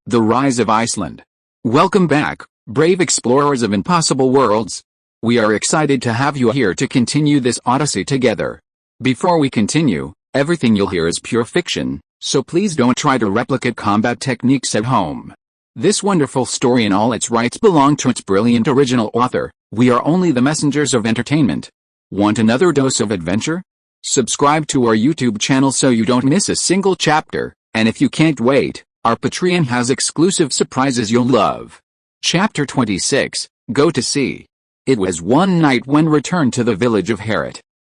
The Rise of Iceland. Welcome back, brave explorers of impossible worlds. We are excited to have you here to continue this odyssey together. Before we continue, everything you'll hear is pure fiction, so please don't try to replicate combat techniques at home. This wonderful story in all its rights belong to its brilliant original author. We are only the messengers of entertainment. Want another dose of adventure? Subscribe to our YouTube channel so you don't miss a single chapter, and if you can't wait, our Patreon has exclusive surprises you'll love. Chapter 26, Go to Sea. It was one night when returned to the village of Heir.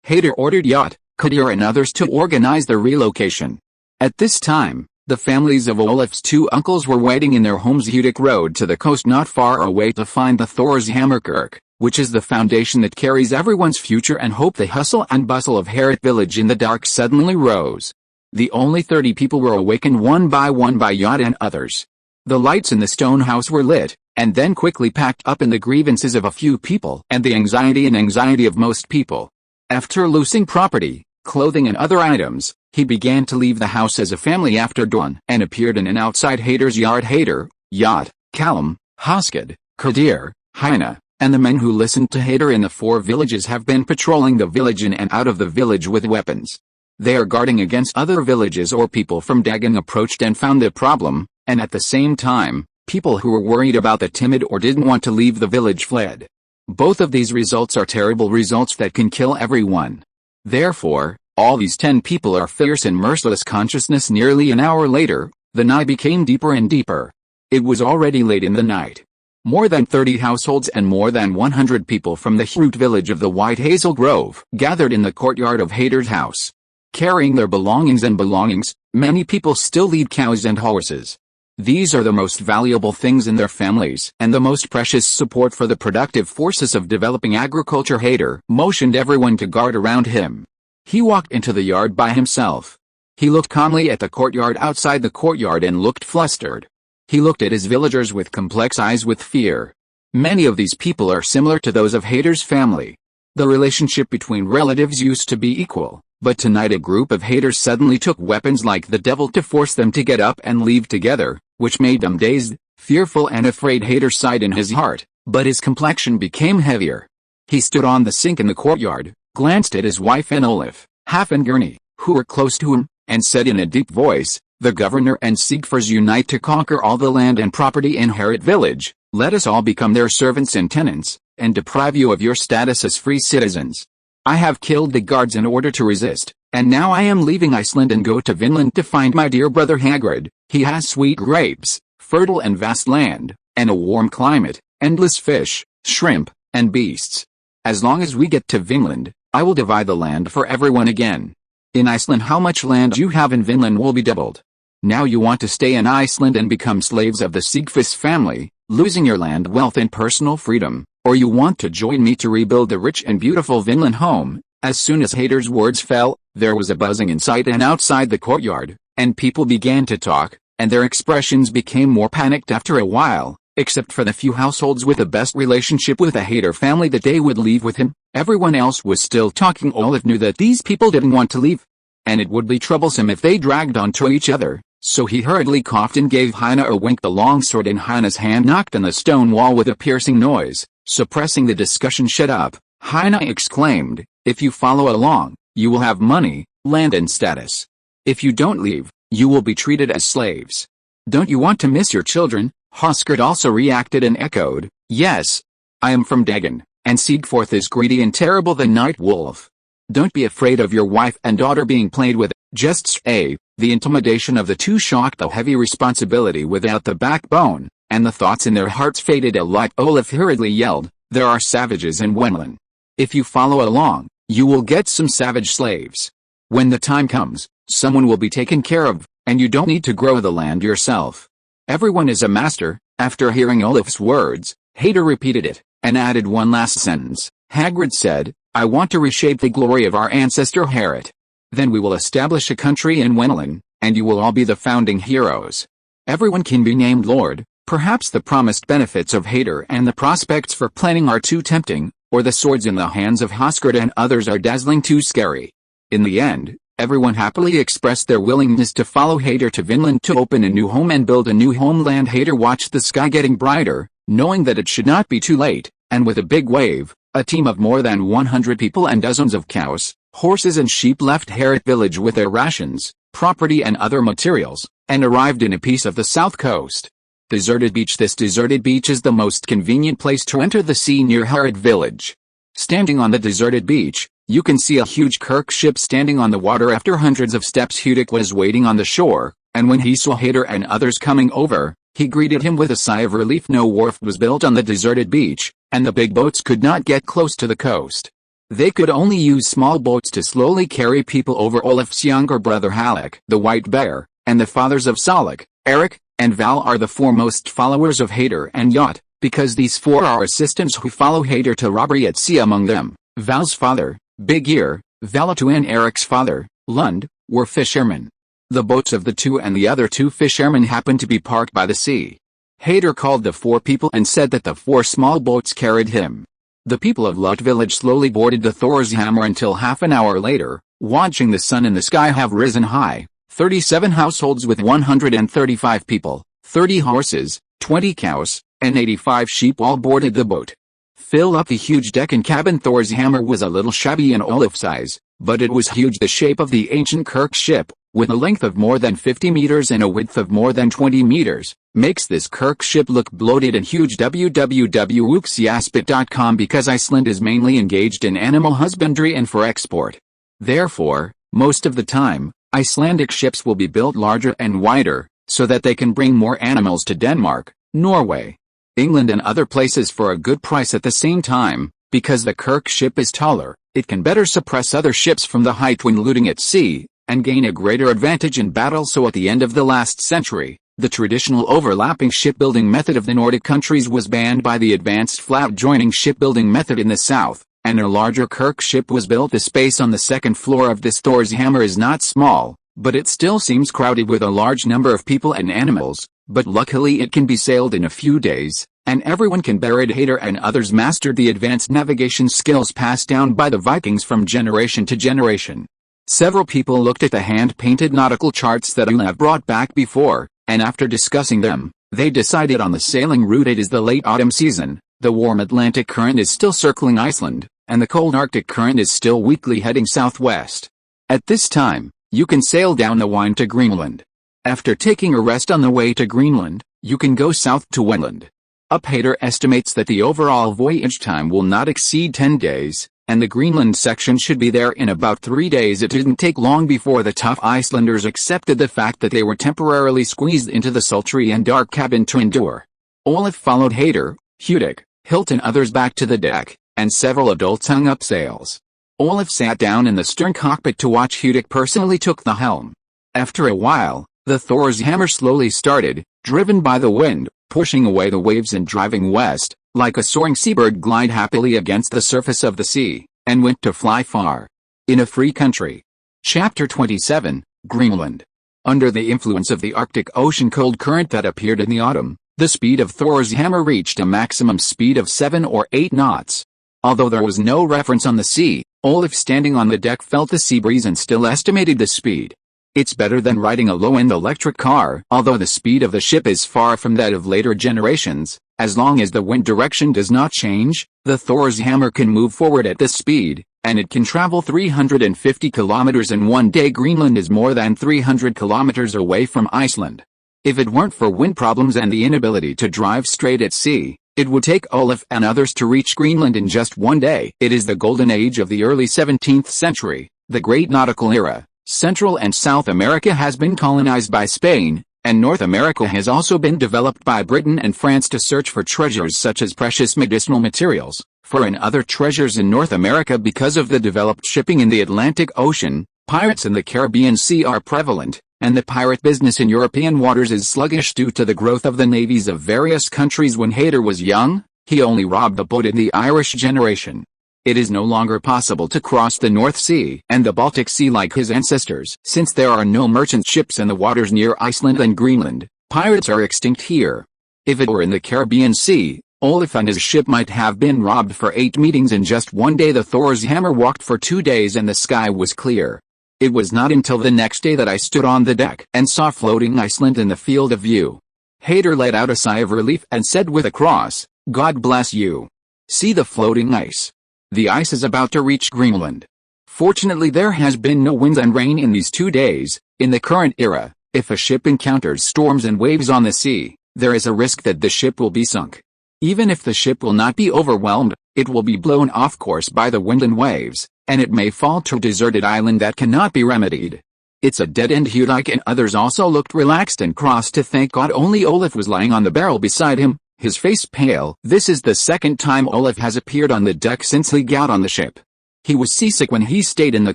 Heir ordered Yacht, Kadir and others to organize their relocation. At this time, the families of Olaf's two uncles were waiting in their homes Utic Road to the coast not far away to find the Thor's Hammerkirk, which is the foundation that carries everyone's future and hope. The hustle and bustle of Heir village in the dark suddenly rose. The only 30 people were awakened one by Yacht and others. The lights in the stone house were lit, and then quickly packed up in the grievances of a few people and the anxiety of most people. After losing property, clothing and other items, he began to leave the house as a family after dawn and appeared in and outside Heir's yard. Heir, Yacht, Callum, Hoskid, Kadir, Hyena, and the men who listened to Heir in the four villages have been patrolling the village in and out of the village with weapons. They are guarding against other villages or people from Dagon approached and found the problem, and at the same time, people who were worried about the timid or didn't want to leave the village fled. Both of these results are terrible results that can kill everyone. Therefore, all these 10 people are fierce and merciless consciousness. Nearly an hour later, the night became deeper and deeper. It was already late in the night. More than 30 households and more than 100 people from the root village of the White Hazel Grove gathered in the courtyard of Heir's house. Carrying their belongings, many people still lead cows and horses. These are the most valuable things in their families and the most precious support for the productive forces of developing agriculture. Heir motioned everyone to guard around him. He walked into the yard by himself. He looked calmly at the courtyard outside the courtyard and looked flustered. He looked at his villagers with complex eyes with fear. Many of these people are similar to those of Heir's family. The relationship between relatives used to be equal. But tonight a group of Heir suddenly took weapons like the devil to force them to get up and leave together, which made them dazed, fearful and afraid. Heir sighed in his heart, but his complexion became heavier. He stood on the sink in the courtyard, glanced at his wife and Olaf, Half and Gurney, who were close to him, and said in a deep voice, "The governor and Siegfrieds unite to conquer all the land and property in Heir village. Let us all become their servants and tenants, and deprive you of your status as free citizens. I have killed the guards in order to resist, and now I am leaving Iceland and go to Vinland to find my dear brother Hagrid. He has sweet grapes, fertile and vast land, and a warm climate, endless fish, shrimp, and beasts. As long as we get to Vinland, I will divide the land for everyone again. In Iceland, how much land you have in Vinland will be doubled. Now you want to stay in Iceland and become slaves of the Siegfrieds family, losing your land wealth and personal freedom. Or you want to join me to rebuild the rich and beautiful Vinland home." As soon as Heir's words fell, there was a buzzing inside and outside the courtyard, and people began to talk, and their expressions became more panicked after a while. Except for the few households with the best relationship with the Heir family that they would leave with him, everyone else was still talking. Olaf knew that these people didn't want to leave, and it would be troublesome if they dragged on to each other. So he hurriedly coughed and gave Hyena a wink. The long sword in Hyena's hand knocked on the stone wall with a piercing noise. Suppressing the discussion, "Shut up," Hyena exclaimed. "If you follow along, you will have money, land and status. If you don't leave, you will be treated as slaves. Don't you want to miss your children?" Hoskid also reacted and echoed, "Yes. I am from Dagon, and Siegfried is greedy and terrible, the night wolf. Don't be afraid of your wife and daughter being played with. Just say." The intimidation of the two shocked the heavy responsibility without the backbone, and the thoughts in their hearts faded a lot. Olaf hurriedly yelled, "There are savages in Wenland. If you follow along, you will get some savage slaves. When the time comes, someone will be taken care of, and you don't need to grow the land yourself. Everyone is a master." After hearing Olaf's words, Heir repeated it, and added one last sentence. Hagrid said, "I want to reshape the glory of our ancestor Heir. Then we will establish a country in Wenland, and you will all be the founding heroes. Everyone can be named Lord. Perhaps the promised benefits of Heir and the prospects for planning are too tempting, or the swords in the hands of Hoskid and others are dazzling too scary. In the end, Everyone happily expressed their willingness to follow Hader to Vinland to open a new home and build a new homeland. Hader watched the sky getting brighter, knowing that it should not be too late, and with a big wave, a team of more than 100 people and dozens of cows, horses and sheep left Herat village with their rations, property and other materials, and arrived in a piece of the south coast. Deserted beach. This deserted beach is the most convenient place to enter the sea near Herat village. Standing on the deserted beach, you can see a huge Kirk ship standing on the water. After hundreds of steps, Hudic was waiting on the shore, and when he saw Hader and others coming over, he greeted him with a sigh of relief. No wharf was built on the deserted beach, and the big boats could not get close to the coast. They could only use small boats to slowly carry people over. Olaf's younger brother Halleck, the White Bear, and the fathers of Salak, Eric, and Val are the foremost followers of Hader and Yacht, because these four are assistants who follow Hader to robbery at sea. Among them, Val's father, Big Ear, Valatu, and Eric's father, Lund, were fishermen. The boats of the two and the other two fishermen happened to be parked by the sea. Hader called the four people and said that the four small boats carried him. The people of Lut village slowly boarded the Thor's hammer until half an hour later, watching the sun in the sky have risen high. 37 households with 135 people, 30 horses, 20 cows, and 85 sheep all boarded the boat. Fill up the huge deck and cabin. Thor's hammer was a little shabby in Olaf's eyes, but it was huge. The shape of the ancient Kirk ship, with a length of more than 50 meters and a width of more than 20 meters, makes this Kirk ship look bloated and huge. www.uxiaspit.com. Because Iceland is mainly engaged in animal husbandry and for export. Therefore, most of the time, Icelandic ships will be built larger and wider, so that they can bring more animals to Denmark, Norway, England and other places for a good price. At the same time, because the Kirk ship is taller, it can better suppress other ships from the height when looting at sea, and gain a greater advantage in battle. So at the end of the last century, the traditional overlapping shipbuilding method of the Nordic countries was banned by the advanced flat joining shipbuilding method in the south, and a larger Kirk ship was built. The space on the second floor of this Thor's hammer is not small, but it still seems crowded with a large number of people and animals, but luckily it can be sailed in a few days, and everyone can bear it. Hader and others mastered the advanced navigation skills passed down by the Vikings from generation to generation. Several people looked at the hand-painted nautical charts that Olaf brought back before, and after discussing them, they decided on the sailing route. It is the late autumn season, the warm Atlantic current is still circling Iceland, and the cold Arctic current is still weakly heading southwest. At this time, you can sail down the Wind to Greenland. After taking a rest on the way to Greenland, you can go south to Wendland. Hader estimates that the overall voyage time will not exceed 10 days, and the Greenland section should be there in about 3 days. It didn't take long before the tough Icelanders accepted the fact that they were temporarily squeezed into the sultry and dark cabin to endure. Olaf followed Hader, Hudic, Hilt and others back to the deck, and several adults hung up sails. Olaf sat down in the stern cockpit to watch. Hudic personally took the helm. After a while, the Thor's hammer slowly started, driven by the wind, pushing away the waves and driving west, like a soaring seabird glide happily against the surface of the sea, and went to fly far. In a free country. Chapter 27, Greenland. Under the influence of the Arctic Ocean cold current that appeared in the autumn, the speed of Thor's hammer reached a maximum speed of 7 or 8 knots. Although there was no reference on the sea, Olaf standing on the deck felt the sea breeze and still estimated the speed. It's better than riding a low-end electric car. Although the speed of the ship is far from that of later generations, as long as the wind direction does not change, the Thor's hammer can move forward at this speed, and it can travel 350 kilometers in one day. Greenland is more than 300 kilometers away from Iceland. If it weren't for wind problems and the inability to drive straight at sea, it would take Olaf and others to reach Greenland in just one day. It is the golden age of the early 17th century, the great nautical era. Central and South America has been colonized by Spain, and North America has also been developed by Britain and France to search for treasures such as precious medicinal materials, fur and other treasures in North America. Because of the developed shipping in the Atlantic Ocean, pirates in the Caribbean Sea are prevalent, and the pirate business in European waters is sluggish due to the growth of the navies of various countries. When Hader was young, he only robbed a boat in the Irish generation. It is no longer possible to cross the North Sea and the Baltic Sea like his ancestors. Since there are no merchant ships in the waters near Iceland and Greenland, pirates are extinct here. If it were in the Caribbean Sea, Olaf and his ship might have been robbed for 8 meetings in just one day. The Thor's hammer walked for 2 days and the sky was clear. It was not until the next day that I stood on the deck and saw floating Iceland in the field of view. Hader let out a sigh of relief and said with a cross, "God bless you. See the floating ice. The ice is about to reach Greenland. Fortunately there has been no winds and rain in these 2 days. In the current era, if a ship encounters storms and waves on the sea, there is a risk that the ship will be sunk. Even if the ship will not be overwhelmed, it will be blown off course by the wind and waves, and it may fall to a deserted island that cannot be remedied. It's a dead end." Hudik and others also looked relaxed and crossed to thank God. Only Olaf was lying on the barrel beside him, his face pale. This is the second time Olaf has appeared on the deck since he got on the ship. He was seasick when he stayed in the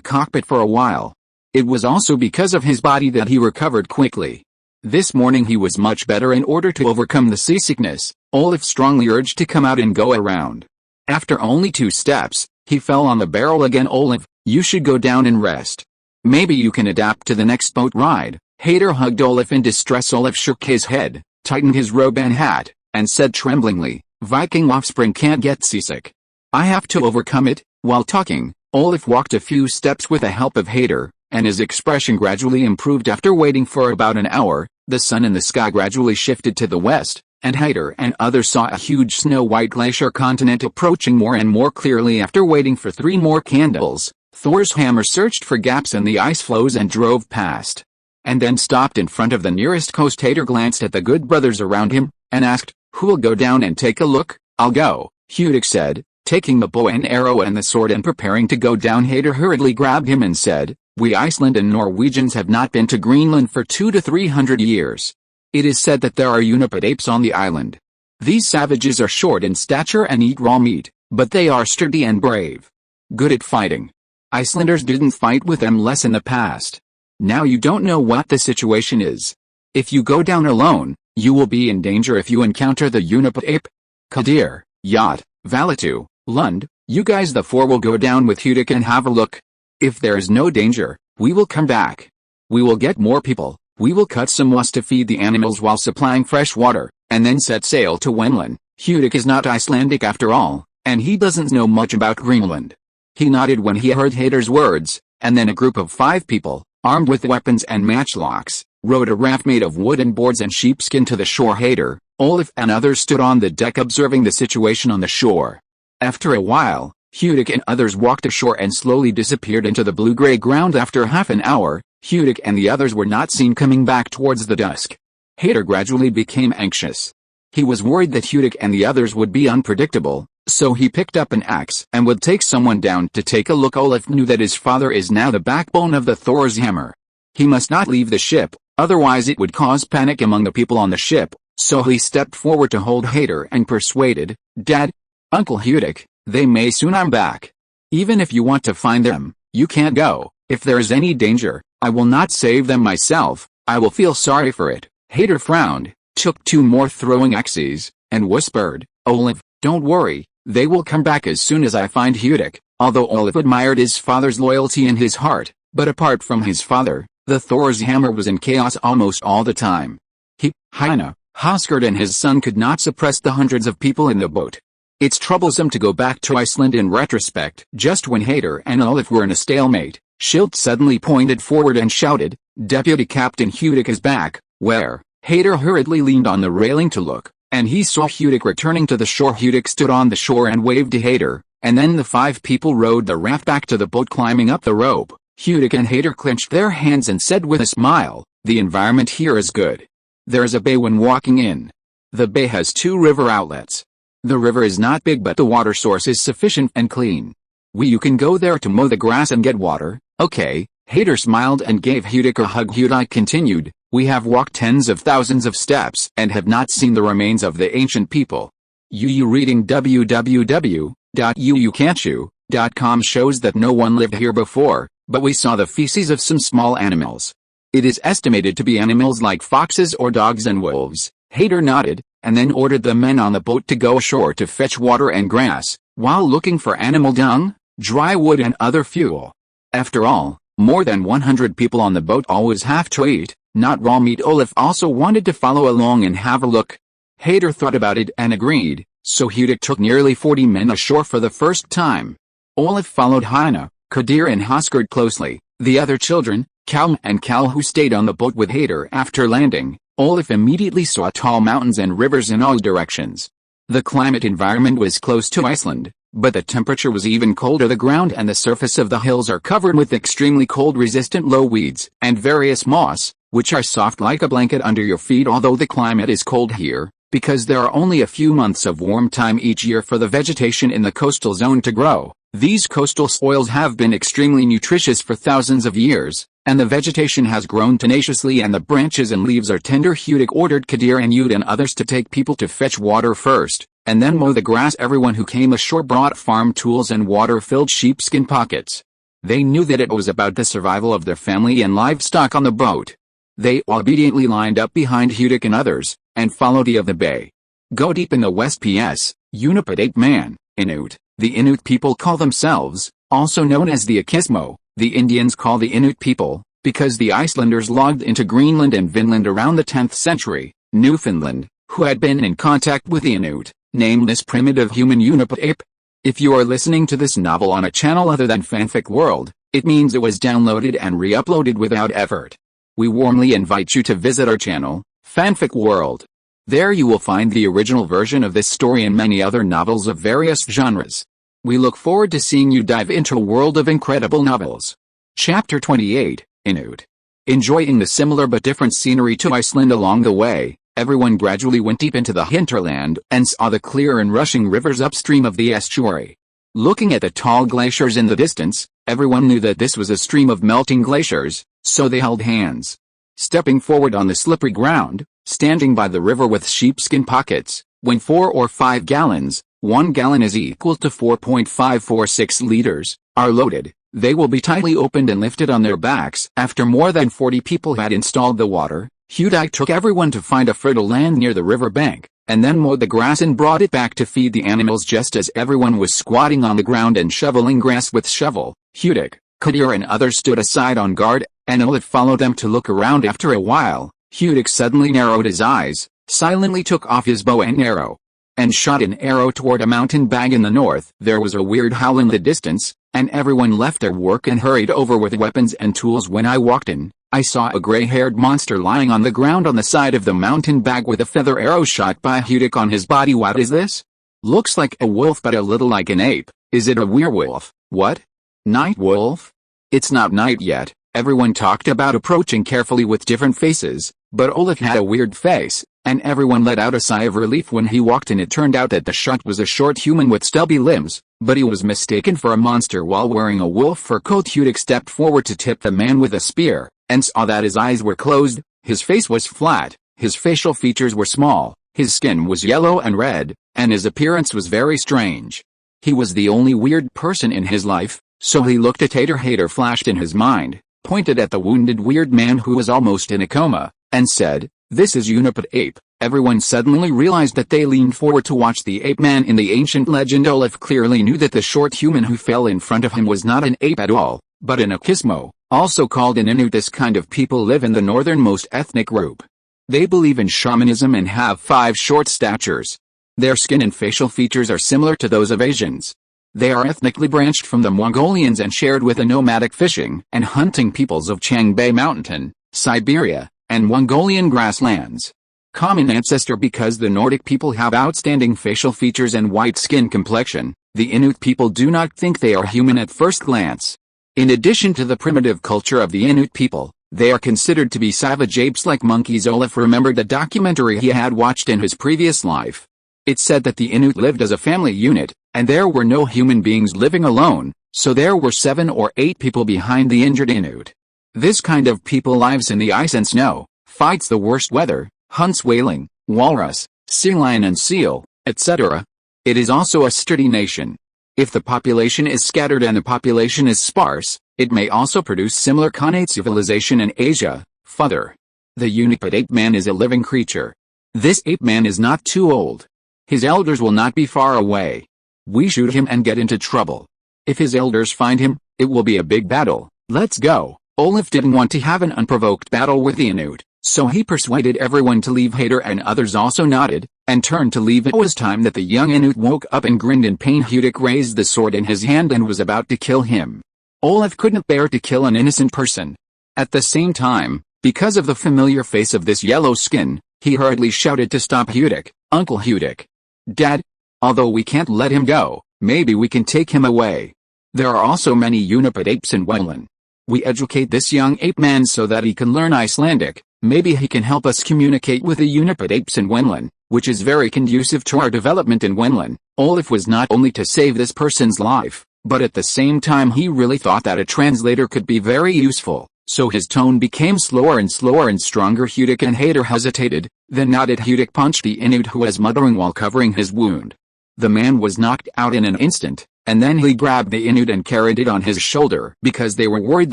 cockpit for a while. It was also because of his body that he recovered quickly. This morning he was much better. In order to overcome the seasickness, Olaf strongly urged to come out and go around. After only 2 steps, he fell on the barrel again. "Olaf, you should go down and rest. Maybe you can adapt to the next boat ride." Hader hugged Olaf in distress. Olaf shook his head, tightened his robe and hat, and said tremblingly, "Viking offspring can't get seasick. I have to overcome it." While talking, Olaf walked a few steps with the help of Hader, and his expression gradually improved. After waiting for about an hour, the sun in the sky gradually shifted to the west, and Hader and others saw a huge snow-white glacier continent approaching more and more clearly. After waiting for 3 more candles, Thor's hammer searched for gaps in the ice floes and drove past, and then stopped in front of the nearest coast. Hader glanced at the good brothers around him, and asked, "Who'll go down and take a look?" "I'll go," Hudik said, taking the bow and arrow and the sword and preparing to go down. Hader hurriedly grabbed him and said, "We Iceland and Norwegians have not been to Greenland for 200 to 300 years. It is said that there are uniped apes on the island. These savages are short in stature and eat raw meat, but they are sturdy and brave. Good at fighting. Icelanders didn't fight with them less in the past. Now you don't know what the situation is. If you go down alone, you will be in danger if you encounter the uniped ape. Kadir, Yacht, Valatu, Lund, you guys the 4 will go down with Hudik and have a look. If there is no danger, we will come back. We will get more people. We will cut some moss to feed the animals while supplying fresh water, and then set sail to Wenland." Hudik is not Icelandic after all, and he doesn't know much about Greenland. He nodded when he heard Hader's words, and then a group of 5 people, armed with weapons and matchlocks, rowed a raft made of wooden boards and sheepskin to the shore. Hader, Olaf and others stood on the deck observing the situation on the shore. After a while, Hudik and others walked ashore and slowly disappeared into the blue-gray ground. After half an hour, Hudik and the others were not seen coming back towards the dusk. Hader gradually became anxious. He was worried that Hudik and the others would be unpredictable, so he picked up an axe and would take someone down to take a look. Olaf knew that his father is now the backbone of the Thor's hammer. He must not leave the ship, otherwise it would cause panic among the people on the ship, so he stepped forward to hold Hader and persuaded, "Dad, Uncle Hudik, they may soon come back. Even if you want to find them, you can't go. If there is any danger, I will not save them myself. I will feel sorry for it." Hader frowned, took 2 more throwing axes, and whispered, "Olaf, don't worry, they will come back as soon as I find Hudik." Although Olaf admired his father's loyalty in his heart, but apart from his father, the Thor's hammer was in chaos almost all the time. He, Heine, Hoskard and his son could not suppress the hundreds of people in the boat. It's troublesome to go back to Iceland in retrospect. Just when Hader and Olaf were in a stalemate, Schilt suddenly pointed forward and shouted, "Deputy Captain Hudik is back." "Where?" Hader hurriedly leaned on the railing to look, and he saw Hudik returning to the shore. Hudik stood on the shore and waved to Hader, and then the 5 people rowed the raft back to the boat. Climbing up the rope, Hudik and Hader clenched their hands and said with a smile, "The environment here is good. There is a bay when walking in. The bay has 2 river outlets. The river is not big but the water source is sufficient and clean. You can go there to mow the grass and get water." "Okay." Hader smiled and gave Hudik a hug. Hudik continued, "We have walked tens of thousands of steps and have not seen the remains of the ancient people. You reading www.uucanchu.com shows that no one lived here before, but we saw the feces of some small animals. It is estimated to be animals like foxes or dogs and wolves." Hader nodded, and then ordered the men on the boat to go ashore to fetch water and grass, while looking for animal dung, dry wood and other fuel. After all, more than 100 people on the boat always have to eat, not raw meat. Olaf also wanted to follow along and have a look. Hader thought about it and agreed, so Hudik took nearly 40 men ashore for the first time. Olaf followed Heine, Kadir and Hoskard closely, The other children, Calm and Cal, who stayed on the boat with Hader after landing, Olaf immediately saw tall mountains and rivers in all directions. The climate environment was close to Iceland, but the temperature was even colder. The ground and the surface of the hills are covered with extremely cold-resistant low weeds and various moss, which are soft like a blanket under your feet. Although the climate is cold here, because there are only a few months of warm time each year for the vegetation in the coastal zone to grow, these coastal soils have been extremely nutritious for thousands of years, and the vegetation has grown tenaciously, and the branches and leaves are tender. Hudic ordered Kadir and Yud and others to take people to fetch water first, and then mow the grass. Everyone who came ashore brought farm tools and water-filled sheepskin pockets. They knew that it was about the survival of their family and livestock on the boat. They obediently lined up behind Hudic and others, and followed the of the bay. Go deep in the west. P.S. Unipid ape man, Inuit. The Inuit people call themselves, also known as the Akismo. The Indians call the Inuit people, because the Icelanders logged into Greenland and Vinland around the 10th century, Newfoundland, who had been in contact with the Inuit, named this primitive human Unipid ape. If you are listening to this novel on a channel other than Fanfic World, it means it was downloaded and re-uploaded without effort. We warmly invite you to visit our channel, Fanfic World. There you will find the original version of this story and many other novels of various genres. We look forward to seeing you dive into a world of incredible novels. Chapter 28, Inuit. Enjoying the similar but different scenery to Iceland along the way, everyone gradually went deep into the hinterland and saw the clear and rushing rivers upstream of the estuary. Looking at the tall glaciers in the distance, everyone knew that this was a stream of melting glaciers, so they held hands. Stepping forward on the slippery ground, standing by the river with sheepskin pockets, when 4 or 5 gallons, 1 gallon is equal to 4.546 liters, are loaded, they will be tightly opened and lifted on their backs. After more than 40 people had installed the water, Hudic took everyone to find a fertile land near the river bank, and then mowed the grass and brought it back to feed the animals. Just as everyone was squatting on the ground and shoveling grass with shovel, Hudic, Kadir and others stood aside on guard, and Olaf followed them to look around. After a while, Hudic suddenly narrowed his eyes, silently took off his bow and arrow, and shot an arrow toward a mountain bag in the north. There was a weird howl in the distance, and everyone left their work and hurried over with weapons and tools. When I walked in, I saw a gray-haired monster lying on the ground on the side of the mountain bag with a feather arrow shot by Hudic on his body. What is this? Looks like a wolf but a little like an ape. Is it a werewolf? What? Night wolf? It's not night yet. Everyone talked about approaching carefully with different faces, but Olaf had a weird face, and everyone let out a sigh of relief when he walked in. It turned out that the shot was a short human with stubby limbs, but he was mistaken for a monster while wearing a wolf fur coat. Hudic stepped forward to tip the man with a spear, and saw that his eyes were closed, his face was flat, his facial features were small, his skin was yellow and red, and his appearance was very strange. He was the only weird person in his life, so he looked at Hader. Hader flashed in his mind, pointed at the wounded weird man who was almost in a coma, and said, "This is Unipid ape." Everyone suddenly realized that. They leaned forward to watch the ape man in the ancient legend. Olaf clearly knew that the short human who fell in front of him was not an ape at all, but an Akismo, also called an Inuit. This kind of people live in the northernmost ethnic group. They believe in shamanism and have 5 short statures. Their skin and facial features are similar to those of Asians. They are ethnically branched from the Mongolians and shared with the nomadic fishing and hunting peoples of Changbei Mountain, Siberia, and Mongolian grasslands. Common ancestor. Because the Nordic people have outstanding facial features and white skin complexion, the Inuit people do not think they are human at first glance. In addition to the primitive culture of the Inuit people, they are considered to be savage apes like monkeys. Olaf remembered the documentary he had watched in his previous life. It said that the Inuit lived as a family unit, and there were no human beings living alone, so there were 7 or 8 people behind the injured Inuit. This kind of people lives in the ice and snow, fights the worst weather, hunts whaling, walrus, sea lion and seal, etc. It is also a sturdy nation. If the population is scattered and the population is sparse, it may also produce similar Khanate civilization in Asia. Further, the Unipid ape man is a living creature. This ape man is not too old. His elders will not be far away. We shoot him and get into trouble. If his elders find him, it will be a big battle. Let's go. Olaf didn't want to have an unprovoked battle with the Inuit, so he persuaded everyone to leave. Hader and others also nodded, and turned to leave. It was time that the young Inuit woke up and grinned in pain. Hudic raised the sword in his hand and was about to kill him. Olaf couldn't bear to kill an innocent person. At the same time, because of the familiar face of this yellow skin, he hurriedly shouted to stop Hudic, Uncle Hudic. Dad? Although we can't let him go, maybe we can take him away. There are also many Uniped apes in Wetland. We educate this young ape man so that he can learn Icelandic. Maybe he can help us communicate with the Uniped apes in Wetland, which is very conducive to our development in Wetland. Olaf was not only to save this person's life, but at the same time he really thought that a translator could be very useful. So his tone became slower and stronger. Hudic and Hader hesitated, then nodded. Hudic punched the Inuit who was muttering while covering his wound. The man was knocked out in an instant, and then he grabbed the Inuit and carried it on his shoulder because they were worried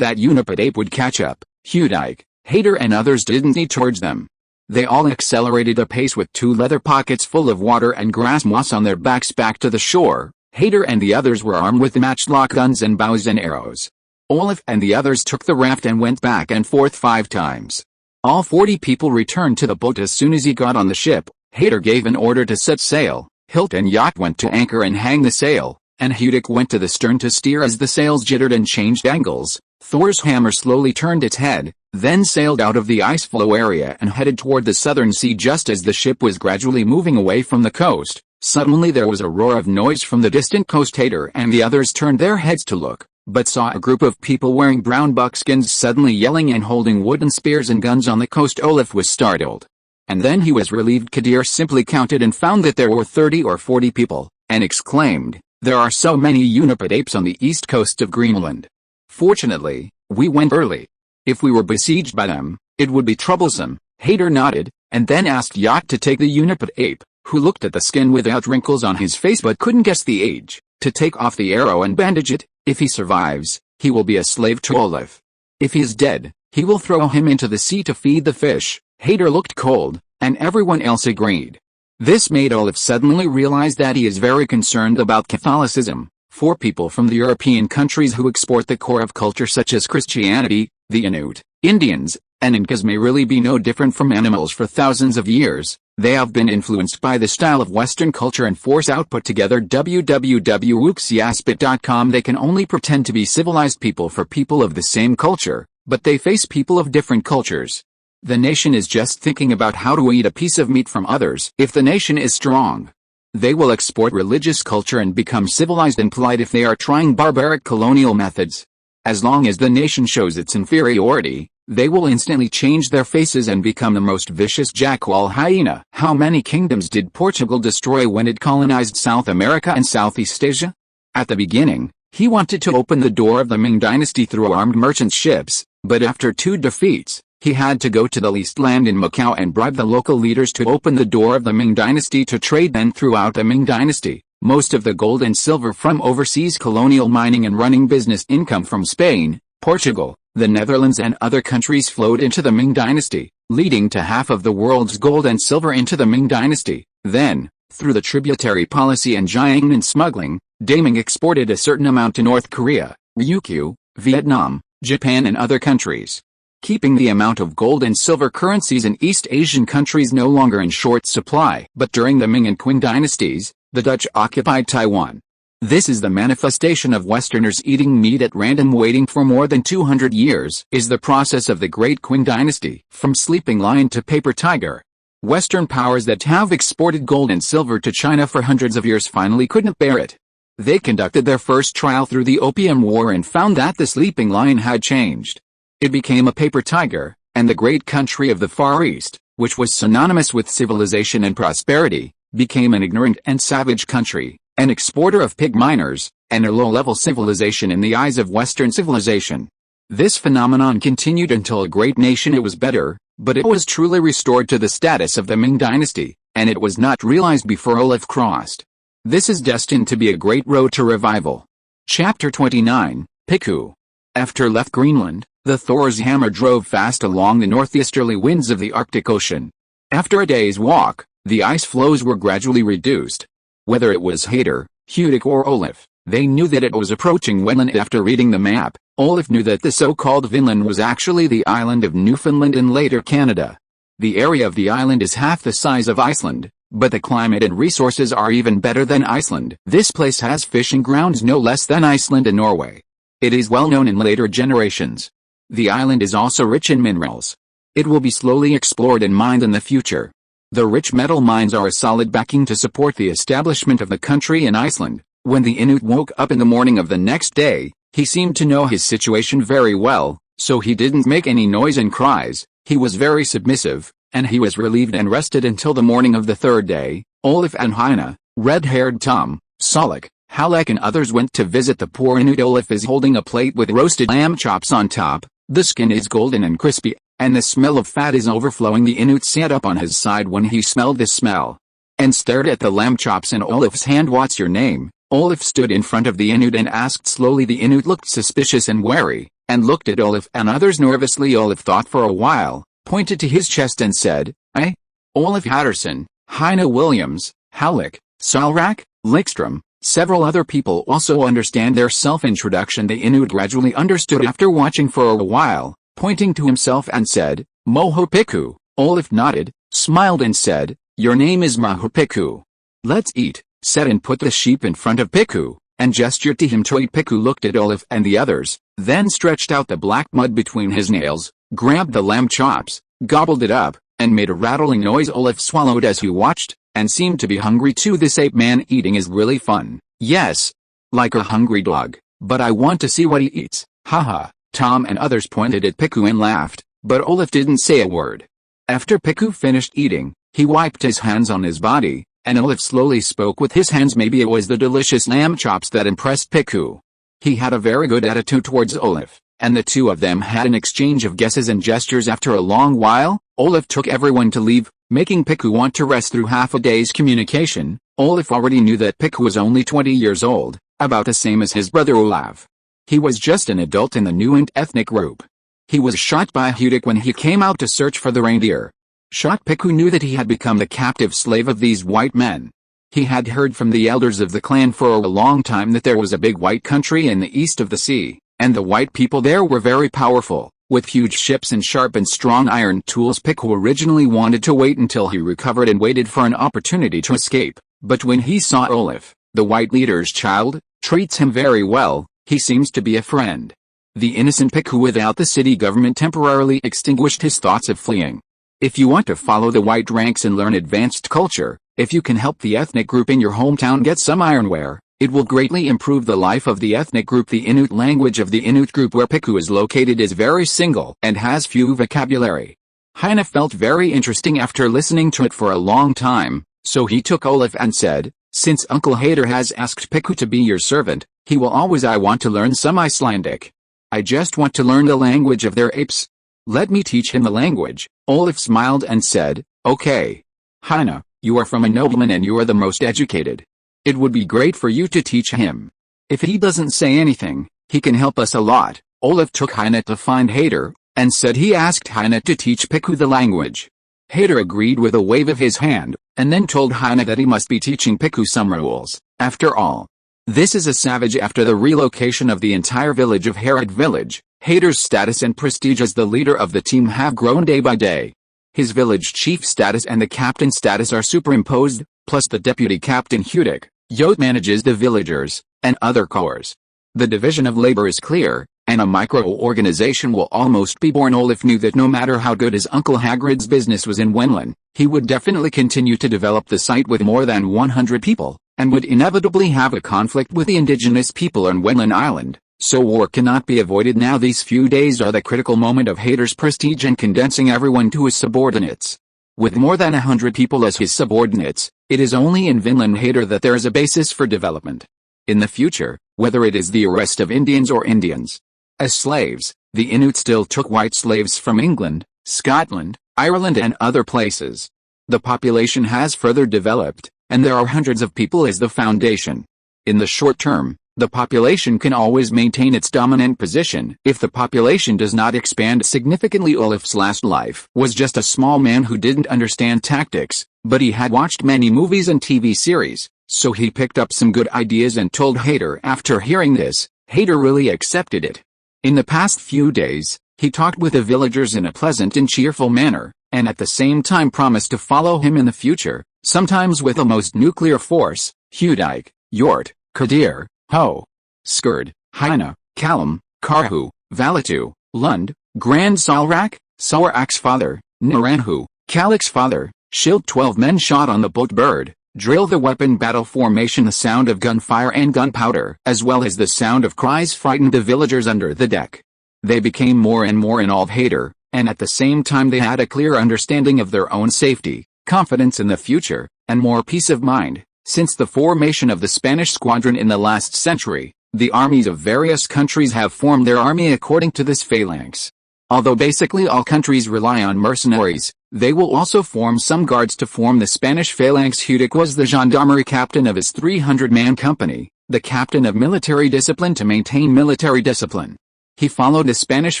that Uniped ape would catch up. Hudic, Hader and others didn't need towards them. They all accelerated a pace with 2 leather pockets full of water and grass moss on their backs back to the shore. Hader and the others were armed with matchlock guns and bows and arrows. Olaf and the others took the raft and went back and forth 5 times. All 40 people returned to the boat as soon as he got on the ship. Hader gave an order to set sail. Hilt and yacht went to anchor and hang the sail, and Hudic went to the stern to steer as the sails jittered and changed angles. Thor's hammer slowly turned its head, then sailed out of the ice floe area and headed toward the southern sea. Just as the ship was gradually moving away from the coast, suddenly there was a roar of noise from the distant coast. Hader and the others turned their heads to look, but saw a group of people wearing brown buckskins suddenly yelling and holding wooden spears and guns on the coast. Olaf was startled. And then he was relieved. Kadir simply counted and found that there were 30 or 40 people, and exclaimed, "There are so many Uniped apes on the east coast of Greenland. Fortunately, we went early. If we were besieged by them, it would be troublesome." Hader nodded, and then asked Yacht to take the Uniped ape, who looked at the skin without wrinkles on his face but couldn't guess the age, to take off the arrow and bandage it. If he survives, he will be a slave to Olaf. If he is dead, he will throw him into the sea to feed the fish. Hader looked cold, and everyone else agreed. This made Olaf suddenly realize that he is very concerned about Catholicism. 4 people from the European countries who export the core of culture such as Christianity, the Inuit, Indians, and Incas may really be no different from animals for thousands of years. They have been influenced by the style of Western culture and force output together. www.wuxiaspit.com. They can only pretend to be civilized people for people of the same culture, but they face people of different cultures. The nation is just thinking about how to eat a piece of meat from others. If the nation is strong, they will export religious culture and become civilized and polite if they are trying barbaric colonial methods. As long as the nation shows its inferiority, they will instantly change their faces and become the most vicious jackal hyena. How many kingdoms did Portugal destroy when it colonized South America and Southeast Asia? At the beginning, he wanted to open the door of the Ming dynasty through armed merchant ships, but after 2 defeats, he had to go to the leased land in Macau and bribe the local leaders to open the door of the Ming dynasty to trade. Then throughout the Ming dynasty, most of the gold and silver from overseas colonial mining and running business income from Spain, Portugal, the Netherlands and other countries flowed into the Ming dynasty, leading to half of the world's gold and silver into the Ming dynasty. Then, through the tributary policy and Jiangnan smuggling, Ming exported a certain amount to North Korea, Ryukyu, Vietnam, Japan and other countries, keeping the amount of gold and silver currencies in East Asian countries no longer in short supply. But during the Ming and Qing dynasties, the Dutch occupied Taiwan. This is the manifestation of Westerners eating meat at random. Waiting for more than 200 years is the process of the Great Qing dynasty. From sleeping lion to paper tiger, Western powers that have exported gold and silver to China for hundreds of years finally couldn't bear it. They conducted their first trial through the Opium War and found that the sleeping lion had changed. It became a paper tiger, and the great country of the Far East, which was synonymous with civilization and prosperity, became an ignorant and savage country, an exporter of pig miners, and a low-level civilization in the eyes of Western civilization. This phenomenon continued until a great nation. It was better, but it was truly restored to the status of the Ming dynasty, and it was not realized before Olaf crossed. This is destined to be a great road to revival. Chapter 29, Piku. After left Greenland, the Thor's hammer drove fast along the northeasterly winds of the Arctic Ocean. After a day's walk, the ice floes were gradually reduced. Whether it was Hader, Hudic or Olaf, they knew that it was approaching Vinland. After reading the map, Olaf knew that the so-called Vinland was actually the island of Newfoundland and later Canada. The area of the island is half the size of Iceland, but the climate and resources are even better than Iceland. This place has fishing grounds no less than Iceland and Norway. It is well known in later generations. The island is also rich in minerals. It will be slowly explored and mined in the future. The rich metal mines are a solid backing to support the establishment of the country in Iceland. When the Inuit woke up in the morning of the next day, he seemed to know his situation very well, so he didn't make any noise and cries. He was very submissive, and he was relieved and rested until the morning of the third day. Olaf and Heine, red-haired Tom, Solek, Halleck and others went to visit the poor Inuit. Olaf is holding a plate with roasted lamb chops on top. The skin is golden and crispy, and the smell of fat is overflowing. The Inuit sat up on his side when he smelled the smell, and stared at the lamb chops in Olaf's hand. "What's your name?" Olaf stood in front of the Inuit and asked slowly. The Inuit looked suspicious and wary, and looked at Olaf and others nervously. Olaf thought for a while, pointed to his chest and said, "I? Olaf Hadarsson, Heine Williams, Halleck, Salrak, Lickstrom." Several other people also understand their self-introduction. The Inuit gradually understood after watching for a while, pointing to himself and said, "Moho Piku." Olaf nodded, smiled and said, "Your name is Moho Piku. Let's eat," said, and put the sheep in front of Piku, and gestured to him to eat. Piku looked at Olaf and the others, then stretched out the black mud between his nails, grabbed the lamb chops, gobbled it up, and made a rattling noise. Olaf swallowed as he watched, and seemed to be hungry too. This ape man eating is really fun. Yes, like a hungry dog, but I want to see what he eats. Haha. Tom and others pointed at Piku and laughed, but Olaf didn't say a word. After Piku finished eating, he wiped his hands on his body, and Olaf slowly spoke with his hands. Maybe it was the delicious lamb chops that impressed Piku. He had a very good attitude towards Olaf, and the two of them had an exchange of guesses and gestures. After a long while, Olaf took everyone to leave, making Piku want to rest. Through half a day's communication, Olaf already knew that Piku was only 20 years old, about the same as his brother Olaf. He was just an adult in the new ethnic group. He was shot by Hudik when he came out to search for the reindeer. Shot. Piku knew that he had become the captive slave of these white men. He had heard from the elders of the clan for a long time that there was a big white country in the east of the sea, and the white people there were very powerful, with huge ships and sharp and strong iron tools. Piku originally wanted to wait until he recovered and waited for an opportunity to escape, but when he saw Olaf, the white leader's child, treats him very well, he seems to be a friend. The innocent Piku without the city government temporarily extinguished his thoughts of fleeing. If you want to follow the white ranks and learn advanced culture, if you can help the ethnic group in your hometown get some ironware, it will greatly improve the life of the ethnic group. The Inuit language of the Inuit group where Piku is located is very single and has few vocabulary. Heine felt very interesting after listening to it for a long time, so he took Olaf and said, "Since Uncle Hader has asked Piku to be your servant, he will always. I want to learn some Icelandic. I just want to learn the language of their apes. Let me teach him the language." Olaf smiled and said, "Okay. Heine, you are from a nobleman and you are the most educated. It would be great for you to teach him. If he doesn't say anything, he can help us a lot." Olaf took Heine to find Hader, and said he asked Heine to teach Piku the language. Hader agreed with a wave of his hand, and then told Heine that he must be teaching Piku some rules. After all, this is a savage. After the relocation of the entire village of Harad village, Hader's status and prestige as the leader of the team have grown day by day. His village chief status and the captain status are superimposed, plus the deputy captain Hudik, Yot manages the villagers, and other corps. The division of labor is clear, and a micro-organization will almost be born. Olaf knew that no matter how good his Uncle Hagrid's business was in Wenland, he would definitely continue to develop the site with more than 100 people, and would inevitably have a conflict with the indigenous people on Wenland Island, so war cannot be avoided now. These few days are the critical moment of Hader's prestige and condensing everyone to his subordinates. With more than 100 people as his subordinates, it is only in Vinland Hader that there is a basis for development. In the future, whether it is the arrest of Indians or Indians as slaves, the Inuit still took white slaves from England, Scotland, Ireland and other places. The population has further developed, and there are hundreds of people as the foundation. In the short term, the population can always maintain its dominant position if the population does not expand significantly. Olaf's last life was just a small man who didn't understand tactics, but he had watched many movies and TV series, so he picked up some good ideas and told Hader. After hearing this, Hader really accepted it. In the past few days, he talked with the villagers in a pleasant and cheerful manner, and at the same time promised to follow him in the future, sometimes with almost nuclear force. Hudik, Yort, Kadir, Ho, Skurd, Heine, Callum, Karhu, Valatu, Lund, Grand Salrak, Sawarak's father, Naranhu, Kalak's father, Shield. 12 men shot on the boat bird, drill the weapon battle formation. The sound of gunfire and gunpowder, as well as the sound of cries, frightened the villagers under the deck. They became more and more in awe of Hader, and at the same time they had a clear understanding of their own safety, confidence in the future, and more peace of mind. Since the formation of the Spanish squadron in the last century, the armies of various countries have formed their army according to this phalanx. Although basically all countries rely on mercenaries, they will also form some guards to form the Spanish phalanx. Hudic was the gendarmerie captain of his 300-man company, the captain of military discipline to maintain military discipline. He followed the Spanish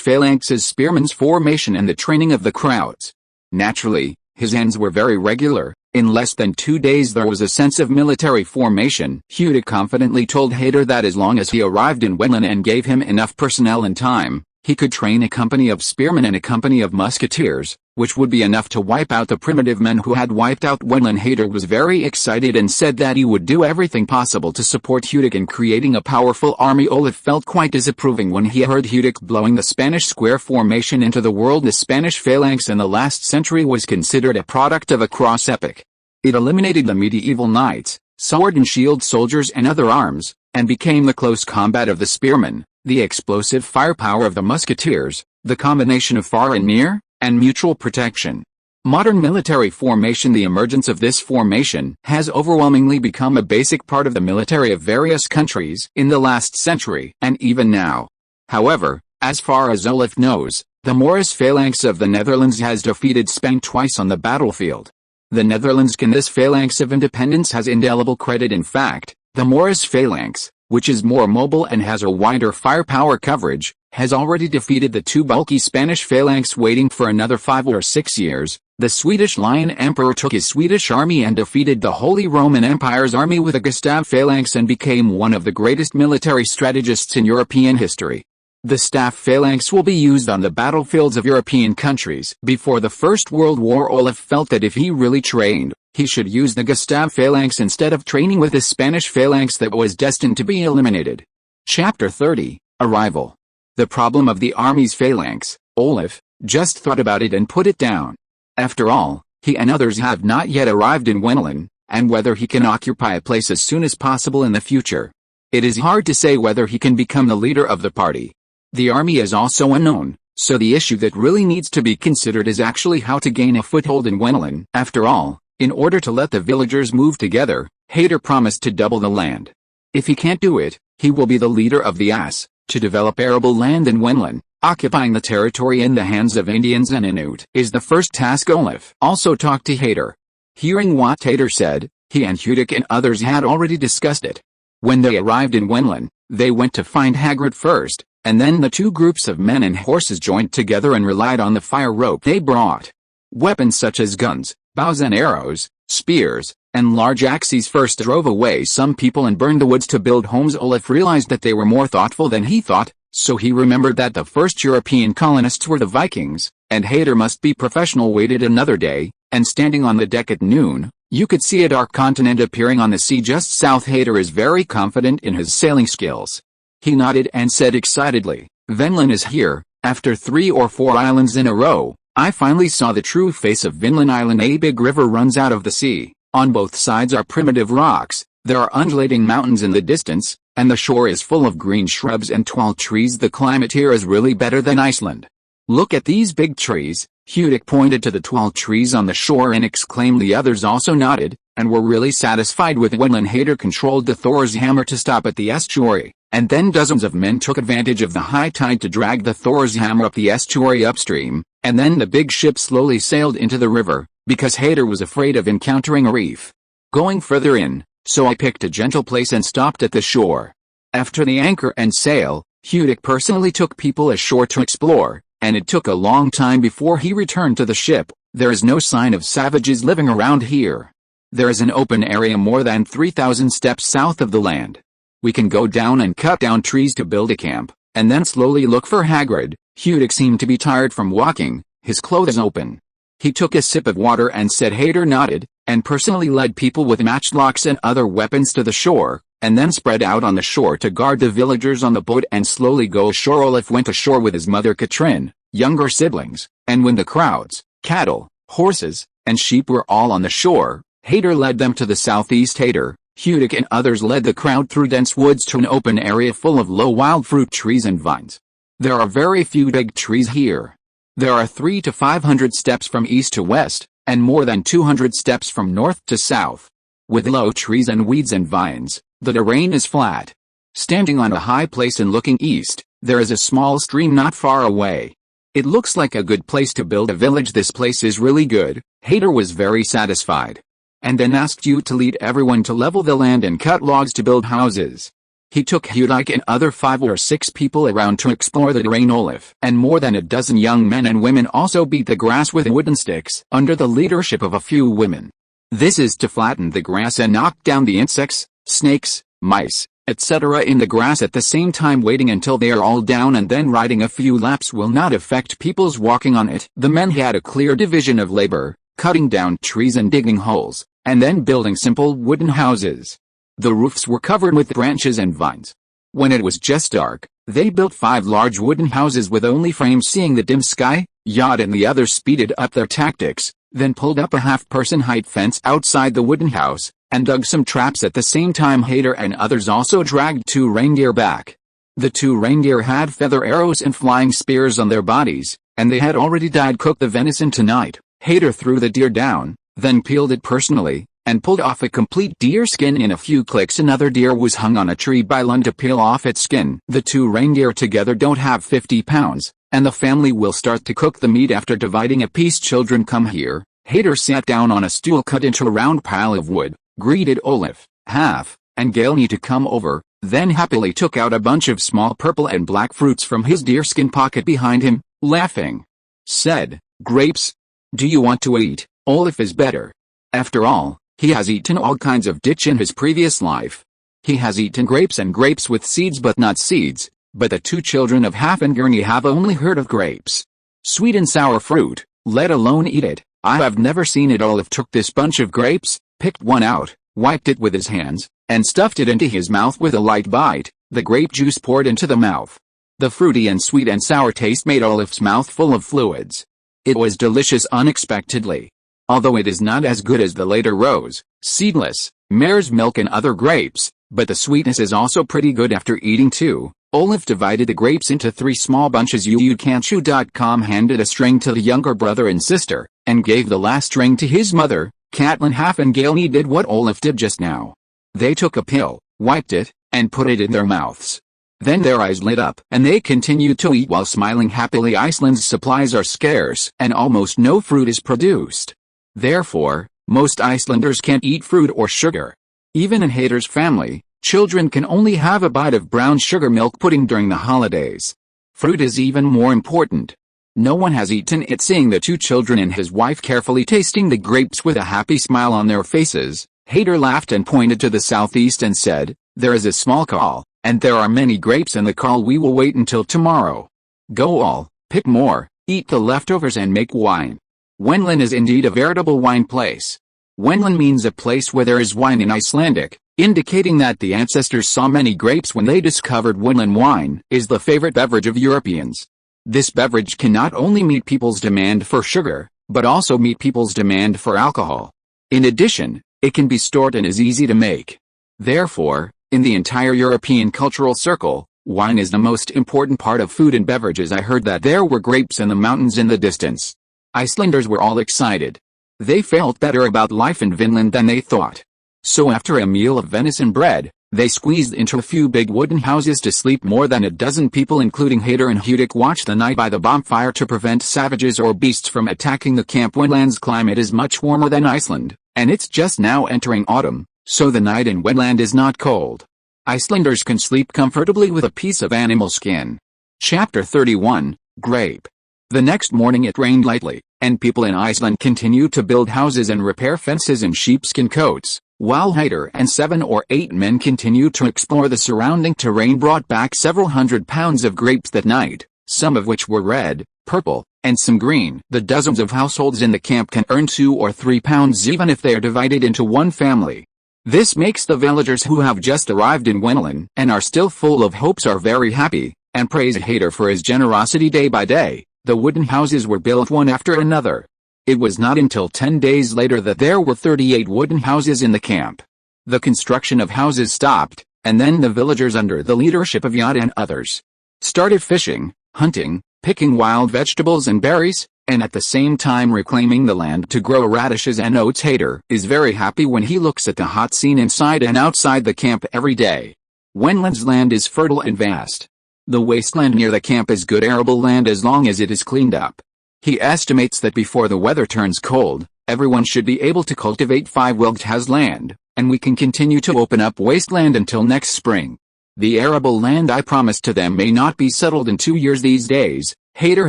phalanx's spearmen's formation and the training of the crowds. Naturally, his ends were very regular. In less than 2 days there was a sense of military formation. Hudic confidently told Hader that as long as he arrived in Wenland and gave him enough personnel and time, he could train a company of spearmen and a company of musketeers, which would be enough to wipe out the primitive men who had wiped out Wenland. Hader was very excited and said that he would do everything possible to support Hudic in creating a powerful army. Olaf felt quite disapproving when he heard Hudic blowing the Spanish square formation into the world. The Spanish phalanx in the last century was considered a product of a cross epoch. It eliminated the medieval knights, sword and shield soldiers and other arms, and became the close combat of the spearmen, the explosive firepower of the musketeers, the combination of far and near, and mutual protection. Modern military formation. The emergence of this formation has overwhelmingly become a basic part of the military of various countries in the last century and even now. However, as far as Olaf knows, the Moorish phalanx of the Netherlands has defeated Spain twice on the battlefield. The Netherlands in this phalanx of independence has indelible credit. In fact, the Moorish phalanx, which is more mobile and has a wider firepower coverage, has already defeated the two bulky Spanish phalanx. Waiting for another 5 or 6 years, the Swedish Lion Emperor took his Swedish army and defeated the Holy Roman Empire's army with a Gustav phalanx and became one of the greatest military strategists in European history. The staff phalanx will be used on the battlefields of European countries. Before the First World War, Olaf felt that if he really trained, he should use the Gustav phalanx instead of training with the Spanish phalanx that was destined to be eliminated. Chapter 30, Arrival. The problem of the army's phalanx. Olaf just thought about it and put it down. After all, he and others have not yet arrived in Wenland, and whether he can occupy a place as soon as possible in the future. It is hard to say whether he can become the leader of the party. The army is also unknown, so the issue that really needs to be considered is actually how to gain a foothold in Wenland. After all, in order to let the villagers move together, Hader promised to double the land. If he can't do it, he will be the leader of the AS, to develop arable land in Wenland. Occupying the territory in the hands of Indians and Inuit is the first task. Olaf also talked to Hader. Hearing what Hader said, he and Hudic and others had already discussed it. When they arrived in Wenland, they went to find Hagrid first, and then the two groups of men and horses joined together and relied on the fire rope they brought. Weapons such as guns, bows and arrows, spears, and large axes first drove away some people and burned the woods to build homes. Olaf realized that they were more thoughtful than he thought, so he remembered that the first European colonists were the Vikings, and Hader must be professional. Waited another day, and standing on the deck at noon, you could see a dark continent appearing on the sea just south. Hader is very confident in his sailing skills. He nodded and said excitedly, "Vinland is here. After 3 or 4 islands in a row, I finally saw the true face of Vinland Island. A big river runs out of the sea. On both sides are primitive rocks, there are undulating mountains in the distance, and the shore is full of green shrubs and tall trees. The climate here is really better than Iceland. Look at these big trees." Hudic pointed to the tall trees on the shore and exclaimed. The others also nodded, and were really satisfied with Wenland. Hader controlled the Thor's hammer to stop at the estuary, and then dozens of men took advantage of the high tide to drag the Thor's hammer up the estuary upstream, and then the big ship slowly sailed into the river, because Hader was afraid of encountering a reef. Going further in, so I picked a gentle place and stopped at the shore. After the anchor and sail, Hudic personally took people ashore to explore, and it took a long time before he returned to the ship. There is no sign of savages living around here. There is an open area more than 3,000 steps south of the land. We can go down and cut down trees to build a camp, and then slowly look for Hagrid. Hudic seemed to be tired from walking, his clothes open. He took a sip of water and said. Hader nodded, and personally led people with matchlocks and other weapons to the shore, and then spread out on the shore to guard the villagers on the boat and slowly go ashore. Olaf went ashore with his mother Katrin, younger siblings, and when the crowds, cattle, horses, and sheep were all on the shore, Heir led them to the southeast. Heir, Hudic and others led the crowd through dense woods to an open area full of low wild fruit trees and vines. There are very few big trees here. There are 300 to 500 steps from east to west, and more than 200 steps from north to south. With low trees and weeds and vines, the terrain is flat. Standing on a high place and looking east, there is a small stream not far away. It looks like a good place to build a village. This place is really good. Heir was very satisfied. And then asked you to lead everyone to level the land and cut logs to build houses. He took Hudic and other 5 or 6 people around to explore the terrain. Olaf and more than a dozen young men and women also beat the grass with wooden sticks under the leadership of a few women. This is to flatten the grass and knock down the insects, snakes, mice, etc. in the grass at the same time waiting until they are all down, and then riding a few laps will not affect people's walking on it. The men had a clear division of labor, cutting down trees and digging holes, and then building simple wooden houses. The roofs were covered with branches and vines. When it was just dark, they built 5 large wooden houses with only frames seeing the dim sky. Yod and the others speeded up their tactics, then pulled up a half-person height fence outside the wooden house, and dug some traps at the same time. Heir and others also dragged 2 reindeer back. The 2 reindeer had feather arrows and flying spears on their bodies, and they had already died. Cooked the venison tonight. Heir threw the deer down, then peeled it personally, and pulled off a complete deer skin in a few clicks. Another deer was hung on a tree by Lund to peel off its skin. The 2 reindeer together don't have 50 pounds, and the family will start to cook the meat after dividing a piece. Children, come here. Heir sat down on a stool cut into a round pile of wood, greeted Olaf, Half, and Galni to come over, then happily took out a bunch of small purple and black fruits from his deerskin pocket behind him, laughing. Said, "Grapes? Do you want to eat?" Olaf is better. After all, he has eaten all kinds of ditch in his previous life. He has eaten grapes and grapes with seeds but not seeds, but the 2 children of Half and Gurney have only heard of grapes. Sweet and sour fruit, let alone eat it. I have never seen it. Olaf took this bunch of grapes, picked one out, wiped it with his hands, and stuffed it into his mouth with a light bite. The grape juice poured into the mouth. The fruity and sweet and sour taste made Olaf's mouth full of fluids. It was delicious unexpectedly. Although it is not as good as the later rose, seedless, mare's milk and other grapes, but the sweetness is also pretty good after eating 2. Olaf divided the grapes into 3 small bunches. YouCanChew.com handed a string to the younger brother and sister, and gave the last string to his mother. Catelyn, Half and Galni did what Olaf did just now. They took a pill, wiped it, and put it in their mouths. Then their eyes lit up and they continued to eat while smiling happily. Iceland's supplies are scarce and almost no fruit is produced. Therefore, most Icelanders can't eat fruit or sugar. Even in Heir's family, children can only have a bite of brown sugar milk pudding during the holidays. Fruit is even more important. No one has eaten it. Seeing the 2 children and his wife carefully tasting the grapes with a happy smile on their faces, Heir laughed and pointed to the southeast and said, "There is a small call, and there are many grapes in the call. We will wait until tomorrow. Go all, pick more, eat the leftovers and make wine." Wenlin is indeed a veritable wine place. Wenlin means a place where there is wine in Icelandic, indicating that the ancestors saw many grapes when they discovered Wenlin. Wine is the favorite beverage of Europeans. This beverage can not only meet people's demand for sugar, but also meet people's demand for alcohol. In addition, it can be stored and is easy to make. Therefore, in the entire European cultural circle, wine is the most important part of food and beverages. I heard that there were grapes in the mountains in the distance. Icelanders were all excited. They felt better about life in Vinland than they thought. So after a meal of venison bread, they squeezed into a few big wooden houses to sleep. More than a dozen people including Heir and Hudic watched the night by the bonfire to prevent savages or beasts from attacking the camp. Wenland's climate is much warmer than Iceland, and it's just now entering autumn, so the night in Wenland is not cold. Icelanders can sleep comfortably with a piece of animal skin. Chapter 31, Grape. The next morning it rained lightly, and people in Iceland continued to build houses and repair fences in sheepskin coats, while Heir and 7 or 8 men continued to explore the surrounding terrain. Brought back several hundred pounds of grapes that night, some of which were red, purple, and some green. The dozens of households in the camp can earn 2 or 3 pounds even if they are divided into one family. This makes the villagers who have just arrived in Winland and are still full of hopes are very happy, and praise Hader for his generosity day by day. The wooden houses were built one after another. It was not until 10 days later that there were 38 wooden houses in the camp. The construction of houses stopped, and then the villagers under the leadership of Yad and others started fishing, hunting, picking wild vegetables and berries, and at the same time reclaiming the land to grow radishes and oats. Hader is very happy when he looks at the hot scene inside and outside the camp every day. Winland's land is fertile and vast. The wasteland near the camp is good arable land as long as it is cleaned up. He estimates that before the weather turns cold, everyone should be able to cultivate 5 wilghas land, and we can continue to open up wasteland until next spring. The arable land I promised to them may not be settled in 2 years these days. Hader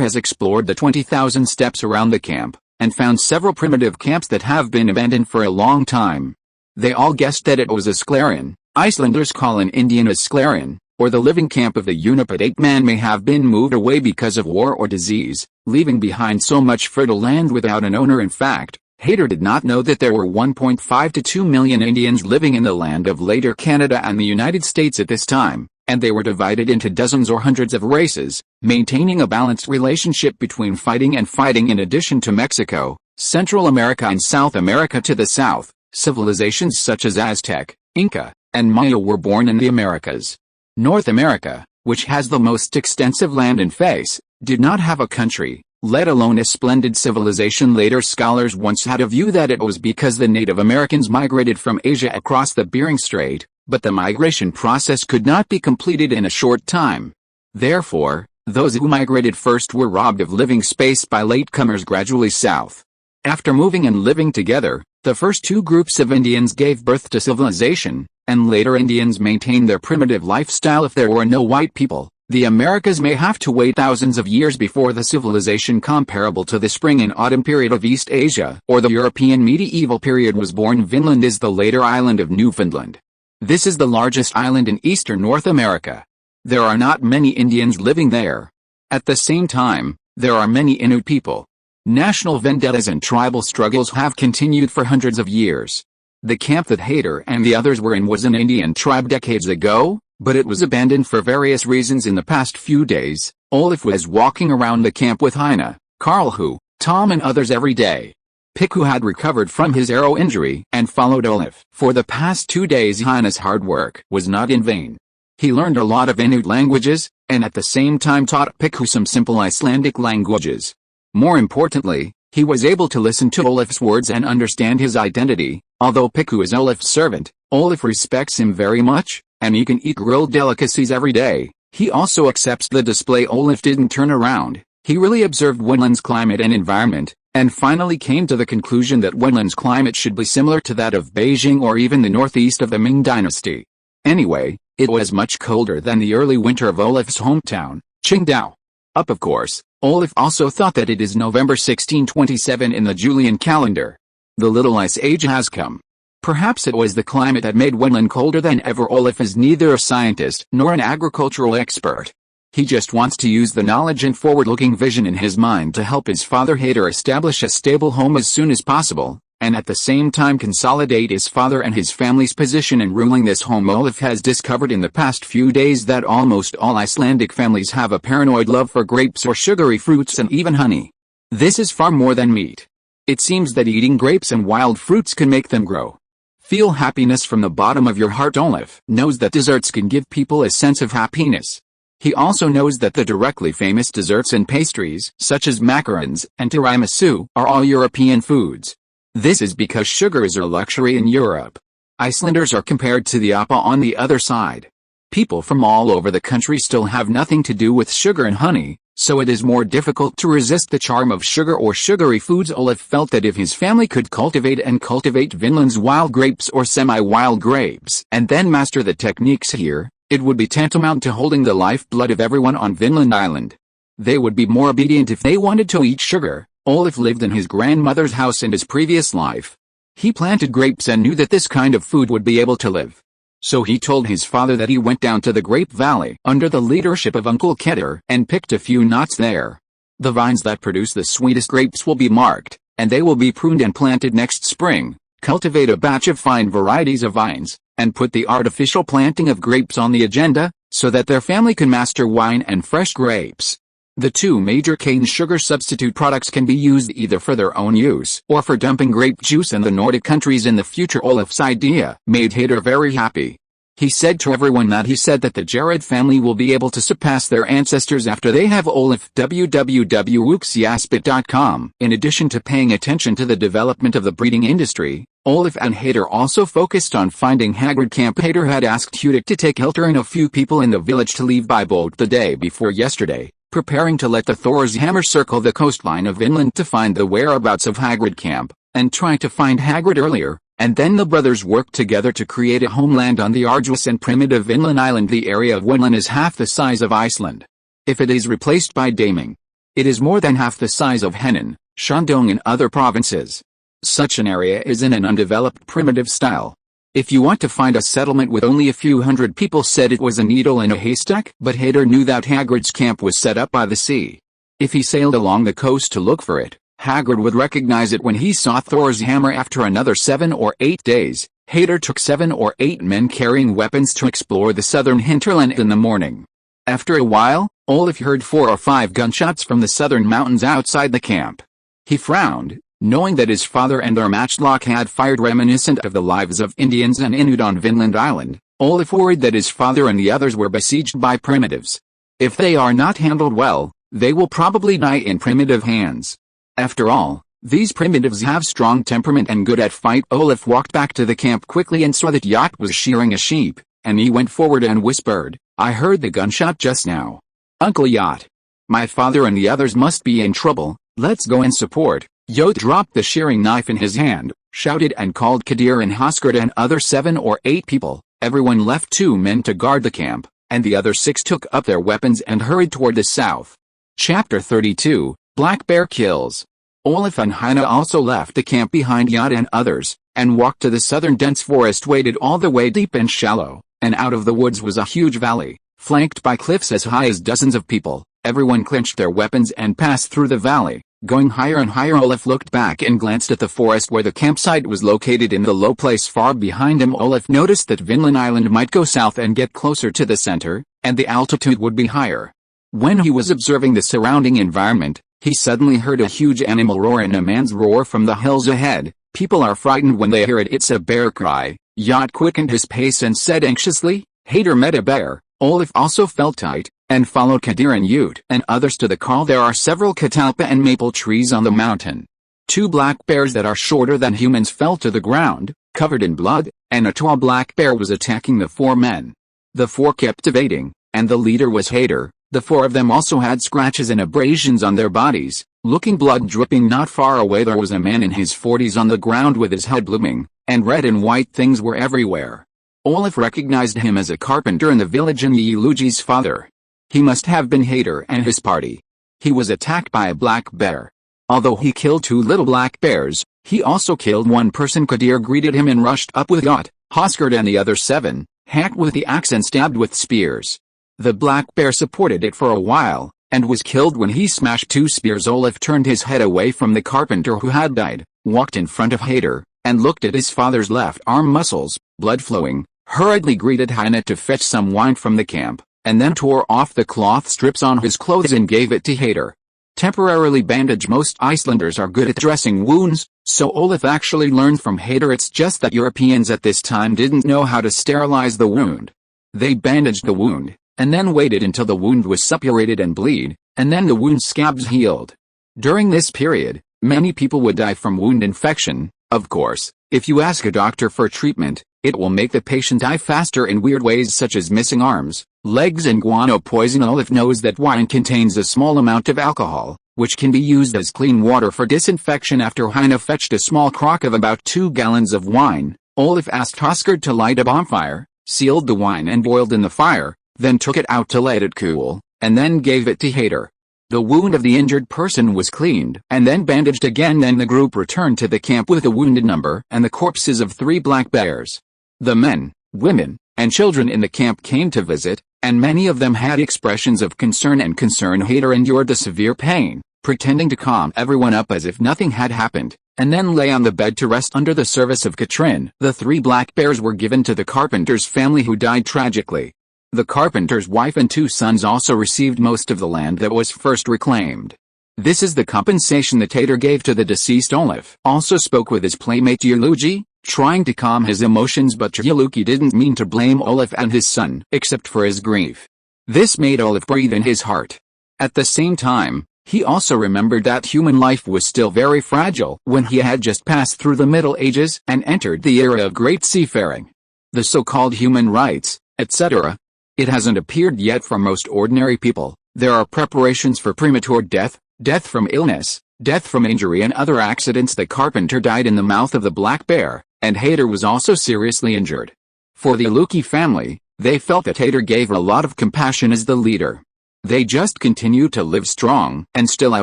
has explored the 20,000 steps around the camp, and found several primitive camps that have been abandoned for a long time. They all guessed that it was a Sklarion. Icelanders call an Indian a Sklarion, or the living camp of the Unipid ape man may have been moved away because of war or disease, leaving behind so much fertile land without an owner. In fact, Hader did not know that there were 1.5 to 2 million Indians living in the land of later Canada and the United States at this time, and they were divided into dozens or hundreds of races, maintaining a balanced relationship between fighting and fighting. In addition to Mexico, Central America and South America to the south, civilizations such as Aztec, Inca, and Maya were born in the Americas. North America, which has the most extensive land and face, did not have a country, let alone a splendid civilization. Later scholars once had a view that it was because the Native Americans migrated from Asia across the Bering Strait, but the migration process could not be completed in a short time. Therefore, those who migrated first were robbed of living space by latecomers gradually south. After moving and living together, the first 2 groups of Indians gave birth to civilization, and later Indians maintained their primitive lifestyle. If there were no white people, the Americas may have to wait thousands of years before the civilization comparable to the spring and autumn period of East Asia or the European medieval period was born. Vinland is the later island of Newfoundland. This is the largest island in eastern North America. There are not many Indians living there. At the same time, there are many Inuit people. National vendettas and tribal struggles have continued for hundreds of years. The camp that Hader and the others were in was an Indian tribe decades ago, but it was abandoned for various reasons. In the past few days, Olaf was walking around the camp with Heine, Karl, Tom and others every day. Piku had recovered from his arrow injury and followed Olaf. For the past 2 days Heine's hard work was not in vain. He learned a lot of Inuit languages, and at the same time taught Piku some simple Icelandic languages. More importantly, he was able to listen to Olaf's words and understand his identity. Although Piku is Olaf's servant, Olaf respects him very much, and he can eat grilled delicacies every day. He also accepts the display. Olaf didn't turn around. He really observed Winland's climate and environment, and finally came to the conclusion that Winland's climate should be similar to that of Beijing or even the northeast of the Ming dynasty. Anyway, it was much colder than the early winter of Olaf's hometown, Qingdao. Up of course, Olaf also thought that it is November 1627 in the Julian calendar. The Little Ice Age has come. Perhaps it was the climate that made Winland colder than ever. Olaf is neither a scientist nor an agricultural expert. He just wants to use the knowledge and forward-looking vision in his mind to help his father Hader establish a stable home as soon as possible, and at the same time consolidate his father and his family's position in ruling this home. Olaf has discovered in the past few days that almost all Icelandic families have a paranoid love for grapes or sugary fruits and even honey. This is far more than meat. It seems that eating grapes and wild fruits can make them grow. Feel happiness from the bottom of your heart. Olaf knows that desserts can give people a sense of happiness. He also knows that the directly famous desserts and pastries, such as macarons and tiramisu, are all European foods. This is because sugar is a luxury in Europe. Icelanders are compared to the Appa on the other side. People from all over the country still have nothing to do with sugar and honey, so it is more difficult to resist the charm of sugar or sugary foods. Olaf felt that if his family could cultivate Vinland's wild grapes or semi-wild grapes and then master the techniques here, it would be tantamount to holding the lifeblood of everyone on Vinland Island. They would be more obedient if they wanted to eat sugar. Olaf lived in his grandmother's house in his previous life. He planted grapes and knew that this kind of food would be able to live. So he told his father that he went down to the Grape Valley under the leadership of Uncle Keter and picked a few nuts there. The vines that produce the sweetest grapes will be marked, and they will be pruned and planted next spring, cultivate a batch of fine varieties of vines, and put the artificial planting of grapes on the agenda, so that their family can master wine and fresh grapes. The two major cane sugar substitute products can be used either for their own use or for dumping grape juice in the Nordic countries in the future. Olaf's idea made Hader very happy. He said to everyone that the Jared family will be able to surpass their ancestors after they have Olaf. www.uxiaspit.com. In addition to paying attention to the development of the breeding industry, Olaf and Hader also focused on finding Hagrid camp. Hader had asked Hudic to take Hilter and a few people in the village to leave by boat the day before yesterday, preparing to let the Thor's hammer circle the coastline of inland to find the whereabouts of Hagrid camp, and try to find Hagrid earlier, and then the brothers worked together to create a homeland on the arduous and primitive inland island. The area of Winland is half the size of Iceland. If it is replaced by Daming, it is more than half the size of Henan, Shandong and other provinces. Such an area is in an undeveloped primitive style. If you want to find a settlement with only a few hundred people, said it was a needle in a haystack. But Hader knew that Hagrid's camp was set up by the sea. If he sailed along the coast to look for it, Hagrid would recognize it when he saw Thor's hammer. After another 7 or 8 days, Hader took 7 or 8 men carrying weapons to explore the southern hinterland in the morning. After a while, Olaf heard 4 or 5 gunshots from the southern mountains outside the camp. He frowned, knowing that his father and their matchlock had fired reminiscent of the lives of Indians and Inuit on Vinland Island. Olaf worried that his father and the others were besieged by primitives. If they are not handled well, they will probably die in primitive hands. After all, these primitives have strong temperament and good at fight. Olaf walked back to the camp quickly and saw that Yacht was shearing a sheep, and he went forward and whispered, "I heard the gunshot just now. Uncle Yacht. My father and the others must be in trouble, let's go and support." Yacht dropped the shearing knife in his hand, shouted and called Kadir and Hoskard and other 7 or 8 people. Everyone left 2 men to guard the camp, and the other 6 took up their weapons and hurried toward the south. Chapter 32, Black Bear Kills. Olaf and Heine also left the camp behind Yacht and others, and walked to the southern dense forest. Waded all the way deep and shallow, and out of the woods was a huge valley, flanked by cliffs as high as dozens of people. Everyone clenched their weapons and passed through the valley, going higher and higher. Olaf looked back and glanced at the forest where the campsite was located. In the low place far behind him, Olaf noticed that Vinland Island might go south and get closer to the center, and the altitude would be higher. When he was observing the surrounding environment, he suddenly heard a huge animal roar and a man's roar from the hills ahead. People are frightened when they hear it. It's a bear cry. Yacht quickened his pace and said anxiously, "Hader met a bear." Olaf also felt tight, and followed Kadir and Ute and others to the call. There are several catalpa and maple trees on the mountain. 2 black bears that are shorter than humans fell to the ground, covered in blood, and a tall black bear was attacking the 4 men. The 4 kept evading, and the leader was Hader. The 4 of them also had scratches and abrasions on their bodies, looking blood dripping. Not far away there was a man in his 40s on the ground with his head blooming, and red and white things were everywhere. Olaf recognized him as a carpenter in the village and Yelugi's father. He must have been Hader and his party. He was attacked by a black bear. Although he killed 2 little black bears, he also killed 1 person. Kadir greeted him and rushed up with Yacht, Hoskard and the other 7, hacked with the axe and stabbed with spears. The black bear supported it for a while, and was killed when he smashed 2 spears. Olaf turned his head away from the carpenter who had died, walked in front of Hader, and looked at his father's left arm muscles, blood flowing, hurriedly greeted Heine to fetch some wine from the camp, and then tore off the cloth strips on his clothes and gave it to Hader. Temporarily bandage. Most Icelanders are good at dressing wounds, so Olaf actually learned from Hader. It's just that Europeans at this time didn't know how to sterilize the wound. They bandaged the wound, and then waited until the wound was suppurated and bleed, and then the wound scabs healed. During this period, many people would die from wound infection. Of course, if you ask a doctor for treatment, it will make the patient die faster in weird ways, such as missing arms, legs and guano poison. Olaf knows that wine contains a small amount of alcohol, which can be used as clean water for disinfection. After Heine fetched a small crock of about 2 gallons of wine, Olaf asked Hoskard to light a bonfire, sealed the wine and boiled in the fire, then took it out to let it cool, and then gave it to Hader. The wound of the injured person was cleaned and then bandaged again. Then the group returned to the camp with the wounded number and the corpses of 3 black bears. The men, women, and children in the camp came to visit, and many of them had expressions of concern. Hader endured the severe pain, pretending to calm everyone up as if nothing had happened. and then lay on the bed to rest under the service of Katrin. The 3 black bears were given to the carpenter's family, who died tragically. The carpenter's wife and 2 sons also received most of the land that was first reclaimed. This is the compensation that Hader gave to the deceased. Olaf also spoke with his playmate Yrlugi, trying to calm his emotions, but Yrlugi didn't mean to blame Olaf and his son except for his grief. This made Olaf breathe in his heart. At the same time, he also remembered that human life was still very fragile when he had just passed through the Middle Ages and entered the era of great seafaring. The so-called human rights, etc. It hasn't appeared yet for most ordinary people. There are preparations for premature death, death from illness, death from injury and other accidents. The carpenter died in the mouth of the black bear, and Hader was also seriously injured. For the Yrlugi family, they felt that Hader gave a lot of compassion as the leader. They just continued to live strong, and still I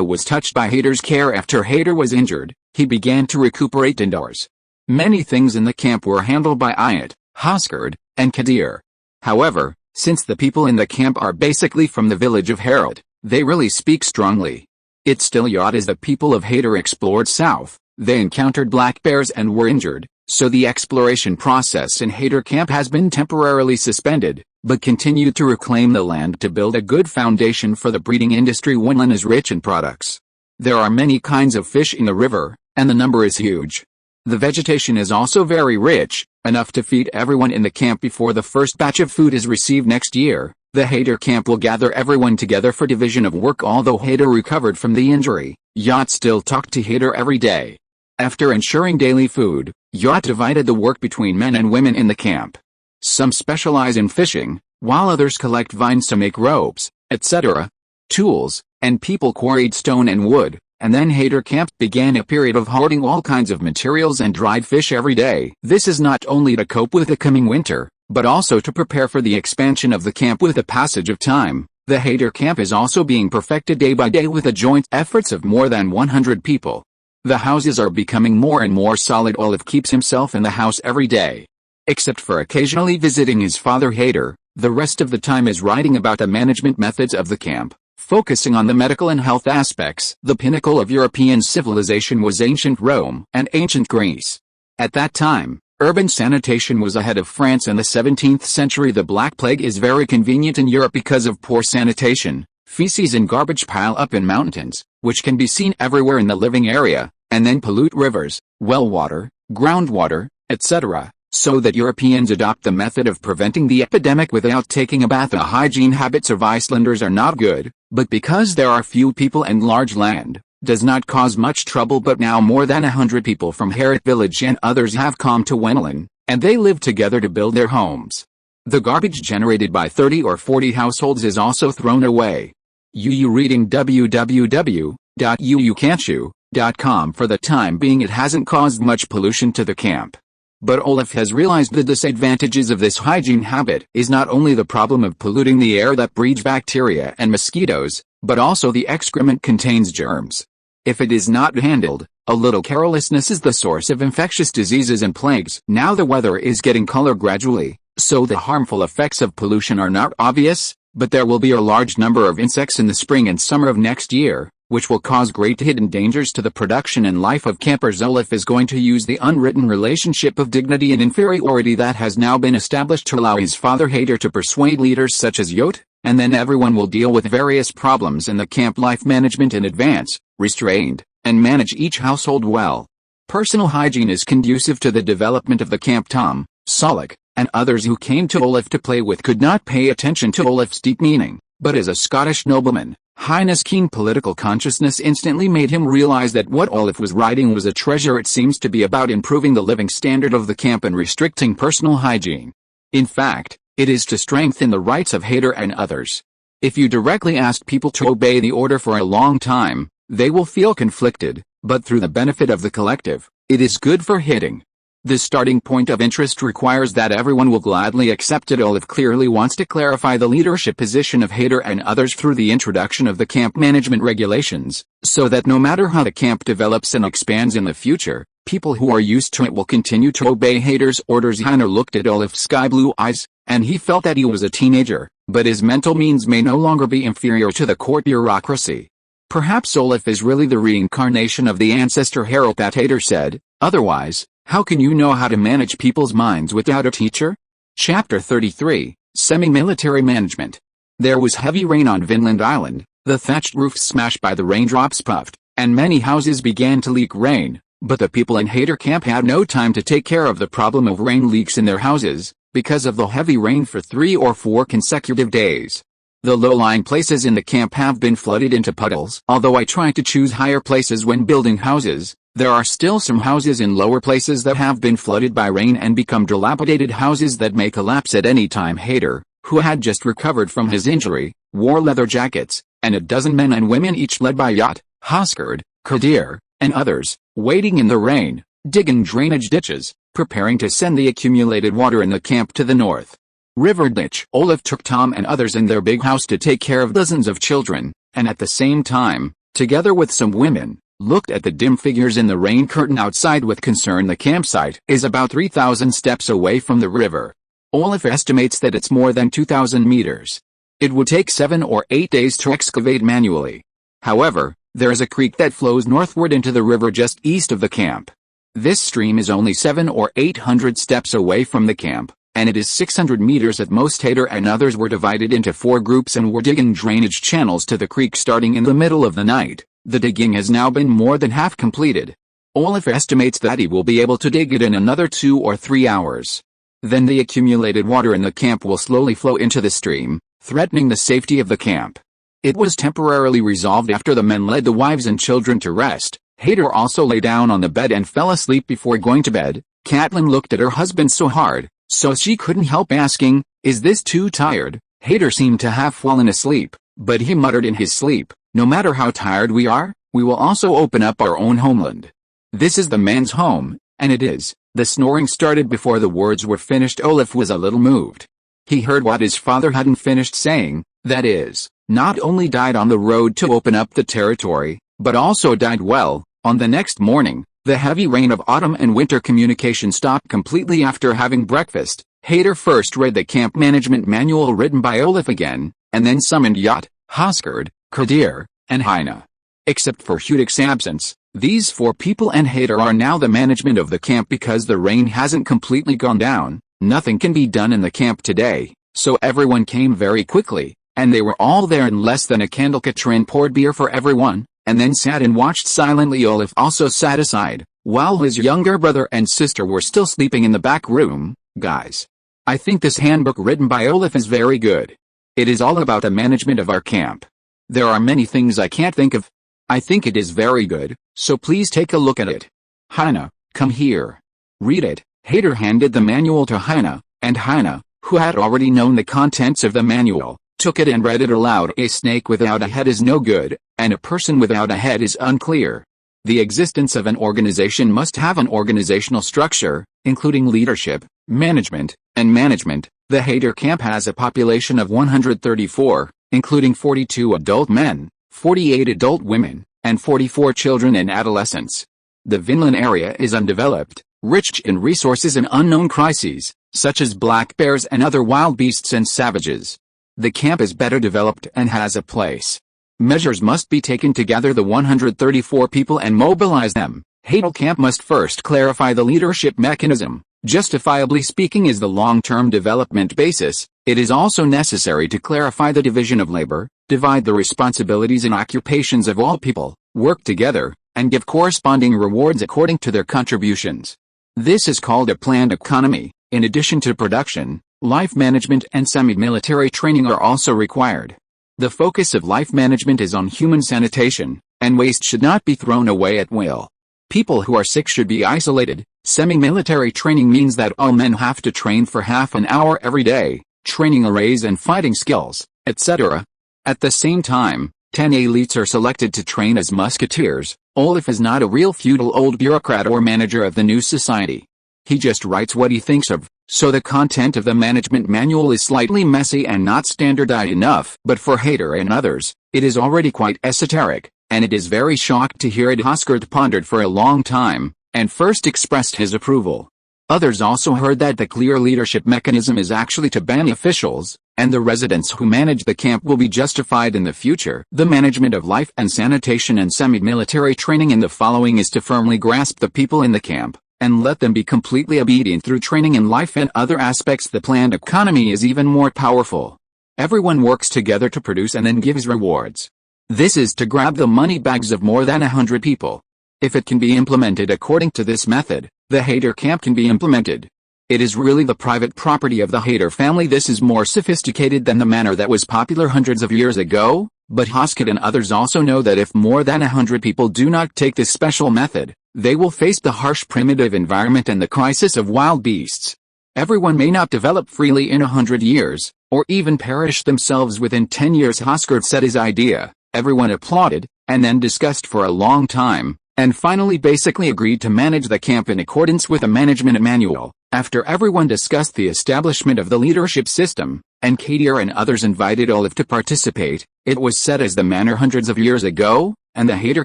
was touched by Hader's care. After Hader was injured, he began to recuperate indoors. Many things in the camp were handled by Ayat, Hoskard, and Kadir. However, since the people in the camp are basically from the village of Harald, they really speak strongly. It's still odd as the people of Hader explored south, they encountered black bears and were injured, so the exploration process in Hader camp has been temporarily suspended, but continued to reclaim the land to build a good foundation for the breeding industry. Winland is rich in products. There are many kinds of fish in the river, and the number is huge. The vegetation is also very rich, enough to feed everyone in the camp before the first batch of food is received next year. The Hader camp will gather everyone together for division of work. Although Hader recovered from the injury, Yacht still talked to Hader every day. After ensuring daily food, Yacht divided the work between men and women in the camp. Some specialize in fishing, while others collect vines to make ropes, etc. Tools, and people quarried stone and wood, and then Hader camp began a period of hoarding all kinds of materials and dried fish every day. This is not only to cope with the coming winter, but also to prepare for the expansion of the camp with the passage of time. The Hader camp is also being perfected day by day with the joint efforts of more than 100 people. The houses are becoming more and more solid. Olaf keeps himself in the house every day. Except for occasionally visiting his father Hader, the rest of the time is writing about the management methods of the camp, focusing on the medical and health aspects. The pinnacle of European civilization was ancient Rome and ancient Greece. At that time, urban sanitation was ahead of France. In the 17th century, the Black Plague is very convenient in Europe because of poor sanitation. Feces and garbage pile up in mountains, which can be seen everywhere in the living area, and then pollute rivers, well water, groundwater, etc., so that Europeans adopt the method of preventing the epidemic without taking a bath. The hygiene habits of Icelanders are not good, but because there are few people and large land, does not cause much trouble. But now more than 100 people from Harrit village and others have come to Winland, and they live together to build their homes. The garbage generated by 30 or 40 households is also thrown away. Reading www.uucanchu.com. For the time being, it hasn't caused much pollution to the camp. But Olaf has realized the disadvantages of this hygiene habit is not only the problem of polluting the air that breeds bacteria and mosquitoes, but also the excrement contains germs. If it is not handled, a little carelessness is the source of infectious diseases and plagues. Now the weather is getting colder gradually, so the harmful effects of pollution are not obvious, but there will be a large number of insects in the spring and summer of next year, which will cause great hidden dangers to the production and life of campers. Olaf is going to use the unwritten relationship of dignity and inferiority that has now been established to allow his father Hader to persuade leaders such as Jot, and then everyone will deal with various problems in the camp life management in advance, restrained, and manage each household well. Personal hygiene is conducive to the development of the camp. Tom, Solek, and others who came to Olaf to play with could not pay attention to Olaf's deep meaning, but as a Scottish nobleman, Highness' keen political consciousness instantly made him realize that what Olaf was writing was a treasure. It seems to be about improving the living standard of the camp and restricting personal hygiene. In fact, it is to strengthen the rights of Hader and others. If you directly ask people to obey the order for a long time, they will feel conflicted, but through the benefit of the collective, it is good for hitting. The starting point of interest requires that everyone will gladly accept it. Olaf clearly wants to clarify the leadership position of Hader and others through the introduction of the camp management regulations, so that no matter how the camp develops and expands in the future, people who are used to it will continue to obey Hader's orders. Hader looked at Olaf's sky-blue eyes, and he felt that he was a teenager, but his mental means may no longer be inferior to the court bureaucracy. Perhaps Olaf is really the reincarnation of the ancestor Harald that Hader said, otherwise, how can you know how to manage people's minds without a teacher? Chapter 33, Semi-Military Management. There was heavy rain on Vinland Island, the thatched roofs smashed by the raindrops puffed, and many houses began to leak rain, but the people in Hader camp had no time to take care of the problem of rain leaks in their houses, because of the heavy rain for 3 or 4 consecutive days. The low-lying places in the camp have been flooded into puddles. Although I try to choose higher places when building houses, there are still some houses in lower places that have been flooded by rain and become dilapidated houses that may collapse at any time. Hader, who had just recovered from his injury, wore leather jackets, and a dozen men and women each led by Yacht, Hoskard, Kadir, and others, wading in the rain, digging drainage ditches, preparing to send the accumulated water in the camp to the north river ditch. Olaf took Tom and others in their big house to take care of dozens of children, and at the same time, together with some women, looked at the dim figures in the rain curtain outside with concern. The campsite is about 3,000 steps away from the river. Olaf estimates that it's more than 2,000 meters. It would take 7 or 8 days to excavate manually. However, there is a creek that flows northward into the river just east of the camp. This stream is only 700 or 800 steps away from the camp, and it is 600 meters at most. Hader and others were divided into 4 groups and were digging drainage channels to the creek starting in the middle of the night. The digging has now been more than half completed. Olaf estimates that he will be able to dig it in another 2 or 3 hours. Then the accumulated water in the camp will slowly flow into the stream, threatening the safety of the camp. It was temporarily resolved after the men led the wives and children to rest. Hader also lay down on the bed and fell asleep before going to bed. Catelyn looked at her husband so hard, so she couldn't help asking, "Is this too tired?" Hader seemed to have fallen asleep, but he muttered in his sleep, "No matter how tired we are, we will also open up our own homeland. This is the man's home, and it is." The snoring started before the words were finished. Olaf was a little moved. He heard what his father hadn't finished saying, that is, not only died on the road to open up the territory, but also died well. On the next morning, the heavy rain of autumn and winter communication stopped completely. After having breakfast, Hader first read the camp management manual written by Olaf again, and then summoned Yacht, Hoskard, Kadir, and Heine. Except for Hudik's absence, these 4 people and Hader are now the management of the camp. Because the rain hasn't completely gone down, nothing can be done in the camp today, so everyone came very quickly, and they were all there in less than a candle. Katrin poured beer for everyone, and then sat and watched silently. Olaf also sat aside, while his younger brother and sister were still sleeping in the back room. "Guys, I think this handbook written by Olaf is very good. It is all about the management of our camp. There are many things I can't think of. I think it is very good, so please take a look at it. Heine, come here. Read it." Hader handed the manual to Heine, and Heine, who had already known the contents of the manual, took it and read it aloud. "A snake without a head is no good, and a person without a head is unclear. The existence of an organization must have an organizational structure, including leadership, management, and management. The Hader camp has a population of 134, including 42 adult men, 48 adult women, and 44 children and adolescents. The Vinland area is undeveloped, rich in resources and unknown crises, such as black bears and other wild beasts and savages. The camp is better developed and has a place. Measures must be taken to gather the 134 people and mobilize them. Hader camp must first clarify the leadership mechanism. Justifiably speaking is the long-term development basis. It is also necessary to clarify the division of labor, divide the responsibilities and occupations of all people, work together, and give corresponding rewards according to their contributions. This is called a planned economy. In addition to production, life management and semi-military training are also required. The focus of life management is on human sanitation, and waste should not be thrown away at will. People who are sick should be isolated. Semi-military training means that all men have to train for half an hour every day, training arrays and fighting skills, etc. At the same time, 10 elites are selected to train as musketeers. Olaf is not a real feudal old bureaucrat or manager of the new society. He just writes what he thinks of, so the content of the management manual is slightly messy and not standardized enough. But for Hader and others, it is already quite esoteric, and it is very shocked to hear it. Hoskard pondered for a long time, and first expressed his approval. Others also heard that the clear leadership mechanism is actually to ban officials, and the residents who manage the camp will be justified in the future. The management of life and sanitation and semi-military training in the following is to firmly grasp the people in the camp, and let them be completely obedient through training in life and other aspects. The planned economy is even more powerful. Everyone works together to produce and then gives rewards. This is to grab the money bags of more than 100 people. If it can be implemented according to this method, the hater camp can be implemented. It is really the private property of the hater family. This is more sophisticated than the manor that was popular hundreds of years ago, but Hoskett and others also know that if more than 100 people do not take this special method, they will face the harsh primitive environment and the crisis of wild beasts. Everyone may not develop freely in 100 years, or even perish themselves within 10 years. Hoskett said his idea, everyone applauded, and then discussed for a long time, and finally basically agreed to manage the camp in accordance with a management manual. After everyone discussed the establishment of the leadership system, and Kadir and others invited Olaf to participate, it was set as the manor hundreds of years ago, and the hater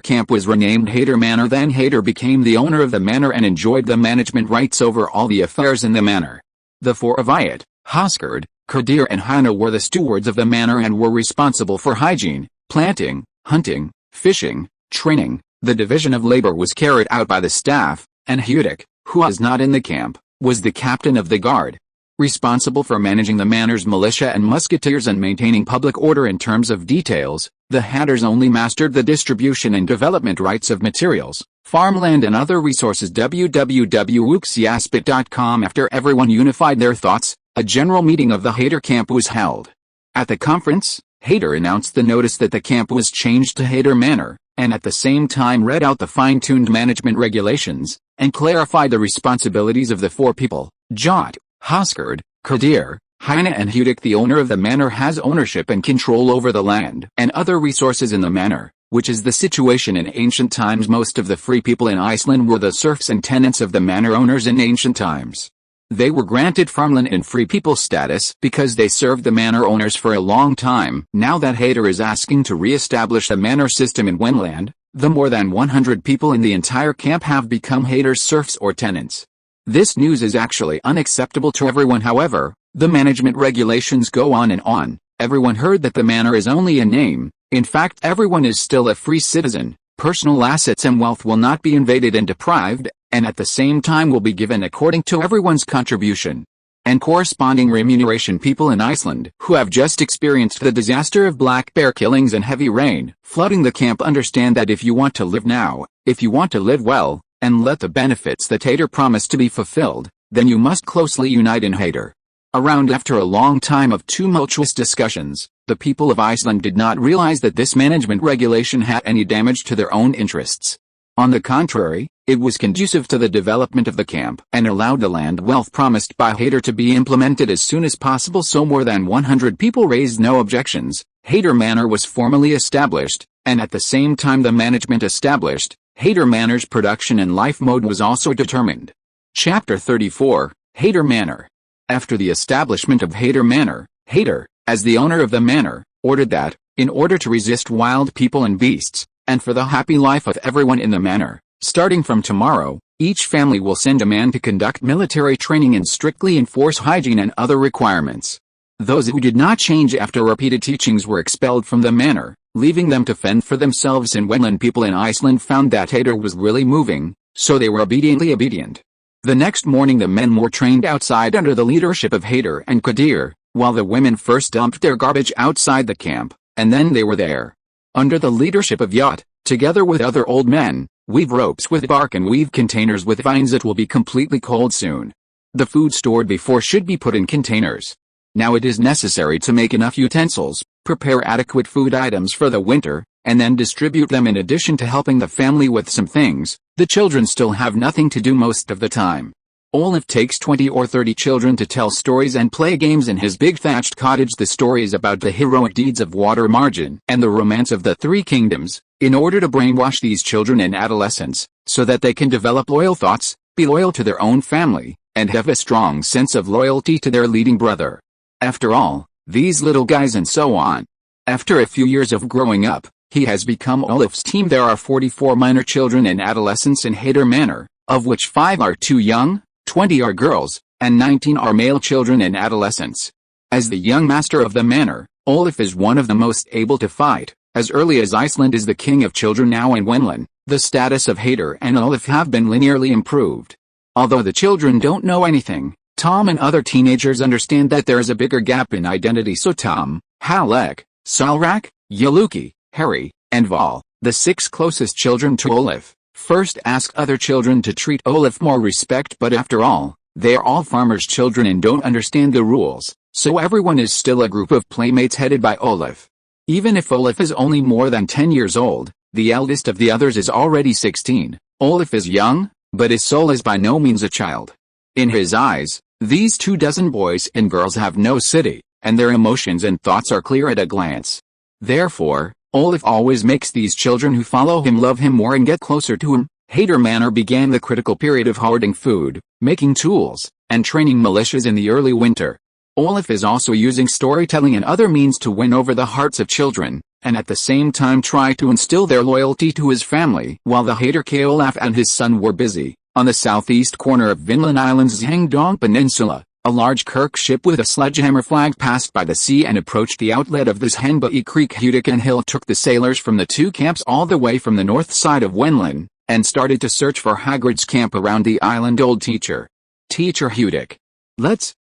camp was renamed Hater Manor. Then Hater became the owner of the manor and enjoyed the management rights over all the affairs in the manor. The four of Ayat, Hoskard, Kadir and Hana were the stewards of the manor and were responsible for hygiene, planting, hunting, fishing, training. The division of labor was carried out by the staff, and Hudik, who was not in the camp, was the captain of the guard, responsible for managing the manor's militia and musketeers and maintaining public order. In terms of details, the Hatters only mastered the distribution and development rights of materials, farmland and other resources. www.wuxiaspit.com. After everyone unified their thoughts, a general meeting of the Hater camp was held. At the conference, Hater announced the notice that the camp was changed to Hater Manor, and at the same time read out the fine-tuned management regulations, and clarified the responsibilities of the four people. Jot, Hoskard, Kadir, Hina and Hudik. The owner of the manor has ownership and control over the land and other resources in the manor, which is the situation in ancient times. Most of the free people in Iceland were the serfs and tenants of the manor owners in ancient times. They were granted farmland and free people status because they served the manor owners for a long time. Now that Hater is asking to re-establish the manor system in Wenland, the more than 100 people in the entire camp have become Hater's serfs or tenants. This news is actually unacceptable to everyone. However, the management regulations go on and on. Everyone heard that the manor is only a name. In fact, everyone is still a free citizen. Personal assets and wealth will not be invaded and deprived, and at the same time will be given according to everyone's contribution and corresponding remuneration. People in Iceland who have just experienced the disaster of black bear killings and heavy rain flooding the camp understand that if you want to live now, if you want to live well, and let the benefits that Hater promised to be fulfilled, then you must closely unite in Hater. After a long time of tumultuous discussions, the people of Iceland did not realize that this management regulation had any damage to their own interests. On the contrary, it was conducive to the development of the camp and allowed the land wealth promised by Hater to be implemented as soon as possible. So more than 100 people raised no objections. Hater Manor was formally established, and at the same time the management established, Hater Manor's production and life mode was also determined. Chapter 34, Hater Manor. After the establishment of Hater Manor, Hater, as the owner of the manor, ordered that, in order to resist wild people and beasts, and for the happy life of everyone in the manor, starting from tomorrow, each family will send a man to conduct military training and strictly enforce hygiene and other requirements. Those who did not change after repeated teachings were expelled from the manor, leaving them to fend for themselves. And when people in Iceland found that Hater was really moving, so they were obedient. The next morning the men were trained outside under the leadership of Hater and Kadir, while the women first dumped their garbage outside the camp, and then they were there, under the leadership of Yat, together with other old men, weave ropes with bark and weave containers with vines. It will be completely cold soon. The food stored before should be put in containers. Now it is necessary to make enough utensils, prepare adequate food items for the winter, and then distribute them. In addition to helping the family with some things, the children still have nothing to do most of the time. Olaf takes 20 or 30 children to tell stories and play games in his big thatched cottage. The stories about the heroic deeds of Water Margin and the romance of the Three Kingdoms, in order to brainwash these children and adolescents, so that they can develop loyal thoughts, be loyal to their own family, and have a strong sense of loyalty to their leading brother. After all, these little guys and so on. After a few years of growing up, he has become Olaf's team. There are 44 minor children and adolescents in Hater Manor, of which 5 are too young, 20 are girls, and 19 are male children and adolescents. As the young master of the manor, Olaf is one of the most able to fight. As early as Iceland is the king of children now in Vinland, the status of Heir and Olaf have been linearly improved. Although the children don't know anything, Tom and other teenagers understand that there is a bigger gap in identity, so Tom, Halleck, Salrak, Yaluki, Harry, and Val, the 6 closest children to Olaf, first ask other children to treat Olaf more respect, but after all, they are all farmers' children and don't understand the rules, so everyone is still a group of playmates headed by Olaf. Even if Olaf is only more than 10 years old, the eldest of the others is already 16. Olaf is young, but his soul is by no means a child. In his eyes, these 24 boys and girls have no city, and their emotions and thoughts are clear at a glance. Therefore, Olaf always makes these children who follow him love him more and get closer to him. Heir Manor began the critical period of hoarding food, making tools, and training militias in the early winter. Olaf is also using storytelling and other means to win over the hearts of children, and at the same time try to instill their loyalty to his family. While the Heir Olaf and his son were busy, on the southeast corner of Vinland Island's Hangdong Peninsula, a large Kirk ship with a sledgehammer flag passed by the sea and approached the outlet of the Shanbai Creek. Hudic and Hill took the sailors from the 2 camps all the way from the north side of Vinland, and started to search for Hagrid's camp around the island. Old teacher Hudic.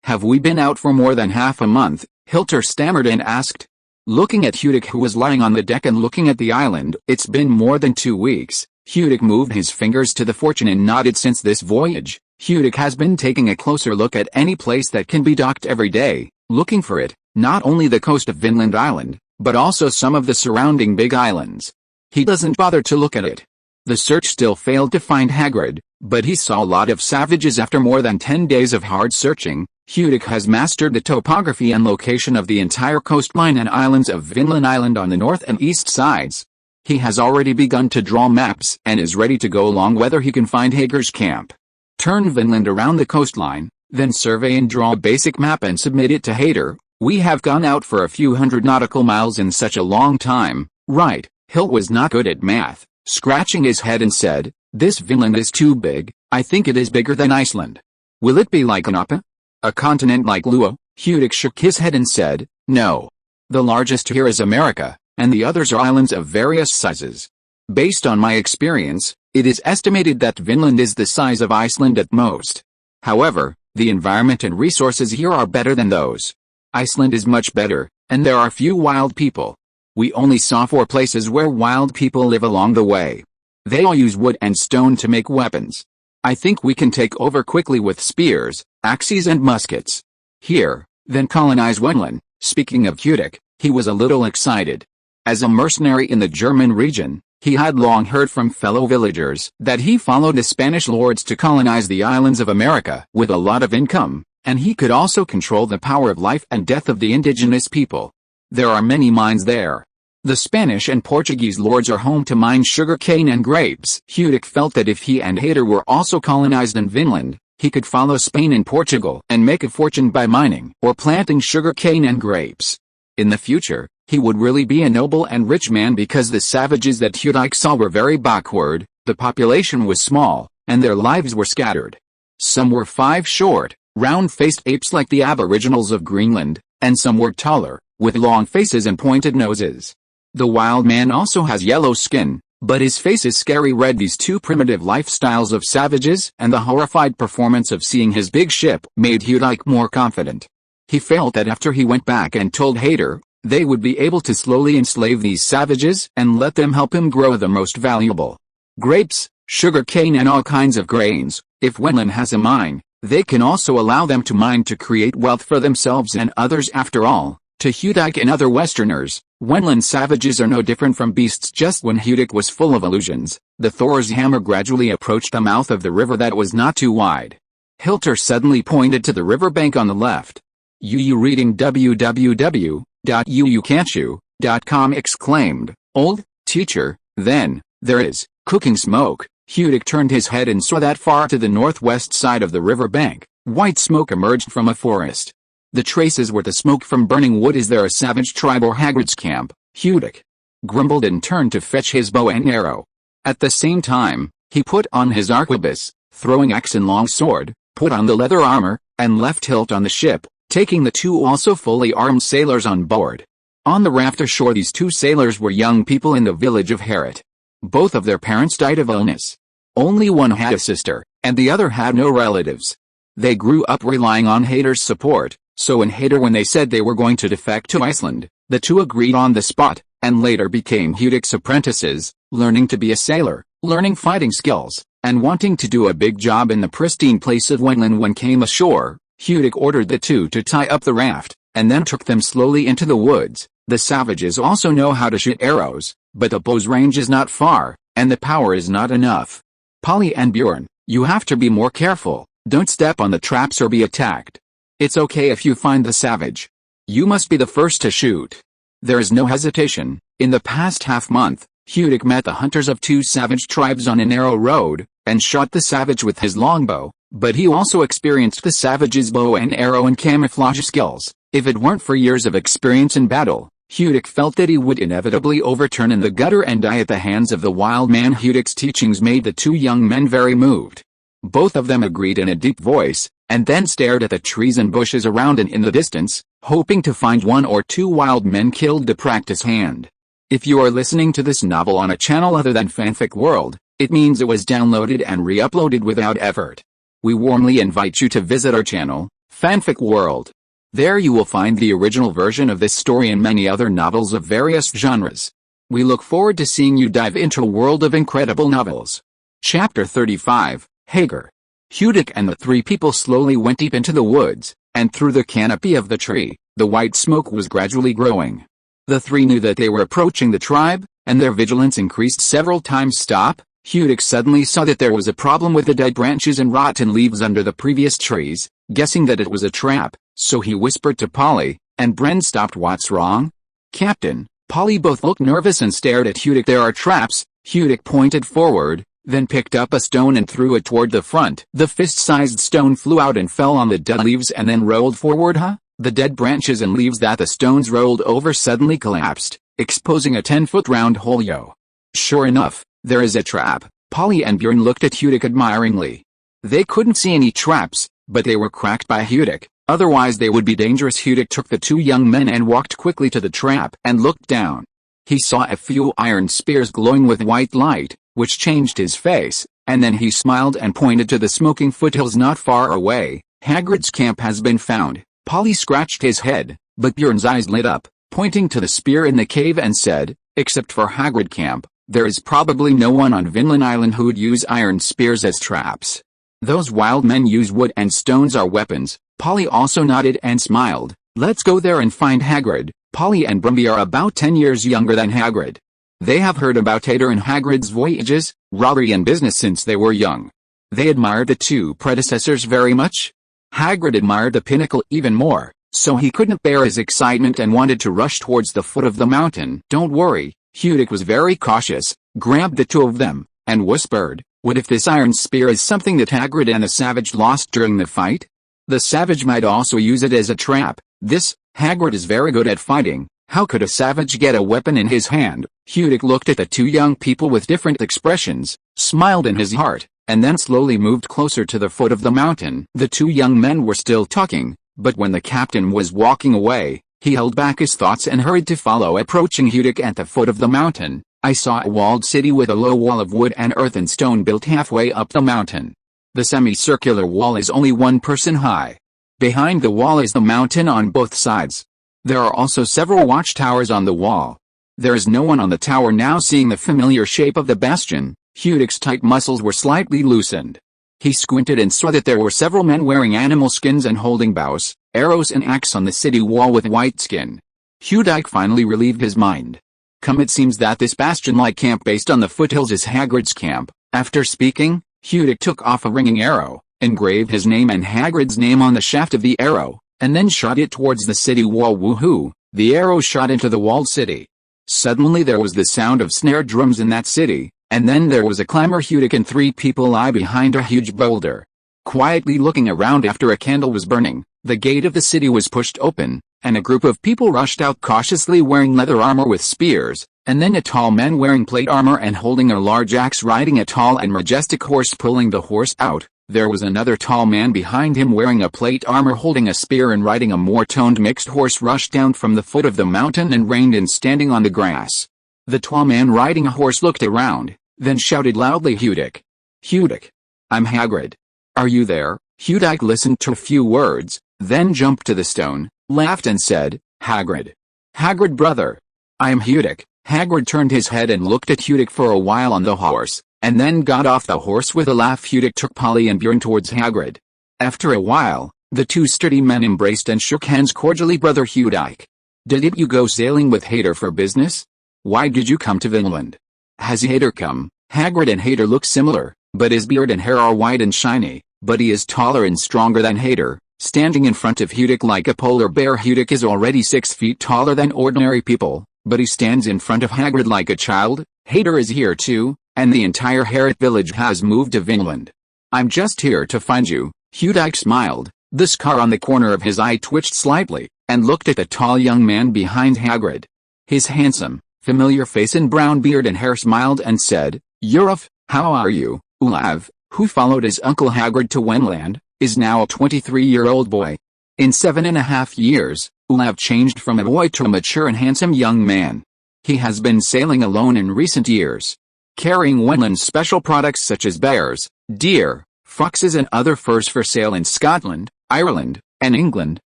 Have we been out for more than half a month? Hilter stammered and asked. Looking at Hudic, who was lying on the deck and looking at the island. It's been more than 2 weeks. Hudic moved his fingers to the fortune and nodded. Since this voyage, Hudic has been taking a closer look at any place that can be docked every day, looking for it, not only the coast of Vinland Island, but also some of the surrounding big islands. He doesn't bother to look at it. The search still failed to find Hagrid, but he saw a lot of savages after more than 10 days of hard searching. Hudic has mastered the topography and location of the entire coastline and islands of Vinland Island on the north and east sides. He has already begun to draw maps and is ready to go along whether he can find Hager's camp. Turn Vinland around the coastline, then survey and draw a basic map and submit it to Hager. We have gone out for a few hundred nautical miles in such a long time, right? Hilt was not good at math, scratching his head and said, this Vinland is too big. I think it is bigger than Iceland. Will it be like a continent like Lua? Hudic shook his head and said, no. The largest here is America, and the others are islands of various sizes. Based on my experience, it is estimated that Vinland is the size of Iceland at most. However, the environment and resources here are better than those. Iceland is much better, and there are few wild people. We only saw 4 places where wild people live along the way. They all use wood and stone to make weapons. I think we can take over quickly with spears, axes and muskets. Here, then colonize Vinland. Speaking of Hudic, he was a little excited. As a mercenary in the German region, he had long heard from fellow villagers that he followed the Spanish lords to colonize the islands of America with a lot of income, and he could also control the power of life and death of the indigenous people. There are many mines there. The Spanish and Portuguese lords are home to mine sugarcane and grapes. Hudic felt that if he and Hader were also colonized in Vinland, he could follow Spain and Portugal and make a fortune by mining or planting sugarcane and grapes. In the future, he would really be a noble and rich man because the savages that Hudic saw were very backward, the population was small, and their lives were scattered. Some were 5 short, round-faced apes like the aboriginals of Greenland, and some were taller, with long faces and pointed noses. The wild man also has yellow skin, but his face is scary red. These 2 primitive lifestyles of savages and the horrified performance of seeing his big ship made Hudic more confident. He felt that after he went back and told Hader, they would be able to slowly enslave these savages and let them help him grow the most valuable grapes, sugarcane and all kinds of grains. If Vinland has a mine, they can also allow them to mine to create wealth for themselves and others. After all, to Hudic and other Westerners, Vinland savages are no different from beasts. Just when Hudic was full of illusions, the Thor's hammer gradually approached the mouth of the river that was not too wide. Hilter suddenly pointed to the riverbank on the left. You reading www.uucan'tchoo.com exclaimed, old teacher, then, there is, cooking smoke. Hudic turned his head and saw that far to the northwest side of the riverbank, white smoke emerged from a forest. The traces were the smoke from burning wood. Is there a savage tribe or Hagrid's camp? Hudic grumbled and turned to fetch his bow and arrow. At the same time, he put on his arquebus, throwing axe and long sword, put on the leather armor, and left hilt on the ship, taking the two also fully armed sailors on board. On the raft ashore, these two sailors were young people in the village of Herat. Both of their parents died of illness. Only one had a sister, and the other had no relatives. They grew up relying on Hader's support, so when they said they were going to defect to Iceland, the two agreed on the spot, and later became Hudik's apprentices, learning to be a sailor, learning fighting skills, and wanting to do a big job in the pristine place of Wendland. When came ashore, Hudik ordered the two to tie up the raft, and then took them slowly into the woods. The savages also know how to shoot arrows, but the bow's range is not far, and the power is not enough. Polly and Bjorn, you have to be more careful, don't step on the traps or be attacked. It's okay if you find the savage. You must be the first to shoot. There is no hesitation. In the past half-month, Hudik met the hunters of two savage tribes on a narrow road, and shot the savage with his longbow, but he also experienced the savage's bow and arrow and camouflage skills. If it weren't for years of experience in battle, Hudik felt that he would inevitably overturn in the gutter and die at the hands of the wild man. Hudik's teachings made the two young men very moved. Both of them agreed in a deep voice, and then stared at the trees and bushes around and in the distance, hoping to find one or two wild men killed to practice hand. If you are listening to this novel on a channel other than Fanfic World, it means it was downloaded and re-uploaded without effort. We warmly invite you to visit our channel, Fanfic World. There you will find the original version of this story and many other novels of various genres. We look forward to seeing you dive into a world of incredible novels. Chapter 35, Hagar. Hudik and the three people slowly went deep into the woods, and through the canopy of the tree, the white smoke was gradually growing. The three knew that they were approaching the tribe, and their vigilance increased several times. Stop! Hudik suddenly saw that there was a problem with the dead branches and rotten leaves under the previous trees, guessing that it was a trap, so he whispered to Polly, and Bren stopped. What's wrong? Captain, Polly both looked nervous and stared at Hudik. There are traps. Hudik pointed forward, then picked up a stone and threw it toward the front. The fist-sized stone flew out and fell on the dead leaves and then rolled forward. The dead branches and leaves that the stones rolled over suddenly collapsed, exposing a 10-foot round hole. Sure enough, there is a trap. Polly and Bjorn looked at Hudik admiringly. They couldn't see any traps, but they were cracked by Hudik, otherwise they would be dangerous. Hudik took the two young men and walked quickly to the trap and looked down. He saw a few iron spears glowing with white light, which changed his face, and then he smiled and pointed to the smoking foothills not far away. Hagrid's camp has been found. Polly scratched his head, but Bjorn's eyes lit up, pointing to the spear in the cave, and said, except for Hagrid camp, there is probably no one on Vinland Island who would use iron spears as traps. Those wild men use wood and stones are weapons. Polly also nodded and smiled. Let's go there and find Hagrid. Polly and Brumby are about 10 years younger than Hagrid. They have heard about Hader and Hagrid's voyages, robbery and business since they were young. They admired the two predecessors very much. Hagrid admired the pinnacle even more, so he couldn't bear his excitement and wanted to rush towards the foot of the mountain. Don't worry, Hudik was very cautious, grabbed the two of them, and whispered, what if this iron spear is something that Hagrid and the savage lost during the fight? The savage might also use it as a trap. Hagrid is very good at fighting. How could a savage get a weapon in his hand? Hudik looked at the two young people with different expressions, smiled in his heart, and then slowly moved closer to the foot of the mountain. The two young men were still talking, but when the captain was walking away, he held back his thoughts and hurried to follow. Approaching Hudik at the foot of the mountain, I saw a walled city with a low wall of wood and earth and stone built halfway up the mountain. The semicircular wall is only 1 person high. Behind the wall is the mountain on both sides. There are also several watchtowers on the wall. There is no one on the tower now. Seeing the familiar shape of the bastion, Hudik's tight muscles were slightly loosened. He squinted and saw that there were several men wearing animal skins and holding bows, arrows and axe on the city wall with white skin. Hudik finally relieved his mind. It seems that this bastion-like camp based on the foothills is Hagrid's camp. After speaking, Hudik took off a ringing arrow, engraved his name and Hagrid's name on the shaft of the arrow, and then shot it towards the city wall. Woohoo! The arrow shot into the walled city. Suddenly there was the sound of snare drums in that city, and then there was a clamor. Hudik and 3 people lie behind a huge boulder. Quietly looking around after a candle was burning, the gate of the city was pushed open, and a group of people rushed out cautiously wearing leather armor with spears, and then a tall man wearing plate armor and holding a large axe riding a tall and majestic horse pulling the horse out. There was another tall man behind him wearing a plate armor, holding a spear and riding a more toned mixed horse, rushed down from the foot of the mountain and reined in, standing on the grass. The tall man riding a horse looked around, then shouted loudly, "Hudic! Hudic! I'm Hagrid. Are you there?" Hudic listened to a few words, then jumped to the stone, laughed and said, "Hagrid. Hagrid, brother. I am Hudic." Hagrid turned his head and looked at Hudic for a while on the horse, and then got off the horse with a laugh. Hudic took Polly and Bjorn towards Hagrid. After a while, the two sturdy men embraced and shook hands cordially. "Brother Hudic, didn't you go sailing with Hader for business? Why did you come to Vinland? Has Hader come?" Hagrid and Hader look similar, but his beard and hair are white and shiny, but he is taller and stronger than Hader, standing in front of Hudic like a polar bear. Hudic is already 6 feet taller than ordinary people, but he stands in front of Hagrid like a child. Hader is here too, and the entire Heir village has moved to Vinland. "I'm just here to find you." Hudic smiled. The scar on the corner of his eye twitched slightly, and looked at the tall young man behind Hagrid. His handsome, familiar face and brown beard and hair smiled and said, "Olaf, how are you?" Olaf, who followed his uncle Hagrid to Wenland, is now a 23-year-old boy. In 7.5 years, Olaf changed from a boy to a mature and handsome young man. He has been sailing alone in recent years, carrying Wenland's special products such as bears, deer, foxes and other furs for sale in Scotland, Ireland, and England.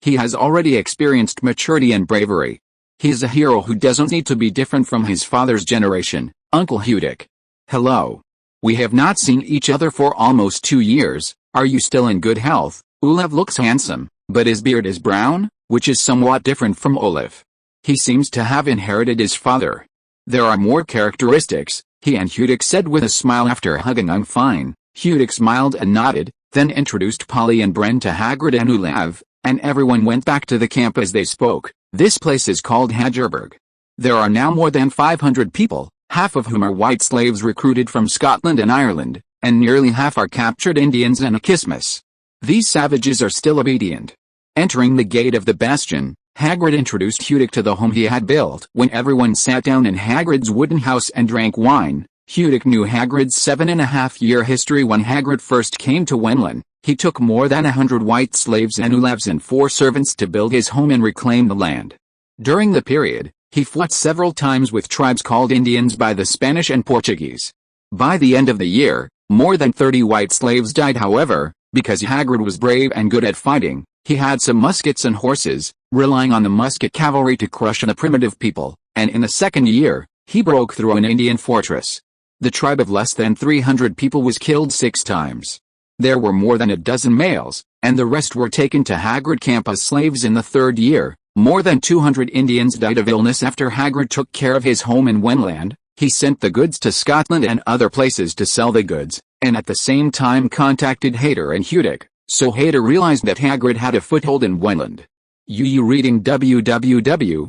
He has already experienced maturity and bravery. He is a hero who doesn't need to be different from his father's generation. Uncle Hudic. Hello. We have not seen each other for almost 2 years. Are you still in good health? Olaf looks handsome, but his beard is brown, which is somewhat different from Olaf. He seems to have inherited his father. There are more characteristics, he and Hudic said with a smile after hugging. "I'm fine." Hudic smiled and nodded, then introduced Polly and Bren to Hagrid and Olaf, and everyone went back to the camp as they spoke. This place is called Hagerberg. There are now more than 500 people, half of whom are white slaves recruited from Scotland and Ireland, and nearly half are captured Indians and Akismas. These savages are still obedient. Entering the gate of the bastion, Hagrid introduced Hudic to the home he had built. When everyone sat down in Hagrid's wooden house and drank wine, Hudic knew Hagrid's 7.5-year history. When Hagrid first came to Wenland, he took more than 100 white slaves and Olafs and 4 servants to build his home and reclaim the land. During the period, he fought several times with tribes called Indians by the Spanish and Portuguese. By the end of the year, more than 30 white slaves died. However, because Hagrid was brave and good at fighting, he had some muskets and horses, relying on the musket cavalry to crush the primitive people, and in the second year, he broke through an Indian fortress. The tribe of less than 300 people was killed 6 times. There were more than a dozen males, and the rest were taken to Hagrid camp as slaves. In the third year, more than 200 Indians died of illness. After Hagrid took care of his home in Wenland, he sent the goods to Scotland and other places to sell the goods, and at the same time contacted Hader and Hudic, so Hader realized that Hagrid had a foothold in Wenland. You reading www.uu.com.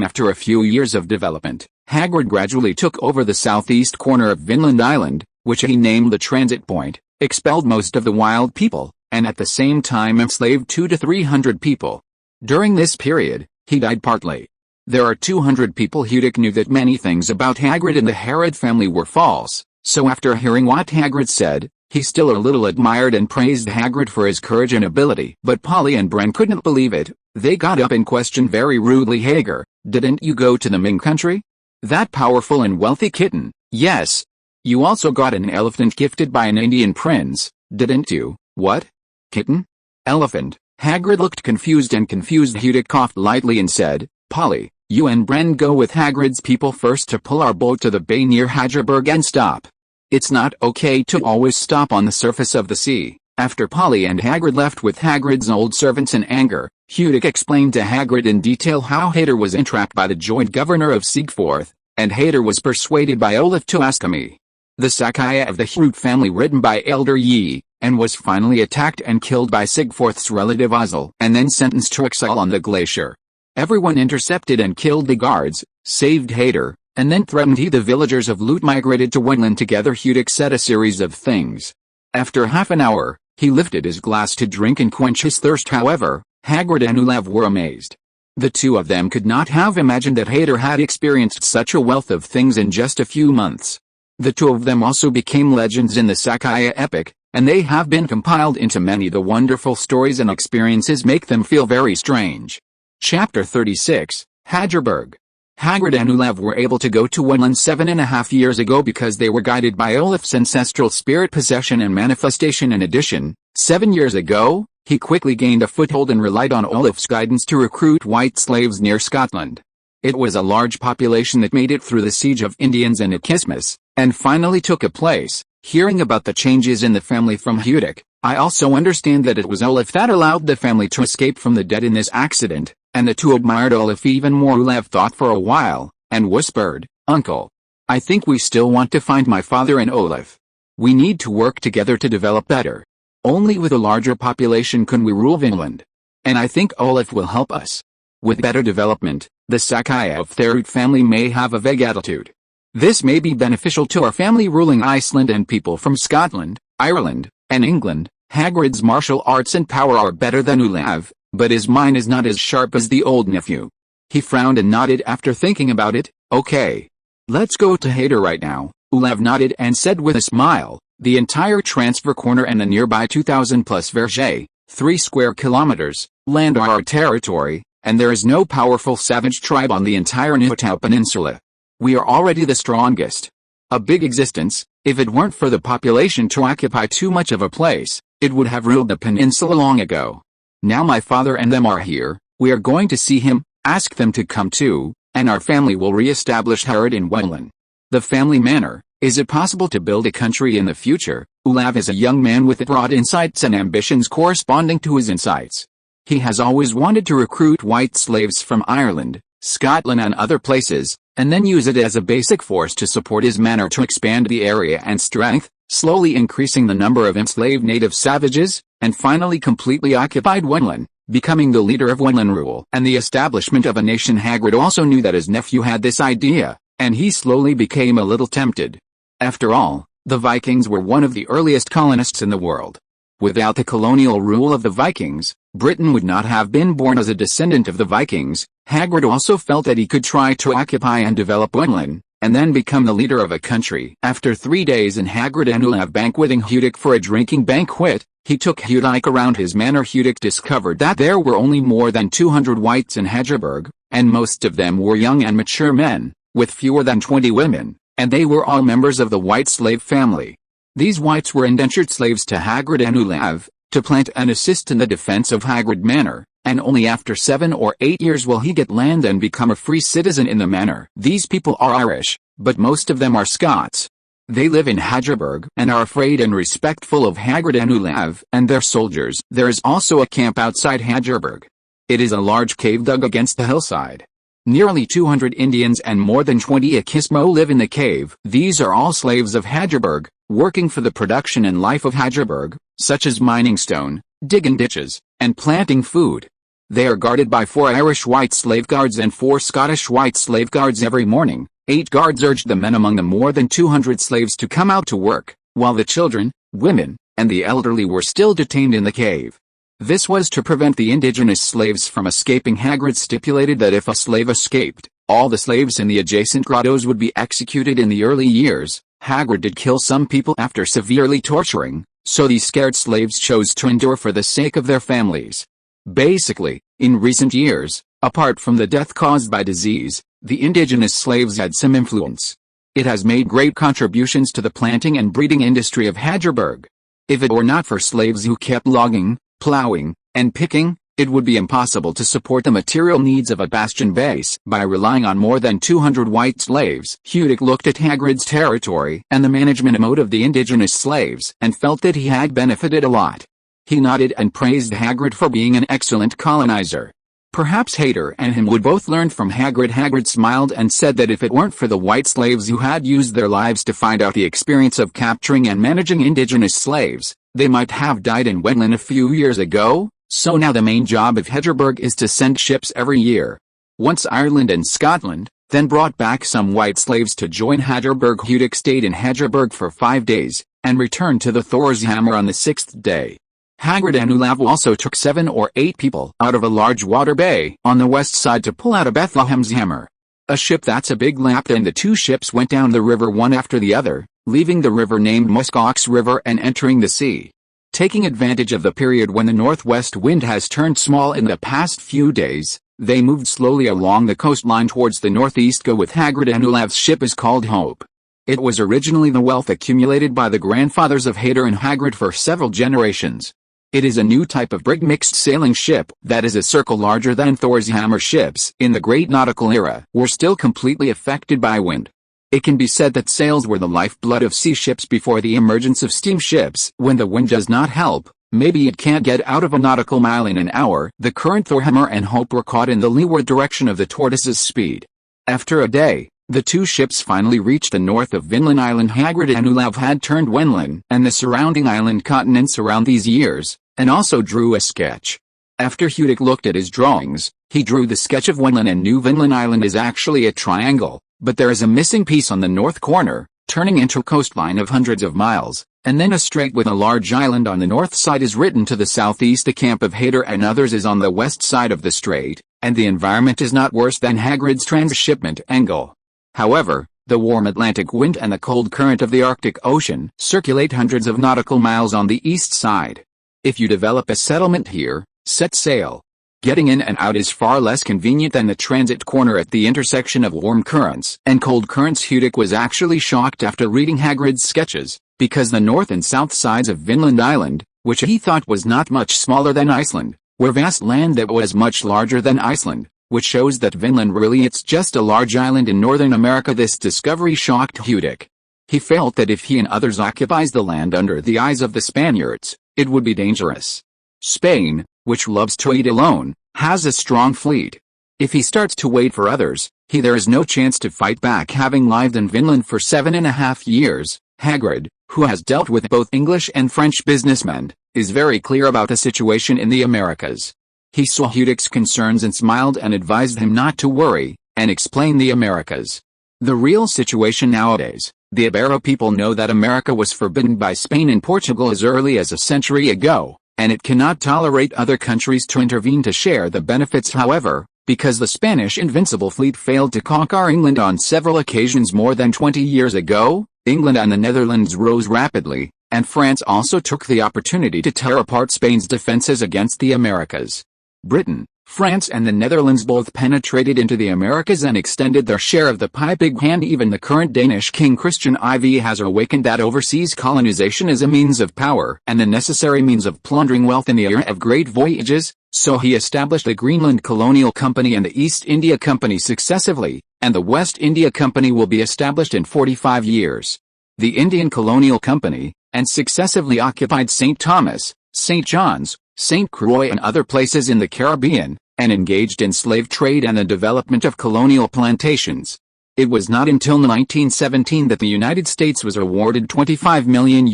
After a few years of development, Hagrid gradually took over the southeast corner of Vinland Island, which he named the Transit Point, expelled most of the wild people, and at the same time enslaved 200 to 300 people. During this period, he died partly. There are 200 people. Hudic knew that many things about Hagrid and the Herod family were false, so after hearing what Hagrid said, he still a little admired and praised Hagrid for his courage and ability. But Polly and Bren couldn't believe it. They got up and questioned very rudely, "Hager, didn't you go to the Ming country? That powerful and wealthy kitten?" "Yes. You also got an elephant gifted by an Indian prince, didn't you?" "What? Kitten? Elephant?" Hagrid looked confused. Hudic coughed lightly and said, "Polly, you and Bren go with Hagrid's people first to pull our boat to the bay near Hagerberg and stop. It's not okay to always stop on the surface of the sea." After Polly and Hagrid left with Hagrid's old servants in anger, Hudic explained to Hagrid in detail how Hader was entrapped by the joint governor of Sigforth, and Hader was persuaded by Olaf to Askami, the saga of the Hrut family written by Elder Yi, and was finally attacked and killed by Sigforth's relative Hazel, and then sentenced to exile on the glacier. Everyone intercepted and killed the guards, saved Hader, and then threatened the villagers of Lut migrated to Wenland together. Hudic said a series of things. After half an hour, he lifted his glass to drink and quench his thirst. However, Hagrid and Olaf were amazed. The two of them could not have imagined that Hader had experienced such a wealth of things in just a few months. The two of them also became legends in the saga epic, and they have been compiled into many. The wonderful stories and experiences make them feel very strange. Chapter 36, Hadgerberg. Hagrid and Olaf were able to go to Wenland 7.5 years ago because they were guided by Olaf's ancestral spirit possession and manifestation. In addition, 7 years ago, he quickly gained a foothold and relied on Olaf's guidance to recruit white slaves near Scotland. It was a large population that made it through the siege of Indians and Ikismus, and finally took a place. Hearing about the changes in the family from Hudic, I also understand that it was Olaf that allowed the family to escape from the dead in this accident, and the two admired Olaf even more. Olaf thought for a while, and whispered, "Uncle, I think we still want to find my father and Olaf. We need to work together to develop better. Only with a larger population can we rule Vinland. And I think Olaf will help us. With better development, the saga of Therut family may have a vague attitude. This may be beneficial to our family ruling Iceland and people from Scotland, Ireland, and England. Hagrid's martial arts and power are better than Olaf, but his mind is not as sharp as the old nephew." He frowned and nodded after thinking about it. "Okay. Let's go to Hader right now." Olaf nodded and said with a smile, "The entire transfer corner and the nearby 2,000 plus verge, 3 square kilometers, land are our territory, and there is no powerful savage tribe on the entire Nihotau Peninsula. We are already the strongest. A big existence. If it weren't for the population to occupy too much of a place, it would have ruled the peninsula long ago. Now my father and them are here, we are going to see him, ask them to come too, and our family will re-establish Herod in Wenland. The family manor. Is it possible to build a country in the future?" Olaf is a young man with broad insights and ambitions corresponding to his insights. He has always wanted to recruit white slaves from Ireland, Scotland and other places, and then use it as a basic force to support his manor to expand the area and strength, slowly increasing the number of enslaved native savages, and finally completely occupied Wenland, becoming the leader of Wenland rule and the establishment of a nation. Hagrid also knew that his nephew had this idea, and he slowly became a little tempted. After all, the Vikings were one of the earliest colonists in the world. Without the colonial rule of the Vikings, Britain would not have been born as a descendant of the Vikings. Hagrid also felt that he could try to occupy and develop Wenland, and then become the leader of a country. After 3 days in Hagrid and Olaf banqueting Hudic for a drinking banquet, he took Hudic around his manor. Hudic discovered that there were only more than 200 whites in Hadgerberg, and most of them were young and mature men, with fewer than 20 women, and they were all members of the white slave family. These whites were indentured slaves to Hagrid and Olaf, to plant and assist in the defense of Hagrid Manor, and only after 7 or 8 years will he get land and become a free citizen in the manor. These people are Irish, but most of them are Scots. They live in Hadgerberg and are afraid and respectful of Hagrid and Olaf and their soldiers. There is also a camp outside Hadgerberg. It is a large cave dug against the hillside. Nearly 200 Indians and more than 20 Ikismo live in the cave. These are all slaves of Hadgerberg, working for the production and life of Hadgerberg, such as mining stone, digging ditches, and planting food. They are guarded by 4 Irish white slave guards and 4 Scottish white slave guards every morning. 8 guards urged the men among the more than 200 slaves to come out to work, while the children, women, and the elderly were still detained in the cave. This was to prevent the indigenous slaves from escaping. Hagrid stipulated that if a slave escaped, all the slaves in the adjacent grottos would be executed. In the early years, Hagrid did kill some people after severely torturing, so these scared slaves chose to endure for the sake of their families. Basically, in recent years, apart from the death caused by disease, the indigenous slaves had some influence. It has made great contributions to the planting and breeding industry of Hadgerberg. If it were not for slaves who kept logging, plowing, and picking, it would be impossible to support the material needs of a bastion base. By relying on more than 200 white slaves, Hudic looked at Hagrid's territory and the management mode of the indigenous slaves and felt that he had benefited a lot. He nodded and praised Hagrid for being an excellent colonizer. Perhaps Hader and him would both learn from Hagrid. Hagrid smiled and said that if it weren't for the white slaves who had used their lives to find out the experience of capturing and managing indigenous slaves, they might have died in Wenland a few years ago. So now the main job of Hadgerberg is to send ships every year. Once Ireland and Scotland, then brought back some white slaves to join Hadgerberg. Hudic stayed in Hadgerberg for 5 days, and returned to the Thor's Hammer on the 6th day. Hagrid and Olaf also took 7 or 8 people out of a large water bay on the west side to pull out a Bethlehem's hammer. A ship that's a big lap. Then the two ships went down the river one after the other, leaving the river named Muskox River and entering the sea. Taking advantage of the period when the northwest wind has turned small in the past few days, they moved slowly along the coastline towards the northeast. Go with Hagrid and Olaf's ship is called Hope. It was originally the wealth accumulated by the grandfathers of Heir and Hagrid for several generations. It is a new type of brig mixed sailing ship that is a circle larger than Thor's hammer. Ships in the Great Nautical Era were still completely affected by wind. It can be said that sails were the lifeblood of sea ships before the emergence of steamships. When the wind does not help, maybe it can't get out of a nautical mile in an hour. The current Thorhammer and Hope were caught in the leeward direction of the tortoise's speed. After a day, the two ships finally reached the north of Vinland Island. Hagrid and Olaf had turned Wenland and the surrounding island continents around these years, and also drew a sketch. After Hudic looked at his drawings, he drew the sketch of Wenland and knew Vinland Island is actually a triangle, but there is a missing piece on the north corner, turning into a coastline of hundreds of miles, and then a strait with a large island on the north side is written to the southeast. The camp of Heir and others is on the west side of the strait, and the environment is not worse than Hagrid's transshipment angle. However, the warm Atlantic wind and the cold current of the Arctic Ocean circulate hundreds of nautical miles on the east side. If you develop a settlement here, set sail. Getting in and out is far less convenient than the transit corner at the intersection of warm currents and cold currents. Hudic was actually shocked after reading Hagrid's sketches, because the north and south sides of Vinland Island, which he thought was not much smaller than Iceland, were vast land that was much larger than Iceland, which shows that Vinland really it's just a large island in northern America. This discovery shocked Hudic. He felt that if he and others occupies the land under the eyes of the Spaniards, it would be dangerous. Spain, which loves to eat alone, has a strong fleet. If he starts to wait for others, there is no chance to fight back. Having lived in Vinland for 7.5 years, Hagrid, who has dealt with both English and French businessmen, is very clear about the situation in the Americas. He saw Hudic's concerns and smiled and advised him not to worry, and explain the Americas. The real situation nowadays. The Ibero people know that America was forbidden by Spain and Portugal as early as a century ago, and it cannot tolerate other countries to intervene to share the benefits. However, because the Spanish Invincible Fleet failed to conquer England on several occasions more than 20 years ago, England and the Netherlands rose rapidly, and France also took the opportunity to tear apart Spain's defenses against the Americas. Britain, France and the Netherlands both penetrated into the Americas and extended their share of the pie. Big hand. Even the current Danish King Christian IV has awakened that overseas colonization is a means of power and the necessary means of plundering wealth in the era of great voyages, so he established the Greenland Colonial Company and the East India Company successively, and the West India Company will be established in 45 years. The Indian Colonial Company, and successively occupied St. Thomas, St. John's, St. Croix and other places in the Caribbean, and engaged in slave trade and the development of colonial plantations. It was not until 1917 that the United States was awarded $25 million.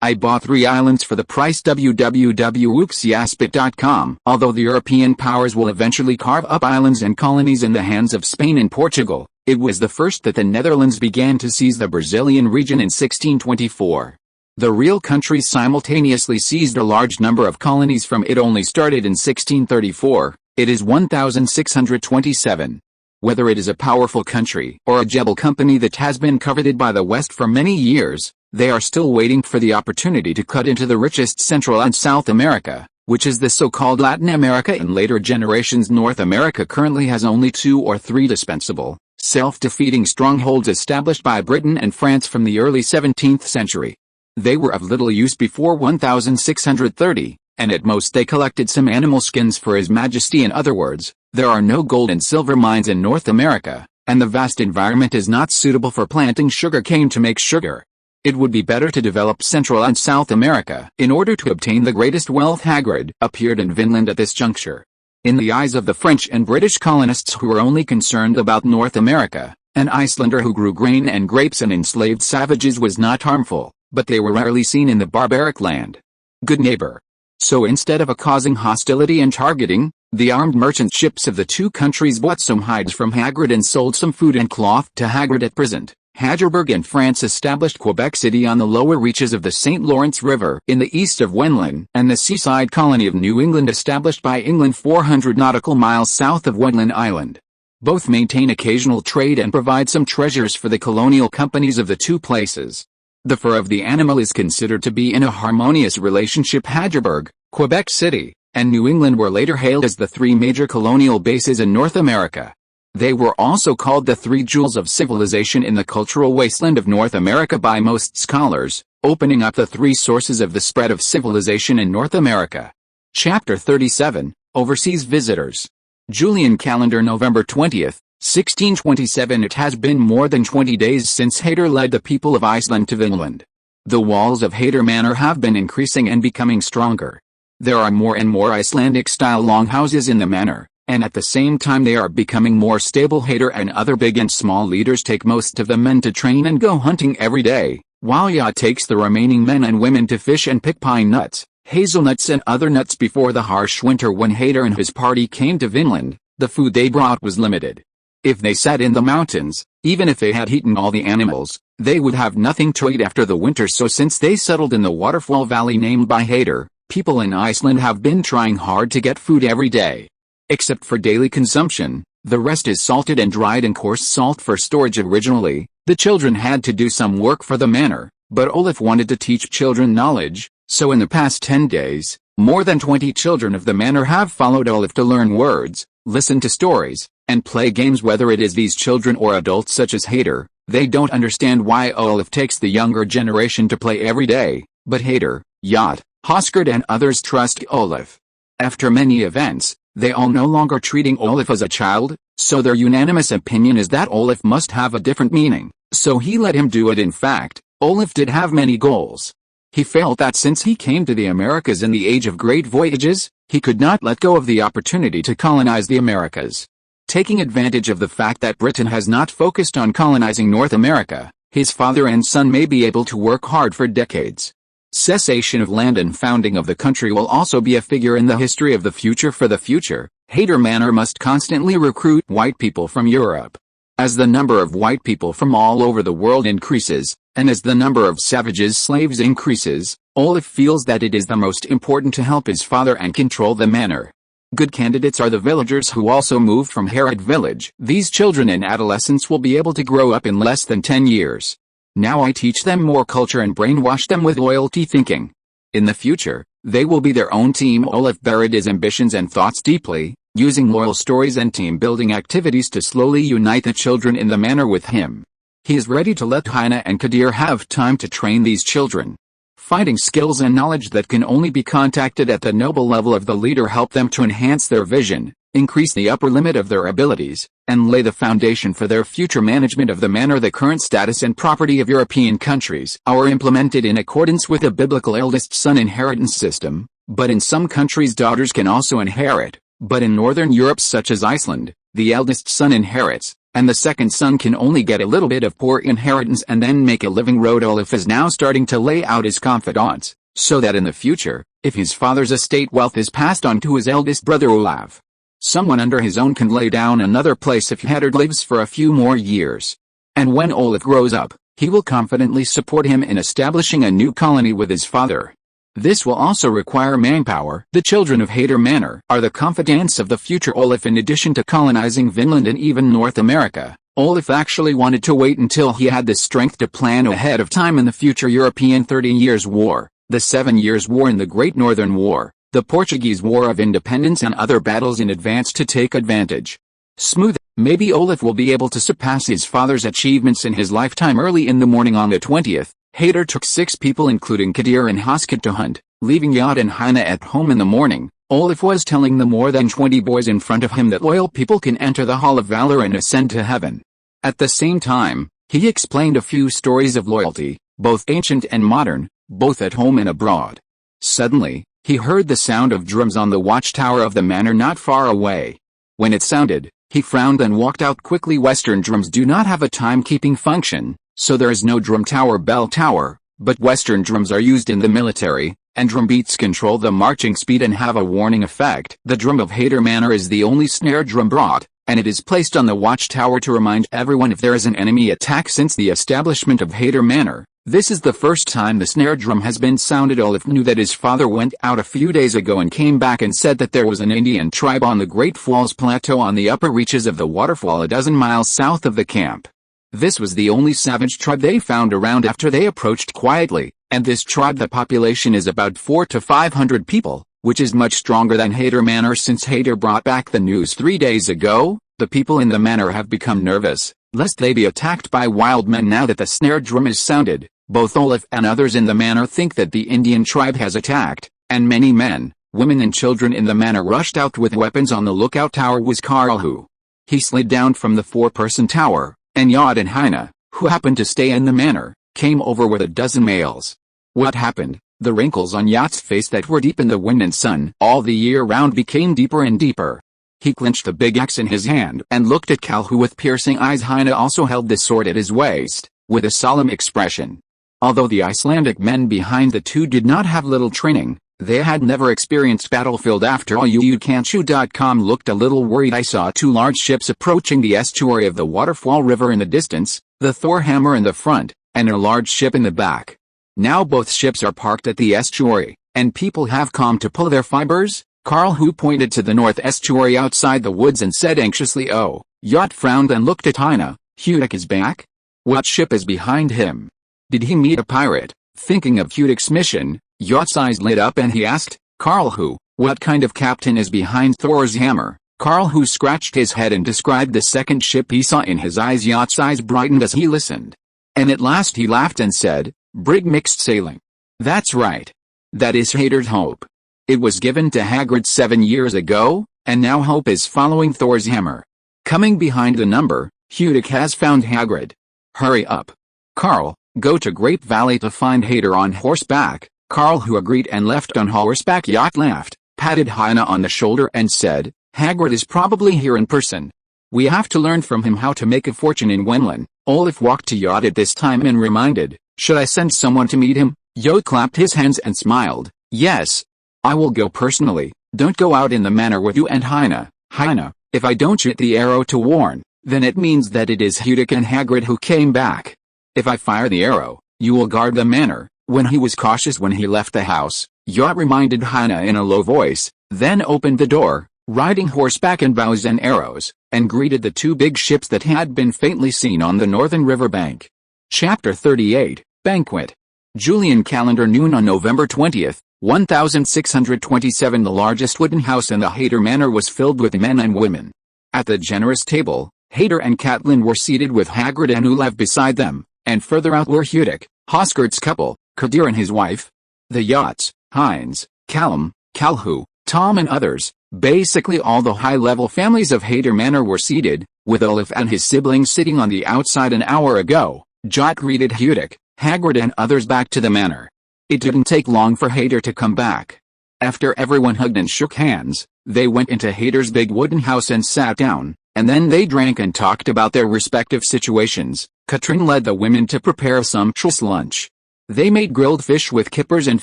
I bought 3 islands for the price. www.ooksiaspit.com. Although the European powers will eventually carve up islands and colonies in the hands of Spain and Portugal, it was the first that the Netherlands began to seize the Brazilian region in 1624. The real countries simultaneously seized a large number of colonies from it. Only started in 1634, it is 1627. Whether it is a powerful country or a jebel company that has been coveted by the West for many years, they are still waiting for the opportunity to cut into the richest Central and South America, which is the so-called Latin America. In later generations, North America currently has only 2 or 3 dispensable, self-defeating strongholds established by Britain and France from the early 17th century. They were of little use before 1630, and at most they collected some animal skins for His Majesty. In other words, there are no gold and silver mines in North America, and the vast environment is not suitable for planting sugar cane to make sugar. It would be better to develop Central and South America in order to obtain the greatest wealth. Hagrid appeared in Vinland at this juncture. In the eyes of the French and British colonists who were only concerned about North America, an Icelander who grew grain and grapes and enslaved savages was not harmful, but they were rarely seen in the barbaric land. Good neighbor. So instead of causing hostility and targeting, the armed merchant ships of the two countries bought some hides from Hagrid and sold some food and cloth to Hagrid. At present, Hadgerberg and France established Quebec City on the lower reaches of the St. Lawrence River in the east of Wenland, and the seaside colony of New England established by England 400 nautical miles south of Wenland Island. Both maintain occasional trade and provide some treasures for the colonial companies of the two places. The fur of the animal is considered to be in a harmonious relationship. Heidelberg, Quebec City, and New England were later hailed as the three major colonial bases in North America. They were also called the three jewels of civilization in the cultural wasteland of North America by most scholars, opening up the three sources of the spread of civilization in North America. Chapter 37, Overseas Visitors. Julian calendar November 20th, 1627. It has been more than 20 days since Hader led the people of Iceland to Vinland. The walls of Hader Manor have been increasing and becoming stronger. There are more and more Icelandic-style longhouses in the manor, and at the same time they are becoming more stable. Hader and other big and small leaders take most of the men to train and go hunting every day, while Yacht takes the remaining men and women to fish and pick pine nuts, hazelnuts and other nuts. Before the harsh winter when Hader and his party came to Vinland, the food they brought was limited. If they sat in the mountains, even if they had eaten all the animals, they would have nothing to eat after the winter. So since they settled in the waterfall valley named by Hader, people in Iceland have been trying hard to get food every day. Except for daily consumption, the rest is salted and dried in coarse salt for storage. Originally, the children had to do some work for the manor, but Olaf wanted to teach children knowledge, so in the past 10 days, more than 20 children of the manor have followed Olaf to learn words, listen to stories, and play games. Whether it is these children or adults such as Hader, they don't understand why Olaf takes the younger generation to play every day, but Hader, Yacht, Hoskard and others trust Olaf. After many events, they all no longer treating Olaf as a child, so their unanimous opinion is that Olaf must have a different meaning, so he let him do it. In fact, Olaf did have many goals. He felt that since he came to the Americas in the age of great voyages, he could not let go of the opportunity to colonize the Americas. Taking advantage of the fact that Britain has not focused on colonizing North America, his father and son may be able to work hard for decades. Cessation of land and founding of the country will also be a figure in the history of the future. For the future, Hader Manor must constantly recruit white people from Europe. As the number of white people from all over the world increases, and as the number of savages slaves increases, Olaf feels that it is the most important to help his father and control the manor. Good candidates are the villagers who also moved from Harad village. These children and adolescents will be able to grow up in less than 10 years. Now I teach them more culture and brainwash them with loyalty thinking. In the future, they will be their own team. Olaf buried his ambitions and thoughts deeply, using loyal stories and team-building activities to slowly unite the children in the manor with him. He is ready to let Heine and Kadir have time to train these children. Fighting skills and knowledge that can only be contacted at the noble level of the leader help them to enhance their vision, increase the upper limit of their abilities, and lay the foundation for their future management of the manor. The current status and property of European countries are implemented in accordance with a biblical eldest son inheritance system, but in some countries daughters can also inherit, but in Northern Europe such as Iceland, the eldest son inherits, and the second son can only get a little bit of poor inheritance and then make a living road. Olaf is now starting to lay out his confidants, so that in the future, if his father's estate wealth is passed on to his eldest brother Olaf, someone under his own can lay down another place if Haddard lives for a few more years. And when Olaf grows up, he will confidently support him in establishing a new colony with his father. This will also require manpower. The children of Hader Manor are the confidants of the future Olaf. In addition to colonizing Vinland and even North America, Olaf actually wanted to wait until he had the strength to plan ahead of time in the future European 30 Years' War, the 7 Years' War and the Great Northern War, the Portuguese War of Independence and other battles in advance to take advantage. Smooth. Maybe Olaf will be able to surpass his father's achievements in his lifetime. Early in the morning on the 20th, Hader took 6 people including Kadir and Hoskid to hunt, leaving Yacht and Heine at home in the morning. Olaf was telling the more than 20 boys in front of him that loyal people can enter the Hall of Valor and ascend to heaven. At the same time, he explained a few stories of loyalty, both ancient and modern, both at home and abroad. Suddenly, he heard the sound of drums on the watchtower of the manor not far away. When it sounded, he frowned and walked out quickly. Western drums do not have a timekeeping function, so there is no drum tower bell tower, but Western drums are used in the military, and drum beats control the marching speed and have a warning effect. The drum of Hader Manor is the only snare drum brought, and it is placed on the watchtower to remind everyone if there is an enemy attack. Since the establishment of Hader Manor, This is the first time the snare drum has been sounded. Olaf knew that his father went out a few days ago and came back and said that there was an Indian tribe on the Great Falls Plateau on the upper reaches of the waterfall a dozen miles south of the camp. This was the only savage tribe they found around after they approached quietly, and this tribe, the population is about 400 to 500 people, which is much stronger than Hader Manor. Since Hader brought back the news 3 days ago, the people in the manor have become nervous, lest they be attacked by wild men now that the snare drum is sounded. Both Olaf and others in the manor think that the Indian tribe has attacked, and many men, women and children in the manor rushed out with weapons. On the lookout tower was Karl, who he slid down from the 4-person tower, and Jod and Heine, who happened to stay in the manor, came over with a dozen males. What happened? The wrinkles on Jod's face that were deep in the wind and sun all the year round became deeper and deeper. He clenched the big axe in his hand and looked at Cal, who with piercing eyes. Heine also held the sword at his waist, with a solemn expression. Although the Icelandic men behind the two did not have little training, they had never experienced battlefield after all. UUCanchu.com looked a little worried. I saw 2 large ships approaching the estuary of the Waterfall River in the distance, the Thor hammer in the front, and a large ship in the back. Now both ships are parked at the estuary, and people have come to pull their fibers. Karl, who pointed to the north estuary outside the woods and said anxiously, "Oh." Jod frowned and looked at Heine. "Hudic is back? What ship is behind him? Did he meet a pirate?" Thinking of Hudic's mission, Jod's eyes lit up and he asked, "Karl, what kind of captain is behind Thor's hammer?" Karl, who scratched his head and described the second ship he saw in his eyes. Jod's eyes brightened as he listened. And at last he laughed and said, "Brig mixed sailing. That's right. That is Hader's hope. It was given to Hagrid 7 years ago, and now hope is following Thor's hammer. Coming behind the number, Hudic has found Hagrid. Hurry up, Karl, go to Great Valley to find Hader on horseback." Karl, who agreed and left on horseback. Jod laughed, patted Heine on the shoulder and said, "Hagrid is probably here in person. We have to learn from him how to make a fortune in Wenland." Olaf walked to Jod at this time and reminded, "Should I send someone to meet him?" Jod clapped his hands and smiled. "Yes. I will go personally. Don't go out in the manor with you and Heine. Heine, if I don't shoot the arrow to warn, then it means that it is Hudic and Hagrid who came back. If I fire the arrow, you will guard the manor." When he was cautious when he left the house, Jod reminded Heine in a low voice, then opened the door, riding horseback and bows and arrows, and greeted the 2 big ships that had been faintly seen on the northern river bank. Chapter 38, Banquet. Julian calendar noon on November 20th, 1627. The largest wooden house in the Hader Manor was filled with men and women. At the generous table, Hader and Catelyn were seated with Hagrid and Olaf beside them, and further out were Hudic, Hosgard's couple, Kadir and his wife, the Yachts, Heinz, Callum, Calhu, Tom and others. Basically all the high-level families of Hader Manor were seated, with Olaf and his siblings sitting on the outside. An hour ago, Jod greeted Hudic, Hagrid and others back to the manor. It didn't take long for Hader to come back. After everyone hugged and shook hands, they went into Hader's big wooden house and sat down, and then they drank and talked about their respective situations. Katrin led the women to prepare a sumptuous lunch. They made grilled fish with kippers and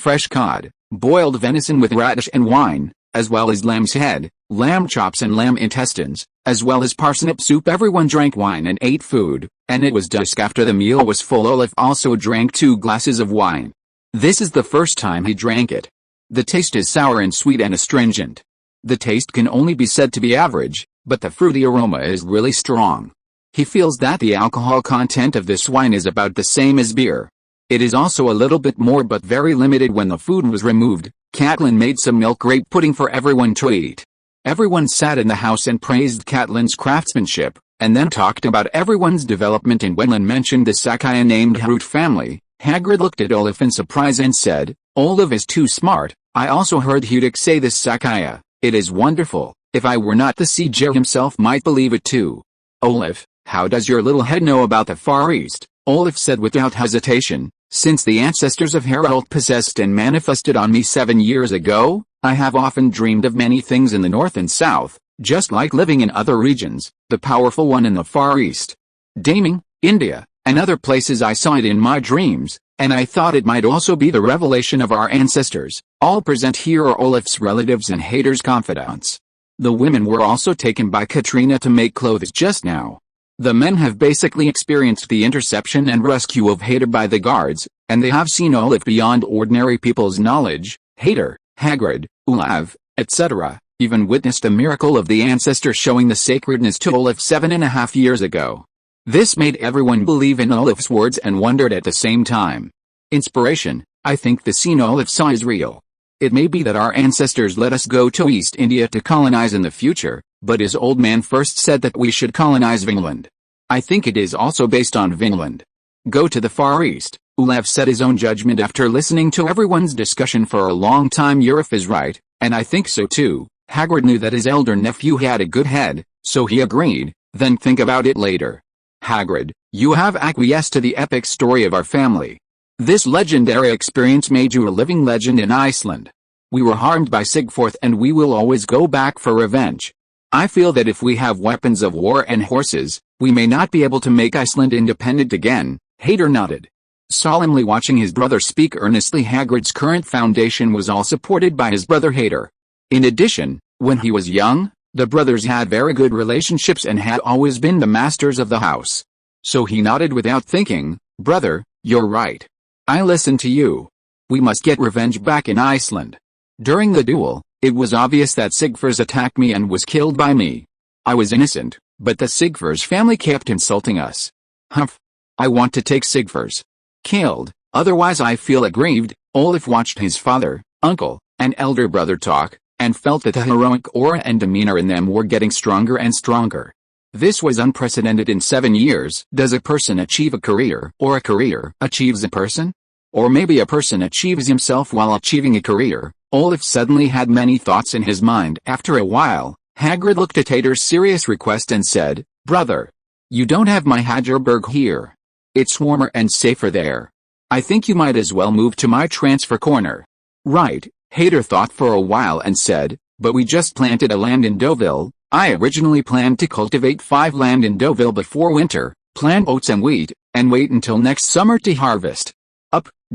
fresh cod, boiled venison with radish and wine, as well as lamb's head, lamb chops and lamb intestines, as well as parsnip soup. Everyone drank wine and ate food, and it was dusk after the meal was full. Olaf also drank 2 glasses of wine. This is the first time he drank it. The taste is sour and sweet and astringent. The taste can only be said to be average, but the fruity aroma is really strong. He feels that the alcohol content of this wine is about the same as beer. It is also a little bit more but very limited. When the food was removed, Catelyn made some milk grape pudding for everyone to eat. Everyone sat in the house and praised Catelyn's craftsmanship, and then talked about everyone's development in Wenland. Mentioned the Sakaya named Harut family. Hagrid looked at Olaf in surprise and said, "Olaf is too smart. I also heard Hudic say this Sakaya. It is wonderful. If I were not the Seeger himself might believe it too." "Olaf, how does your little head know about the Far East?" Olaf said without hesitation. "Since the ancestors of Harald possessed and manifested on me 7 years ago, I have often dreamed of many things in the north and south, just like living in other regions, the powerful one in the Far East. Daming, India, and other places. I saw it in my dreams, and I thought it might also be the revelation of our ancestors." All present here are Olaf's relatives and Hader's confidants. The women were also taken by Katrina to make clothes just now. The men have basically experienced the interception and rescue of Hader by the guards, and they have seen Olaf beyond ordinary people's knowledge. Hader, Hagrid, Olaf, etc., even witnessed a miracle of the ancestor showing the sacredness to Olaf 7.5 years ago. This made everyone believe in Olaf's words and wondered at the same time. Inspiration: I think the scene Olaf saw is real. It may be that our ancestors let us go to East India to colonize in the future, but his old man first said that we should colonize Vinland. I think it is also based on Vinland. Go to the Far East. Olaf said his own judgment after listening to everyone's discussion for a long time. Ulf is right, and I think so too. Hagrid knew that his elder nephew had a good head, so he agreed, then think about it later. Hagrid, you have acquiesced to the epic story of our family. This legendary experience made you a living legend in Iceland. We were harmed by Sigforth and we will always go back for revenge. I feel that if we have weapons of war and horses, we may not be able to make Iceland independent again. Hader nodded, solemnly watching his brother speak earnestly. Hagrid's current foundation was all supported by his brother Hader. In addition, when he was young, the brothers had very good relationships and had always been the masters of the house. So he nodded without thinking. Brother, you're right. I listen to you. We must get revenge back in Iceland. During the duel, it was obvious that Sigfurs attacked me and was killed by me. I was innocent, but the Sigfurs family kept insulting us. Humph. I want to take Sigfurs killed, otherwise I feel aggrieved. Olaf watched his father, uncle, and elder brother talk, and felt that the heroic aura and demeanor in them were getting stronger and stronger. This was unprecedented in 7 years. Does a person achieve a career, or a career achieves a person? Or maybe a person achieves himself while achieving a career? Olaf suddenly had many thoughts in his mind. After a while, Hagrid looked at Hader's serious request and said, Brother, you don't have my Hagerberg here. It's warmer and safer there. I think you might as well move to my transfer corner. Right, Hader thought for a while and said, but we just planted a land in Deauville. I originally planned to cultivate 5 land in Deauville before winter, plant oats and wheat, and wait until next summer to harvest.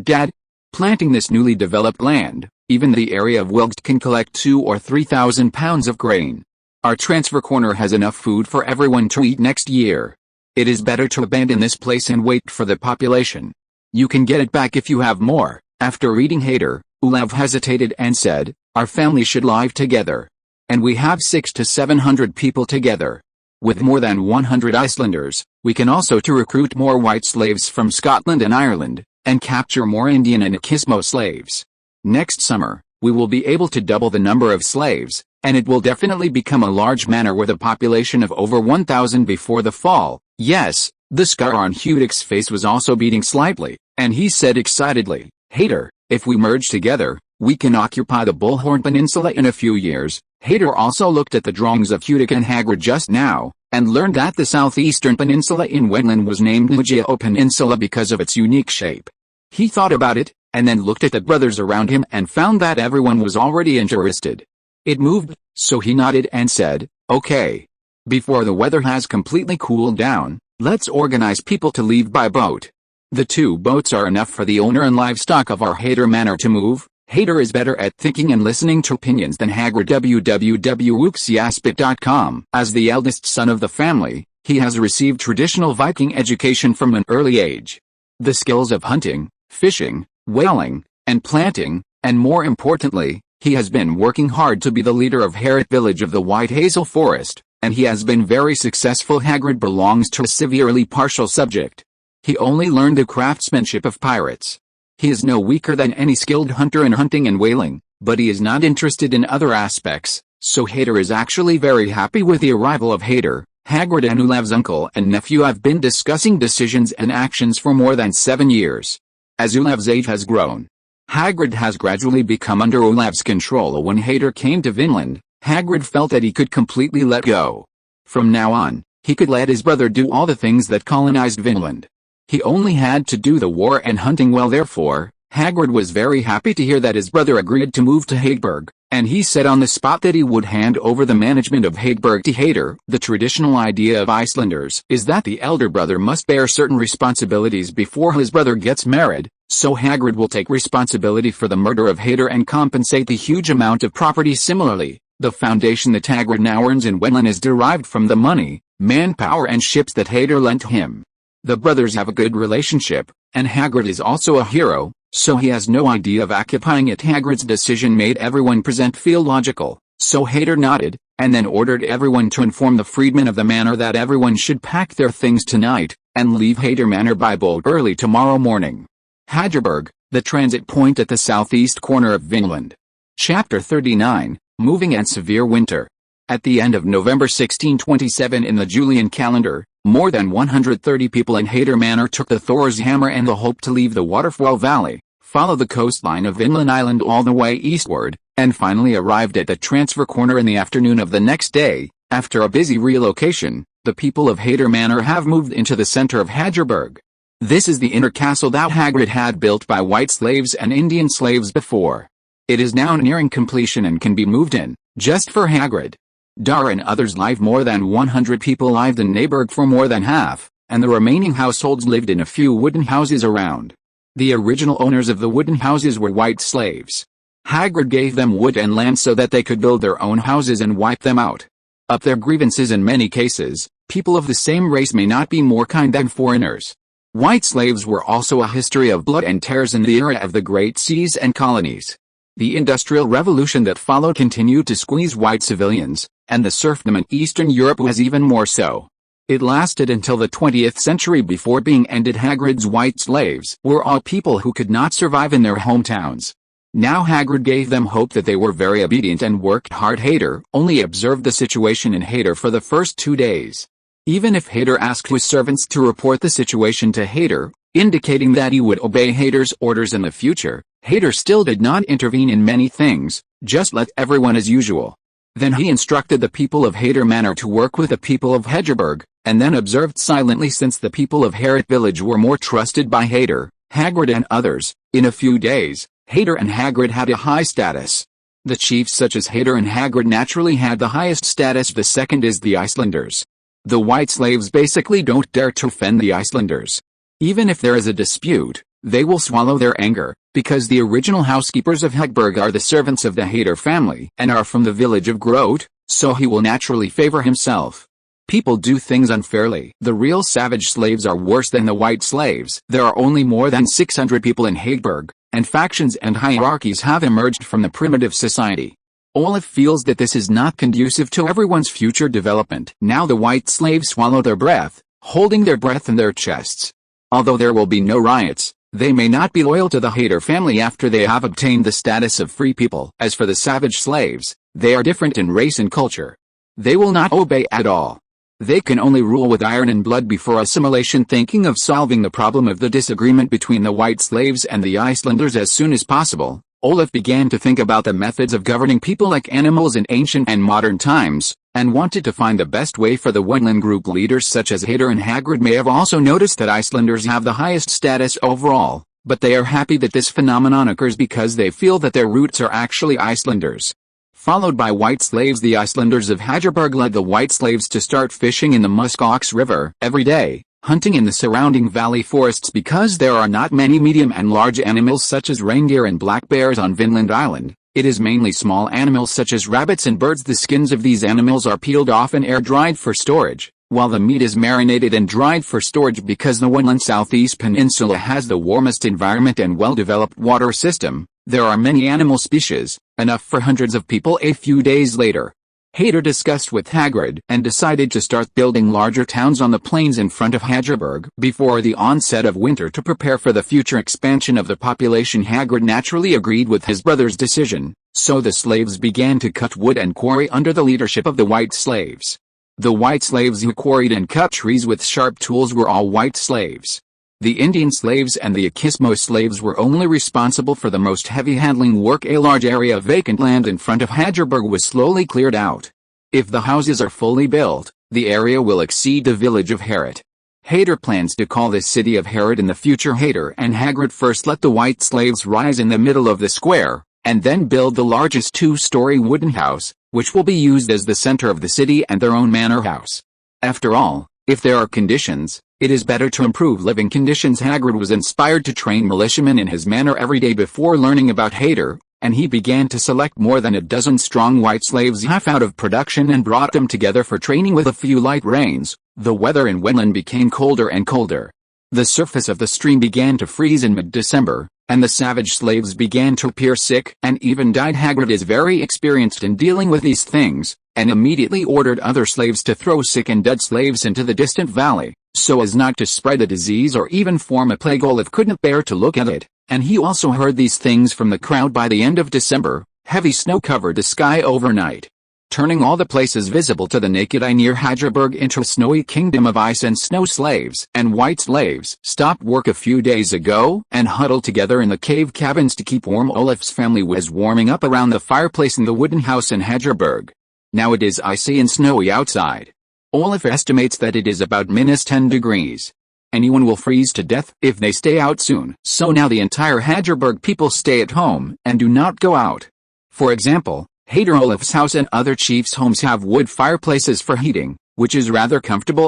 Dad. Planting this newly developed land, even the area of Wilgt can collect 2,000 or 3,000 pounds of grain. Our transfer corner has enough food for everyone to eat next year. It is better to abandon this place and wait for the population. You can get it back if you have more. After reading Hader, Olaf hesitated and said, our family should live together. And we have 600 to 700 people together. With more than 100 Icelanders, we can also to recruit more white slaves from Scotland and Ireland, and capture more Indian and Eskimo slaves. Next summer, we will be able to double the number of slaves, and it will definitely become a large manor with a population of over 1,000 before the fall. Yes, the scar on Hudik's face was also beating slightly, and he said excitedly, Hader, if we merge together, we can occupy the Bullhorn Peninsula in a few years. Hader also looked at the drawings of Hudik and Hagrid just now, and learned that the southeastern peninsula in Wetland was named Nugeo Peninsula because of its unique shape. He thought about it, and then looked at the brothers around him and found that everyone was already interested. It moved, so he nodded and said, okay. Before the weather has completely cooled down, let's organize people to leave by boat. The 2 boats are enough for the owner and livestock of our Hader Manor to move. Hader is better at thinking and listening to opinions than Hagrid. www.wooksiaspit.com. As the eldest son of the family, he has received traditional Viking education from an early age. The skills of hunting, fishing, whaling, and planting, and more importantly, he has been working hard to be the leader of Heir village of the White Hazel Forest, and he has been very successful. Hagrid belongs to a severely partial subject. He only learned the craftsmanship of pirates. He is no weaker than any skilled hunter in hunting and whaling, but he is not interested in other aspects, so Hader is actually very happy with the arrival of Hader. Hagrid and Olaf's uncle and nephew have been discussing decisions and actions for more than 7 years. As Olaf's age has grown, Hagrid has gradually become under Olaf's control. When Hader came to Vinland, Hagrid felt that he could completely let go. From now on, he could let his brother do all the things that colonized Vinland. He only had to do the war and hunting well. Therefore, Hagrid was very happy to hear that his brother agreed to move to Hageberg, and he said on the spot that he would hand over the management of Hageberg to Hader. The traditional idea of Icelanders is that the elder brother must bear certain responsibilities before his brother gets married, so Hagrid will take responsibility for the murder of Hader and compensate the huge amount of property. Similarly, The foundation that Hagrid now earns in Wendland is derived from the money, manpower and ships that Hader lent him. The brothers have a good relationship, and Hagrid is also a hero, so he has no idea of occupying it. Hagrid's decision made everyone present feel logical, so Hader nodded, and then ordered everyone to inform the freedmen of the manor that everyone should pack their things tonight, and leave Hader Manor by boat early tomorrow morning. Hadgerberg, the transit point at the southeast corner of Vinland. Chapter 39, Moving and Severe Winter. At the end of November 1627 in the Julian calendar, more than 130 people in Hader Manor took the Thor's hammer and the hope to leave the Waterfall Valley, follow the coastline of Vinland Island all the way eastward, and finally arrived at the transfer corner in the afternoon of the next day. After a busy relocation, the people of Hader Manor have moved into the center of Hadgerberg. This is the inner castle that Hagrid had built by white slaves and Indian slaves before. It is now nearing completion and can be moved in, just for Hagrid. Dara and others live. More than 100 people lived in Neighborg for more than half, and the remaining households lived in a few wooden houses around. The original owners of the wooden houses were white slaves. Hagrid gave them wood and land so that they could build their own houses and wipe them out. Up their grievances. In many cases, people of the same race may not be more kind than foreigners. White slaves were also a history of blood and tears in the era of the great cities and colonies. The Industrial Revolution that followed continued to squeeze white civilians, and the serfdom in Eastern Europe was even more so. It lasted until the 20th century before being ended. Hagrid's white slaves were all people who could not survive in their hometowns. Now Hagrid gave them hope that they were very obedient and worked hard. Hader only observed the situation in Hader for the first 2 days. Even if Hader asked his servants to report the situation to Hader, indicating that he would obey Hader's orders in the future, Hader still did not intervene in many things, just let everyone as usual. Then he instructed the people of Hader Manor to work with the people of Hadgerberg, and then observed silently. Since the people of Harrett Village were more trusted by Hader, Hagrid and others, in a few days, Hader and Hagrid had a high status. The chiefs such as Hader and Hagrid naturally had the highest status. The second is the Icelanders. The white slaves basically don't dare to offend the Icelanders. Even if there is a dispute, they will swallow their anger, because the original housekeepers of Hagberg are the servants of the Hader family and are from the village of Grote, so he will naturally favor himself. People do things unfairly. The real savage slaves are worse than the white slaves. There are only more than 600 people in Hagberg, and factions and hierarchies have emerged from the primitive society. Olaf feels that this is not conducive to everyone's future development. Now the white slaves swallow their breath, holding their breath in their chests. Although there will be no riots, they may not be loyal to the Hader family after they have obtained the status of free people. As for the savage slaves, they are different in race and culture. They will not obey at all. They can only rule with iron and blood before assimilation. Thinking of solving the problem of the disagreement between the white slaves and the Icelanders as soon as possible, Olaf began to think about the methods of governing people like animals in ancient and modern times, and wanted to find the best way for the Wendland group. Leaders such as Hader and Hagrid may have also noticed that Icelanders have the highest status overall, but they are happy that this phenomenon occurs because they feel that their roots are actually Icelanders. Followed by white slaves, the Icelanders of Hadgerberg led the white slaves to start fishing in the Muskox River every day, hunting in the surrounding valley forests. Because there are not many medium and large animals such as reindeer and black bears on Vinland Island, it is mainly small animals such as rabbits and birds. The skins of these animals are peeled off and air-dried for storage, while the meat is marinated and dried for storage. Because the Wendland Southeast Peninsula has the warmest environment and well-developed water system, there are many animal species, enough for hundreds of people. A few days later, Hader discussed with Hagrid and decided to start building larger towns on the plains in front of Hadgerberg before the onset of winter to prepare for the future expansion of the population. Hagrid naturally agreed with his brother's decision, so the slaves began to cut wood and quarry under the leadership of the white slaves. The white slaves who quarried and cut trees with sharp tools were all white slaves. The Indian slaves and the Akismo slaves were only responsible for the most heavy-handling work. A large area of vacant land in front of Hadgerberg was slowly cleared out. If the houses are fully built, the area will exceed the village of Harrett. Hader plans to call this city of Harrett in the future. Hader and Hagrid first let the white slaves rise in the middle of the square, and then build the largest two-story wooden house, which will be used as the center of the city and their own manor house. After all, if there are conditions, it is better to improve living conditions. Hagrid was inspired to train militiamen in his manor every day before learning about Hader, and he began to select more than a dozen strong white slaves half out of production and brought them together for training. With a few light rains, the weather in Vinland became colder and colder. The surface of the stream began to freeze in mid-December, and the savage slaves began to appear sick and even died. Hagrid is very experienced in dealing with these things, and immediately ordered other slaves to throw sick and dead slaves into the distant valley, so as not to spread a disease or even form a plague. Olaf couldn't bear to look at it, and he also heard these things from the crowd. By the end of December, heavy snow covered the sky overnight, turning all the places visible to the naked eye near Hadreberg into a snowy kingdom of ice, and snow slaves and white slaves stopped work a few days ago and huddled together in the cave cabins to keep warm. Olaf's family was warming up around the fireplace in the wooden house in Hadreberg. Now it is icy and snowy outside. Olaf estimates that it is about -10 degrees. Anyone will freeze to death if they stay out soon. So now the entire Hadreberg people stay at home and do not go out. For example, Heir Olaf's house and other chiefs' homes have wood fireplaces for heating, which is rather comfortable,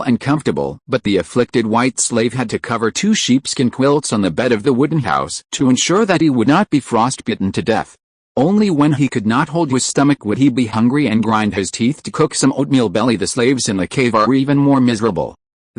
but the afflicted white slave had to cover 2 sheepskin quilts on the bed of the wooden house to ensure that he would not be frostbitten to death. Only when he could not hold his stomach would he be hungry and grind his teeth to cook some oatmeal. The slaves in the cave are even more miserable.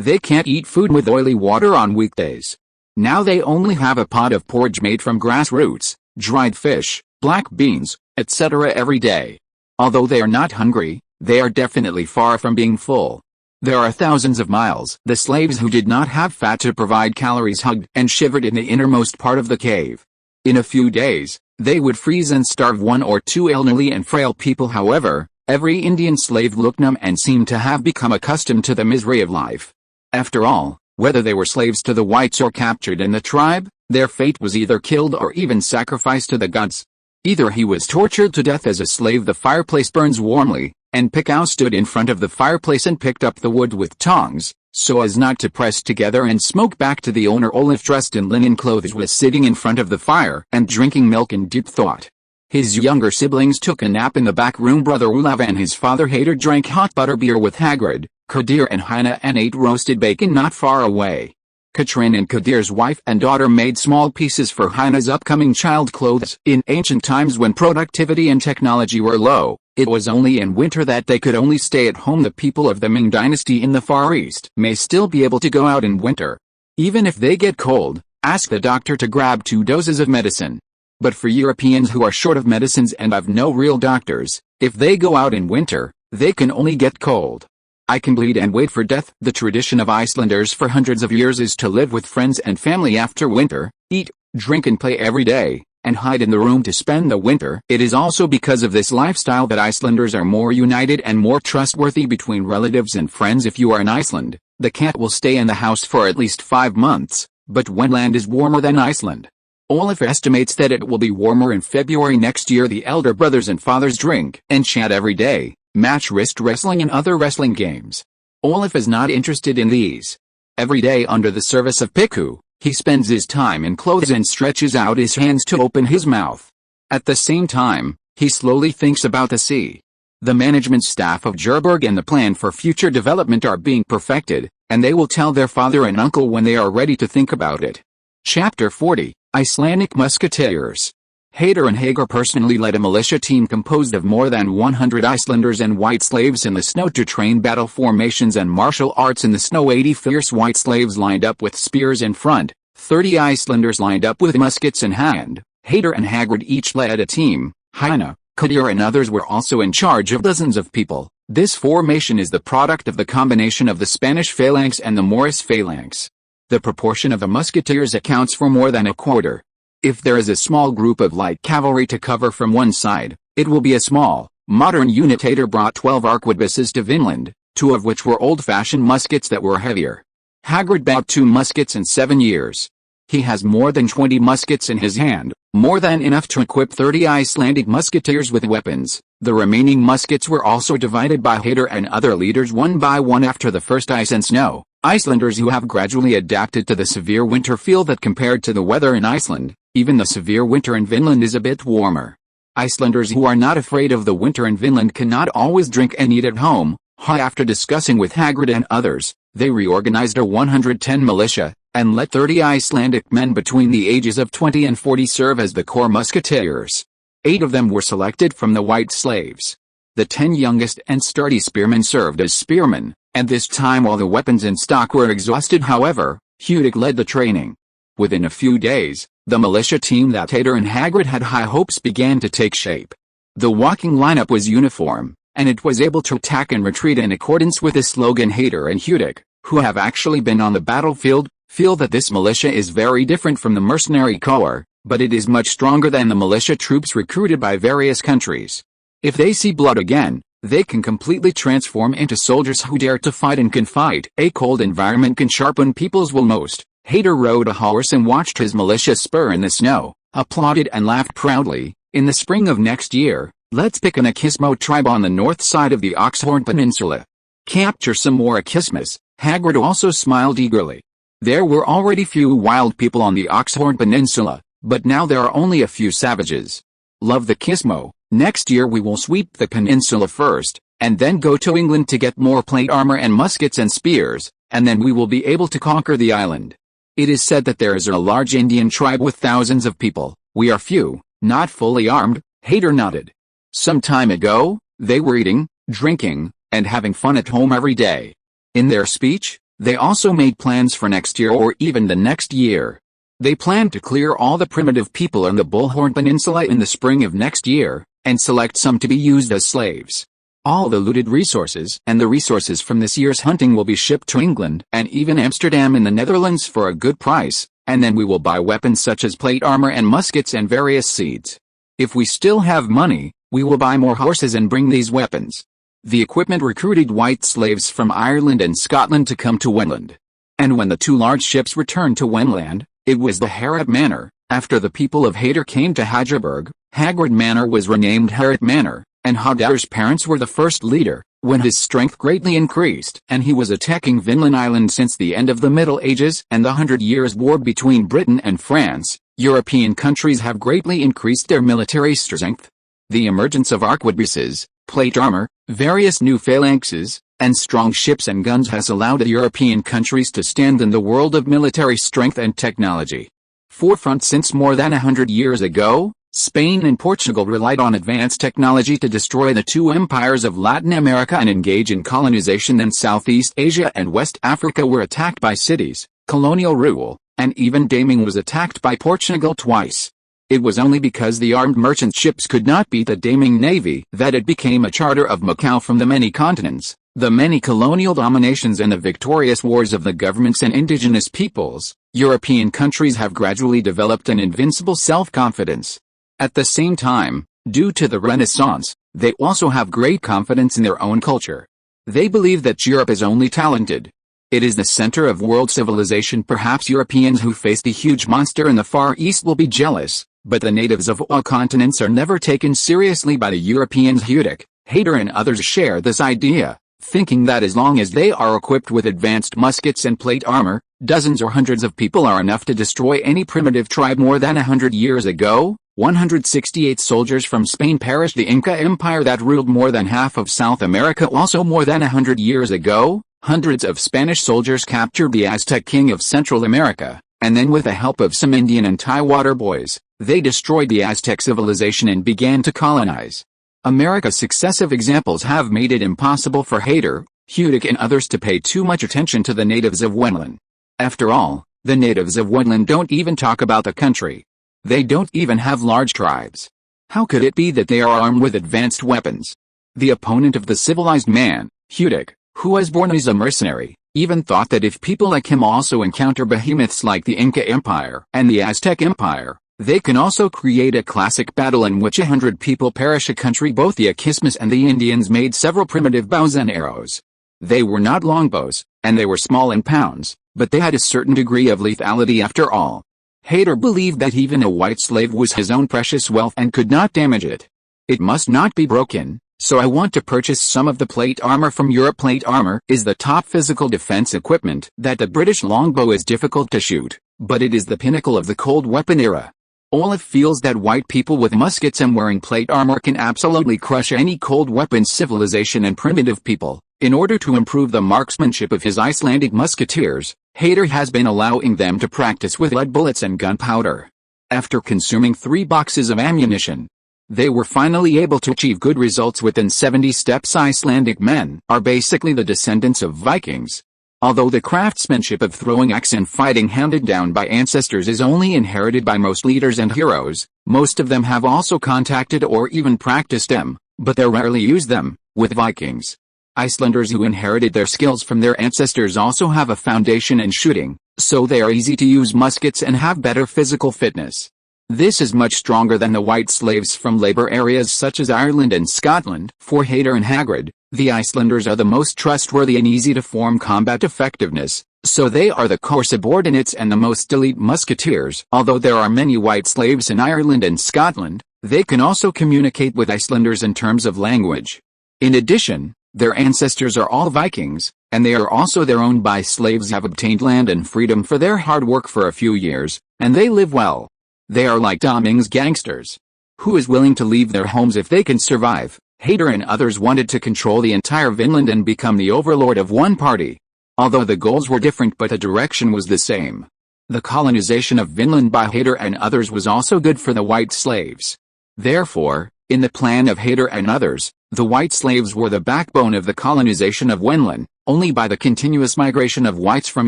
They can't eat food with oily water on weekdays. Now they only have a pot of porridge made from grass roots, dried fish, black beans, etc. every day. Although they are not hungry, they are definitely far from being full. There are thousands of miles. The slaves who did not have fat to provide calories hugged and shivered in the innermost part of the cave. In a few days, they would freeze and starve 1 or 2 elderly and frail people. However, every Indian slave looked numb and seemed to have become accustomed to the misery of life. After all, whether they were slaves to the whites or captured in the tribe, their fate was either killed or even sacrificed to the gods. Either he was tortured to death as a slave. The fireplace burns warmly, and Pikau stood in front of the fireplace and picked up the wood with tongs, so as not to press together and smoke back to the owner. Olaf, dressed in linen clothes, was sitting in front of the fire and drinking milk in deep thought. His younger siblings took a nap in the back room. Brother Olaf and his father Heir drank hot butterbeer with Hagrid, Kadir and Heine, and ate roasted bacon not far away. Katrin and Kadir's wife and daughter made small pieces for Heine's upcoming child clothes. In ancient times, when productivity and technology were low, it was only in winter that they could only stay at home. The people of the Ming dynasty in the Far East may still be able to go out in winter. Even if they get cold, ask the doctor to grab 2 doses of medicine. But for Europeans who are short of medicines and have no real doctors, if they go out in winter, they can only get cold. I can bleed and wait for death. The tradition of Icelanders for hundreds of years is to live with friends and family after winter, eat, drink and play every day, and hide in the room to spend the winter. It is also because of this lifestyle that Icelanders are more united and more trustworthy between relatives and friends. If you are in Iceland, the cat will stay in the house for at least 5 months, but when land is warmer than Iceland. Olaf estimates that it will be warmer in February next year. The elder brothers and fathers drink and chat every day, match wrist wrestling and other wrestling games. Olaf is not interested in these. Every day under the service of Pikau, he spends his time in clothes and stretches out his hands to open his mouth. At the same time, he slowly thinks about the sea. The management staff of Djurberg and the plan for future development are being perfected, and they will tell their father and uncle when they are ready to think about it. Chapter 40, Icelandic Musketeers. Heir and Hagar personally led a militia team composed of more than 100 Icelanders and white slaves in the snow to train battle formations and martial arts in the snow. 80 fierce white slaves lined up with spears in front, 30 Icelanders lined up with muskets in hand. Heir and Hagrid each led a team. Heine, Kadir and others were also in charge of dozens of people. This formation is the product of the combination of the Spanish phalanx and the Morris phalanx. The proportion of the musketeers accounts for more than a quarter. If there is a small group of light cavalry to cover from one side, it will be a small, modern unit. Heir brought 12 arquebuses to Vinland, 2 of which were old-fashioned muskets that were heavier. Hagrid bought 2 muskets in 7 years. He has more than 20 muskets in his hand, more than enough to equip 30 Icelandic musketeers with weapons. The remaining muskets were also divided by Heir and other leaders one by one after the first ice and snow. Icelanders who have gradually adapted to the severe winter feel that compared to the weather in Iceland, even the severe winter in Vinland is a bit warmer. Icelanders who are not afraid of the winter in Vinland cannot always drink and eat at home. After discussing with Hagrid and others, they reorganized a 110 militia, and let 30 Icelandic men between the ages of 20 and 40 serve as the core musketeers. 8 of them were selected from the white slaves. The 10 youngest and sturdy spearmen served as spearmen, and this time all the weapons in stock were exhausted. However, Hudic led the training. Within a few days, the militia team that Hader and Hagrid had high hopes began to take shape. The walking lineup was uniform, and it was able to attack and retreat in accordance with the slogan. Hader and Hudic, who have actually been on the battlefield, feel that this militia is very different from the mercenary corps, but it is much stronger than the militia troops recruited by various countries. If they see blood again, they can completely transform into soldiers who dare to fight and can fight. A cold environment can sharpen people's will most. Hader rode a horse and watched his militia spur in the snow, applauded and laughed proudly. In the spring of next year, let's pick an Akismo tribe on the north side of the Oxhorn Peninsula. Capture some more Akismas. Hagrid also smiled eagerly. There were already few wild people on the Oxhorn Peninsula, but now there are only a few savages. Love the Kismo. Next year we will sweep the peninsula first, and then go to England to get more plate armor and muskets and spears, and then we will be able to conquer the island. It is said that there is a large Indian tribe with thousands of people. We are few, not fully armed. Hader nodded. Some time ago, they were eating, drinking, and having fun at home every day. In their speech, they also made plans for next year or even the next year. They planned to clear all the primitive people on the Bullhorn Peninsula in the spring of next year, and select some to be used as slaves. All the looted resources and the resources from this year's hunting will be shipped to England and even Amsterdam in the Netherlands for a good price, and then we will buy weapons such as plate armor and muskets and various seeds. If we still have money, we will buy more horses and bring these weapons. The equipment recruited white slaves from Ireland and Scotland to come to Wenland. And when the 2 large ships returned to Wenland, it was the Herat Manor. After the people of Hader came to Hadgerberg, Hagrid Manor was renamed Herat Manor, and Hadar's parents were the first leader, when his strength greatly increased and he was attacking Vinland Island. Since the end of the Middle Ages and the 100 Years' War between Britain and France, European countries have greatly increased their military strength. The emergence of arquebuses, plate armor, various new phalanxes, and strong ships and guns has allowed the European countries to stand in the world of military strength and technology. Forefront since more than 100 years ago, Spain and Portugal relied on advanced technology to destroy the 2 empires of Latin America and engage in colonization. Then Southeast Asia and West Africa were attacked by cities, colonial rule, and even Daming was attacked by Portugal twice. It was only because the armed merchant ships could not beat the Daming navy that it became a charter of Macau. From the many continents, the many colonial dominations and the victorious wars of the governments and indigenous peoples, European countries have gradually developed an invincible self-confidence. At the same time, due to the Renaissance, they also have great confidence in their own culture. They believe that Europe is only talented. It is the center of world civilization. Perhaps Europeans who face the huge monster in the Far East will be jealous, but the natives of all continents are never taken seriously by the Europeans. Hudic, Hader and others share this idea, thinking that as long as they are equipped with advanced muskets and plate armor, dozens or hundreds of people are enough to destroy any primitive tribe. More than 100 years ago, 168 soldiers from Spain perished. The Inca Empire that ruled more than half of South America. Also more than 100 years ago, hundreds of Spanish soldiers captured the Aztec king of Central America, and then with the help of some Indian and Thai water boys, they destroyed the Aztec civilization and began to colonize America. Successive examples have made it impossible for Hader, Hudic and others to pay too much attention to the natives of Wenland. After all, the natives of Wenland don't even talk about the country. They don't even have large tribes. How could it be that they are armed with advanced weapons? The opponent of the civilized man, Hudic, who was born as a mercenary, even thought that if people like him also encounter behemoths like the Inca Empire and the Aztec Empire, they can also create a classic battle in which 100 people perish. A country. Both the Akismas and the Indians made several primitive bows and arrows. They were not longbows, and they were small in pounds, but they had a certain degree of lethality after all. Hader believed that even a white slave was his own precious wealth and could not damage it. It must not be broken, so I want to purchase some of the plate armor from Europe. Plate armor is the top physical defense equipment. That the British longbow is difficult to shoot, but it is the pinnacle of the cold weapon era. Olaf feels that white people with muskets and wearing plate armor can absolutely crush any cold weapon civilization and primitive people. In order to improve the marksmanship of his Icelandic musketeers, Hader has been allowing them to practice with lead bullets and gunpowder. After consuming 3 boxes of ammunition, They were finally able to achieve good results within 70 steps. Icelandic men are basically the descendants of Vikings. Although the craftsmanship of throwing axe and fighting handed down by ancestors is only inherited by most leaders and heroes, most of them have also contacted or even practiced them, but they rarely use them, with Vikings. Icelanders who inherited their skills from their ancestors also have a foundation in shooting, so they are easy to use muskets and have better physical fitness. This is much stronger than the white slaves from labor areas such as Ireland and Scotland. For Heidar and Hagrid, the Icelanders are the most trustworthy and easy to form combat effectiveness, so they are the core subordinates and the most elite musketeers. Although there are many white slaves in Ireland and Scotland, they can also communicate with Icelanders in terms of language. In addition, their ancestors are all Vikings, and they are also their own by slaves have obtained land and freedom for their hard work for a few years, and they live well. They are like Doming's gangsters. Who is willing to leave their homes if they can survive? Heidar and others wanted to control the entire Vinland and become the overlord of one party. Although the goals were different but the direction was the same. The colonization of Vinland by Heidar and others was also good for the white slaves. Therefore, in the plan of Heidar and others, the white slaves were the backbone of the colonization of Vinland. Only by the continuous migration of whites from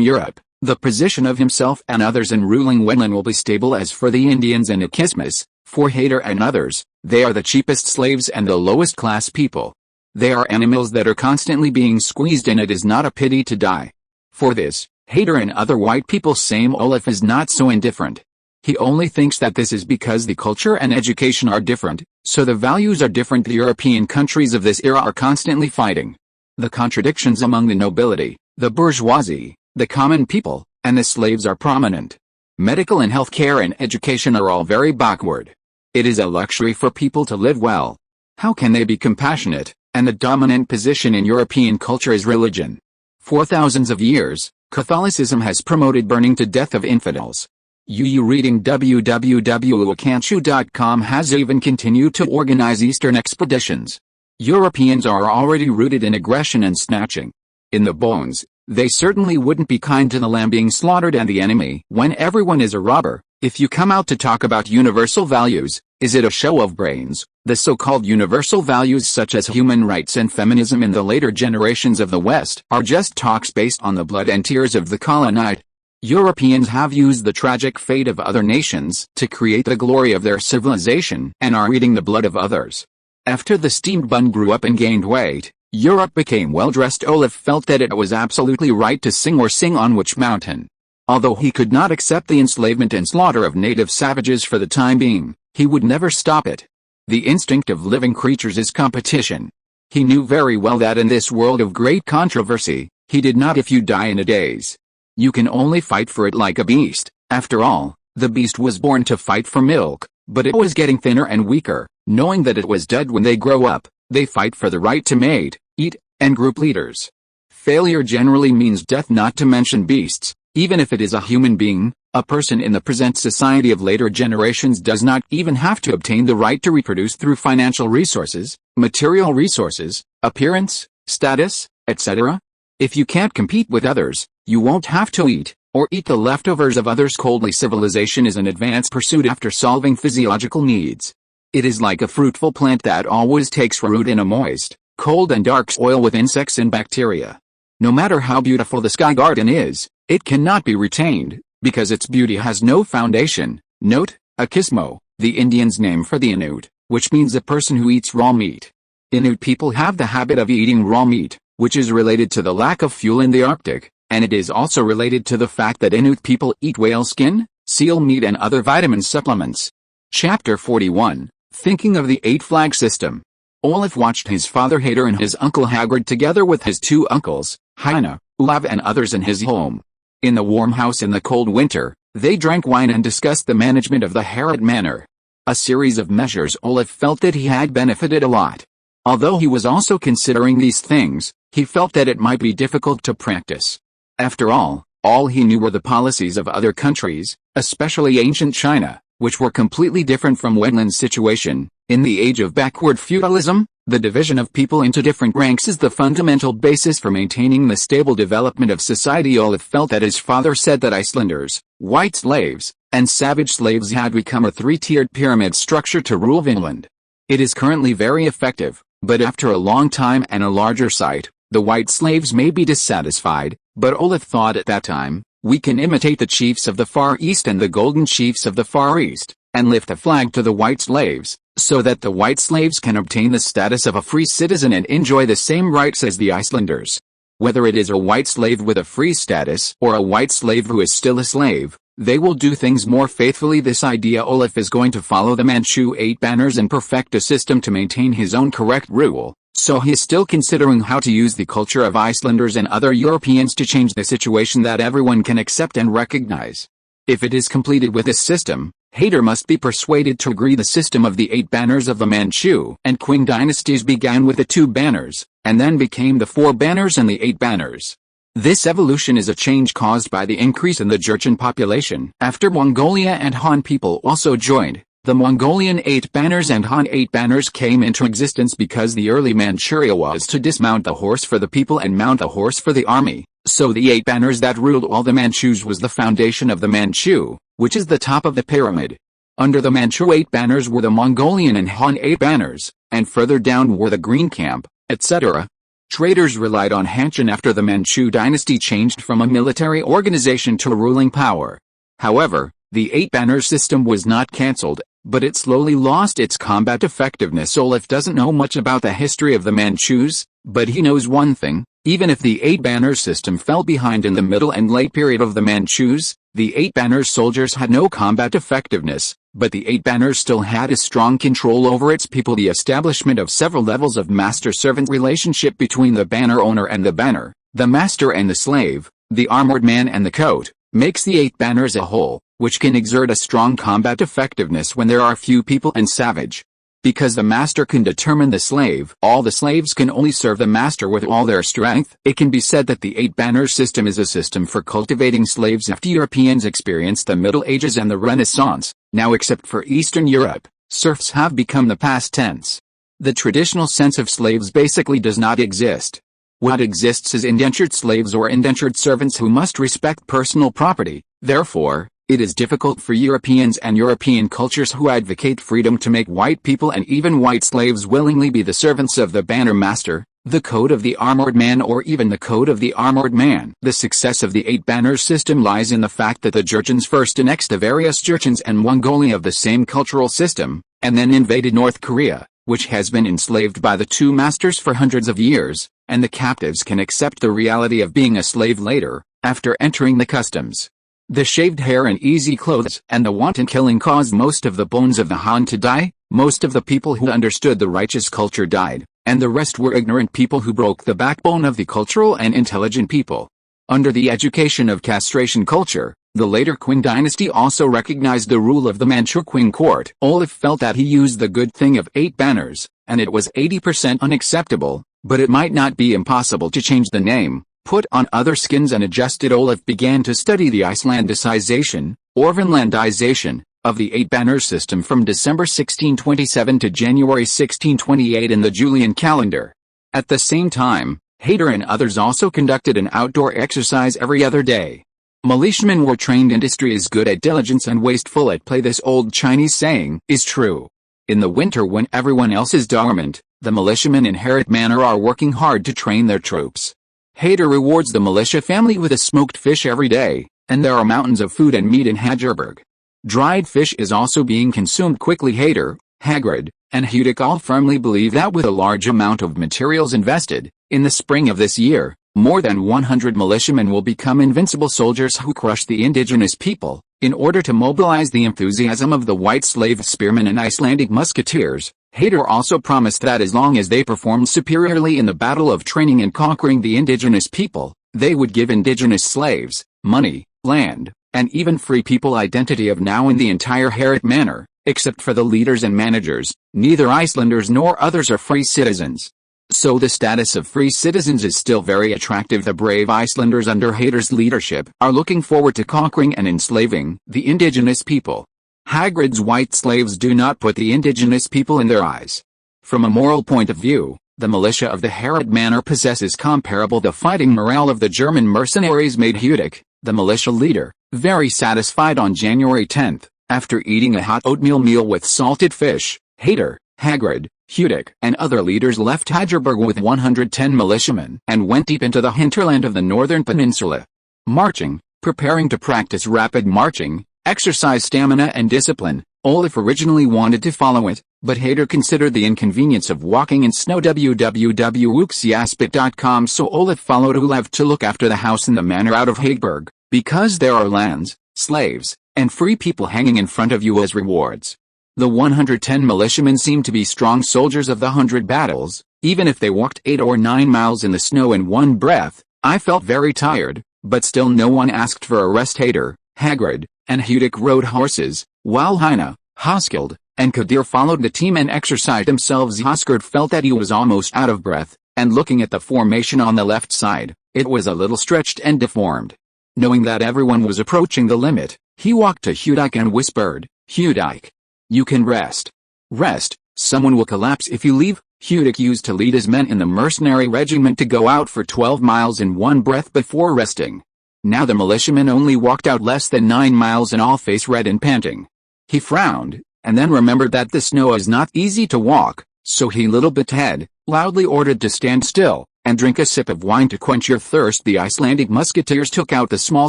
Europe, the position of himself and others in ruling Vinland will be stable. As for the Indians and Ikismas, for Heidar and others, they are the cheapest slaves and the lowest class people. They are animals that are constantly being squeezed, and it is not a pity to die. For this, Heidar and other white people same Olaf is not so indifferent. He only thinks that this is because the culture and education are different, so the values are different. The European countries of this era are constantly fighting. The contradictions among the nobility, the bourgeoisie, the common people, and the slaves are prominent. Medical and healthcare and education are all very backward. It is a luxury for people to live well. How can they be compassionate? And the dominant position in European culture is religion. For thousands of years, Catholicism has promoted burning to death of infidels. Reading www.ukanchu.com has even continued to organize Eastern expeditions. Europeans are already rooted in aggression and snatching. In the bones, they certainly wouldn't be kind to the lamb being slaughtered and the enemy. When everyone is a robber, if you come out to talk about universal values, is it a show of brains? The so-called universal values such as human rights and feminism in the later generations of the West are just talks based on the blood and tears of the colonized. Europeans have used the tragic fate of other nations to create the glory of their civilization and are eating the blood of others. After the steamed bun grew up and gained weight, Europe became well-dressed. Olaf felt that it was absolutely right to sing on Witch Mountain. Although he could not accept the enslavement and slaughter of native savages for the time being, he would never stop it. The instinct of living creatures is competition. He knew very well that in this world of great controversy, he did not if you die in a daze. You can only fight for it like a beast. After all, the beast was born to fight for milk, but it was getting thinner and weaker. Knowing that it was dead when they grow up, they fight for the right to mate, eat, and group leaders. Failure generally means death, not to mention beasts. Even if it is a human being, a person in the present society of later generations does not even have to obtain the right to reproduce through financial resources, material resources, appearance, status, etc. If you can't compete with others, you won't have to eat, or eat the leftovers of others coldly. Civilization is an advanced pursuit after solving physiological needs. It is like a fruitful plant that always takes root in a moist, cold and dark soil with insects and bacteria. No matter how beautiful the sky garden is, it cannot be retained, because its beauty has no foundation. Note, Akismo, the Indians' name for the Inuit, which means a person who eats raw meat. Inuit people have the habit of eating raw meat, which is related to the lack of fuel in the Arctic, and it is also related to the fact that Inuit people eat whale skin, seal meat and other vitamin supplements. Chapter 41, Thinking of the Eight Flag System. Olaf watched his father Heidar and his uncle Hagrid together with his two uncles, Heine, Olav and others in his home. In the warm house in the cold winter, they drank wine and discussed the management of the Heir manor. A series of measures. Olaf felt that he had benefited a lot. Although he was also considering these things, he felt that it might be difficult to practice. After all he knew were the policies of other countries, especially ancient China, which were completely different from Vinland's situation. In the age of backward feudalism, the division of people into different ranks is the fundamental basis for maintaining the stable development of society. Olaf felt that his father said that Icelanders, white slaves, and savage slaves had become a three-tiered pyramid structure to rule Vinland. It is currently very effective, but after a long time and a larger site, the white slaves may be dissatisfied, but Olaf thought at that time, we can imitate the chiefs of the Far East and the golden chiefs of the Far East, and lift a flag to the white slaves, so that the white slaves can obtain the status of a free citizen and enjoy the same rights as the Icelanders. Whether it is a white slave with a free status or a white slave who is still a slave, they will do things more faithfully. This idea Olaf is going to follow the Manchu 8 banners and perfect a system to maintain his own correct rule, so he is still considering how to use the culture of Icelanders and other Europeans to change the situation that everyone can accept and recognize. If it is completed with this system, Heir must be persuaded to agree. The system of the 8 banners of the Manchu and Qing dynasties began with the 2 banners, and then became the 4 banners and the 8 banners. This evolution is a change caused by the increase in the Jurchen population. After Mongolia and Han people also joined, the Mongolian 8 banners and Han 8 banners came into existence because the early Manchuria was to dismount the horse for the people and mount the horse for the army. So the 8 banners that ruled all the Manchus was the foundation of the Manchu, which is the top of the pyramid. Under the Manchu 8 banners were the Mongolian and Han 8 banners, and further down were the Green Camp, etc. Traders relied on Hanshin after the Manchu dynasty changed from a military organization to a ruling power. However, the 8 banner system was not cancelled, but it slowly lost its combat effectiveness. Olaf doesn't know much about the history of the Manchus, but he knows one thing: even if the 8 banner system fell behind in the middle and late period of the Manchus, the 8 banner soldiers had no combat effectiveness, but the 8 banners still had a strong control over its people. The establishment of several levels of master-servant relationship between the banner owner and the banner, the master and the slave, the armored man and the coat, makes the 8 banners a whole, which can exert a strong combat effectiveness when there are few people and savage. Because the master can determine the slave, all the slaves can only serve the master with all their strength. It can be said that the 8 banner system is a system for cultivating slaves after Europeans experienced the Middle Ages and the Renaissance. Now, except for Eastern Europe, serfs have become the past tense. The traditional sense of slaves basically does not exist. What exists is indentured slaves or indentured servants who must respect personal property. Therefore, it is difficult for Europeans and European cultures who advocate freedom to make white people and even white slaves willingly be the servants of the banner master, the code of the armored man, or even the code of the armored man. The success of the 8 banner system lies in the fact that the Jurchens first annexed the various Jurchens and Mongolia of the same cultural system, and then invaded North Korea, which has been enslaved by the 2 masters for hundreds of years, and the captives can accept the reality of being a slave later, after entering the customs. The shaved hair and easy clothes and the wanton killing caused most of the bones of the Han to die. Most of the people who understood the righteous culture died, and the rest were ignorant people who broke the backbone of the cultural and intelligent people. Under the education of castration culture, the later Qing dynasty also recognized the rule of the Manchu Qing court. Olaf felt that he used the good thing of 8 banners, and it was 80% unacceptable, but it might not be impossible to change the name, put on other skins and adjust it. Olaf began to study the Icelandicization, or Vinlandization, of the 8 banner system from December 1627 to January 1628 in the Julian calendar. At the same time, Heir and others also conducted an outdoor exercise every other day. Militiamen were trained. Industry is good at diligence and wasteful at play. This old Chinese saying is true. In the winter, when everyone else is dormant, the militiamen in Herat manor are working hard to train their troops. Heir rewards the militia family with a smoked fish every day, and there are mountains of food and meat in Hagerberg. Dried fish is also being consumed quickly. Heir, Hagrid, and Hudik all firmly believe that with a large amount of materials invested, in the spring of this year, more than 100 militiamen will become invincible soldiers who crush the indigenous people. In order to mobilize the enthusiasm of the white slave spearmen and Icelandic musketeers, Heir also promised that as long as they performed superiorly in the battle of training and conquering the indigenous people, they would give indigenous slaves, money, land, and even free people identity of now in the entire Herat manor, except for the leaders and managers. Neither Icelanders nor others are free citizens. So the status of free citizens is still very attractive. The brave Icelanders under Heir's leadership are looking forward to conquering and enslaving the indigenous people. Hagrid's white slaves do not put the indigenous people in their eyes. From a moral point of view, the militia of the Herat manor possesses comparable. The fighting morale of the German mercenaries made Hudik, the militia leader, very satisfied. On January 10th, after eating a hot oatmeal meal with salted fish, Heir, Hagrid, Hewdick, and other leaders left Hadgerberg with 110 militiamen and went deep into the hinterland of the northern peninsula. Marching, preparing to practice rapid marching, exercise stamina and discipline. Olaf originally wanted to follow it, but Hader considered the inconvenience of walking in snow www.uxiaspit.com, so Olaf followed Olaf to look after the house and the manor out of Hagberg, because there are lands, slaves, and free people hanging in front of you as rewards. The 110 militiamen seemed to be strong soldiers of the 100 battles, even if they walked 8 or 9 miles in the snow in one breath. I felt very tired, but still no one asked for a rest. Hader, Hagrid, and Hewdick rode horses, while Heine, Hoskeld, and Kadir followed the team and exercised themselves. Hoskerd felt that he was almost out of breath, and looking at the formation on the left side, it was a little stretched and deformed. Knowing that everyone was approaching the limit, he walked to Hewdick and whispered, "Hewdick, you can rest. Rest, someone will collapse if you leave." Hewdick used to lead his men in the mercenary regiment to go out for 12 miles in one breath before resting. Now the militiamen only walked out less than 9 miles and all face red and panting. He frowned, and then remembered that the snow is not easy to walk, so he little bit head, loudly ordered to stand still, and drink a sip of wine to quench your thirst. The Icelandic musketeers took out the small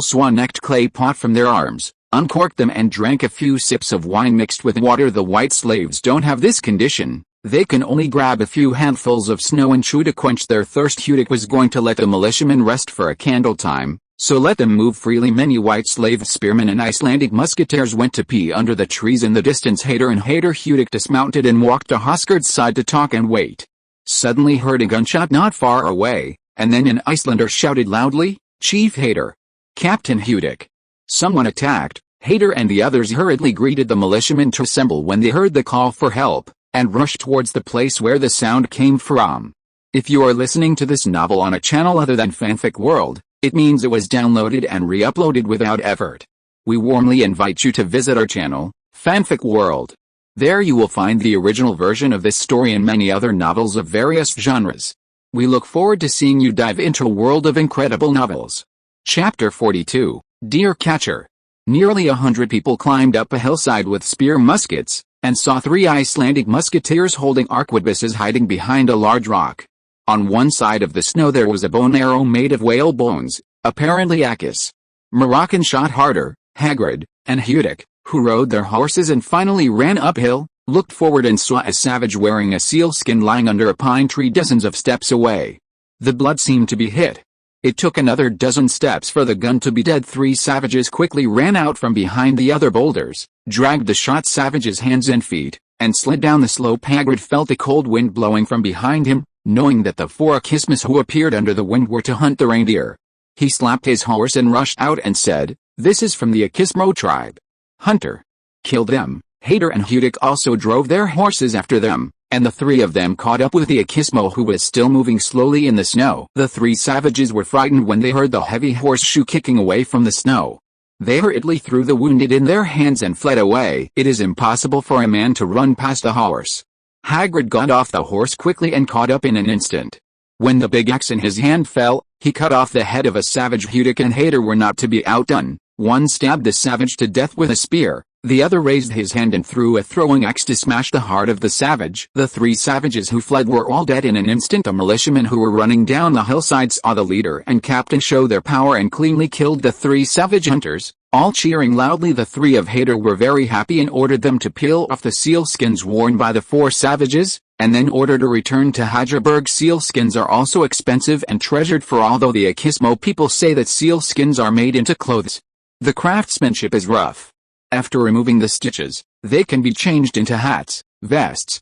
swan-necked clay pot from their arms, uncorked them and drank a few sips of wine mixed with water. The white slaves don't have this condition. They can only grab a few handfuls of snow and chew to quench their thirst. Hewdick was going to let the militiamen rest for a candle time, so let them move freely. Many white slave spearmen and Icelandic musketeers went to pee under the trees in the distance. Hewdick dismounted and walked to Hoskerd's side to talk and wait. Suddenly heard a gunshot not far away, and then an Icelander shouted loudly, "Chief Hader! Captain Hewdick!" Someone attacked. Hader and the others hurriedly greeted the militiamen to assemble when they heard the call for help, and rushed towards the place where the sound came from. If you are listening to this novel on a channel other than Fanfic World, it means it was downloaded and re-uploaded without effort. We warmly invite you to visit our channel, Fanfic World. There you will find the original version of this story and many other novels of various genres. We look forward to seeing you dive into a world of incredible novels. Chapter 42, Deer Catcher. Nearly 100 people climbed up a hillside with spear muskets, and saw 3 Icelandic musketeers holding arquebuses hiding behind a large rock. On one side of the snow there was a bone arrow made of whale bones, apparently Akis. Moroccan shot harder. Hagrid, and Hewdick, who rode their horses and finally ran uphill, looked forward and saw a savage wearing a seal skin lying under a pine tree dozens of steps away. The blood seemed to be hit. It took another dozen steps for the gun to be dead. 3 savages quickly ran out from behind the other boulders, dragged the shot savage's hands and feet, and slid down the slope. Hagrid felt a cold wind blowing from behind him, knowing that the 4 Akismas who appeared under the wind were to hunt the reindeer. He slapped his horse and rushed out and said, "This is from the Akismo tribe. Hunter. Kill them." Hader and Hewdick also drove their horses after them, and the 3 of them caught up with the Akismo who was still moving slowly in the snow. The 3 savages were frightened when they heard the heavy horseshoe kicking away from the snow. They hurriedly threw the wounded in their hands and fled away. It is impossible for a man to run past a horse. Hagrid got off the horse quickly and caught up in an instant. When the big axe in his hand fell, he cut off the head of a savage. Hewdick and Hader were not to be outdone. One stabbed the savage to death with a spear, the other raised his hand and threw a throwing axe to smash the heart of the savage. The 3 savages who fled were all dead in an instant. The militiamen who were running down the hillside saw the leader and captain show their power and cleanly killed the 3 savage hunters, all cheering loudly. The 3 of Hader were very happy and ordered them to peel off the seal skins worn by the 4 savages, and then ordered a return to Hadgerberg. Seal skins are also expensive and treasured, for although the Akismo people say that seal skins are made into clothes, the craftsmanship is rough. After removing the stitches, they can be changed into hats, vests,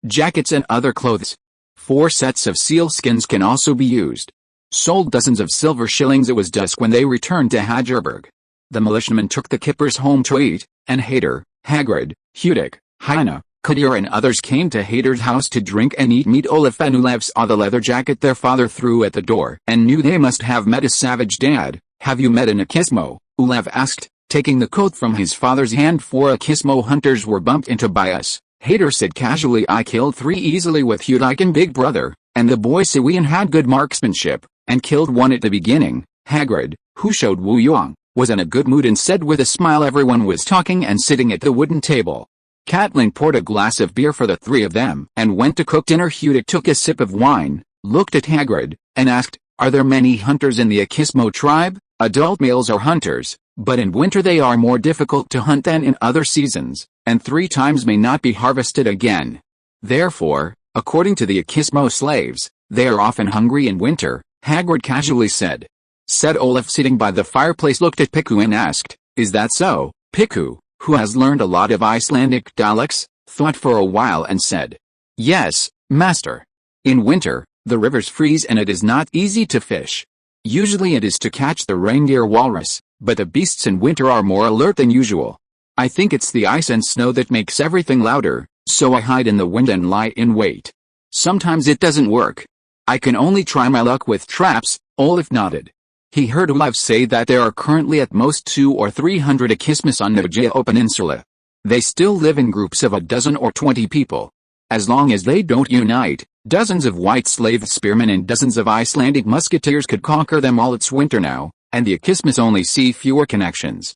jackets and other clothes. 4 sets of seal skins can also be used. Sold dozens of silver shillings. It was dusk when they returned to Hadgerberg. The militiamen took the kippers home to eat, and Hader, Hagrid, Hewdick, Heine, Kadir and others came to Hader's house to drink and eat meat. Olaf and Olaf saw the leather jacket their father threw at the door and knew they must have met a savage. "Dad, have you met an Akismo?" Olaf asked, taking the coat from his father's hand. 4 Akismo hunters were bumped into by us. Hader said casually, "I killed 3 easily with Hewdick and Big Brother, and the boy Siwian had good marksmanship, and killed 1 at the beginning." Hagrid, who showed Wu Yong, was in a good mood and said with a smile everyone was talking and sitting at the wooden table, Catelyn poured a glass of beer for the three of them and went to cook dinner. Hewdick took a sip of wine, looked at Hagrid, and asked, "Are there many hunters in the Akismo tribe?" "Adult males are hunters, but in winter they are more difficult to hunt than in other seasons, and 3 times may not be harvested again. Therefore, according to the Akismo slaves, they are often hungry in winter," Hagrid casually said. Olaf, sitting by the fireplace, looked at Piku and asked, "Is that so?" Piku, who has learned a lot of Icelandic dialects, thought for a while and said, "Yes, master. In winter, the rivers freeze and it is not easy to fish. Usually it is to catch the reindeer walrus, but the beasts in winter are more alert than usual. I think it's the ice and snow that makes everything louder, so I hide in the wind and lie in wait. Sometimes it doesn't work. I can only try my luck with traps." Olaf nodded. He heard Olaf say that there are currently at most 200 or 300 Akismas on the Aegeo Peninsula. They still live in groups of a dozen or 20 people. As long as they don't unite, dozens of white slave spearmen and dozens of Icelandic musketeers could conquer them all. It's winter now, and the Akismas only see fewer connections.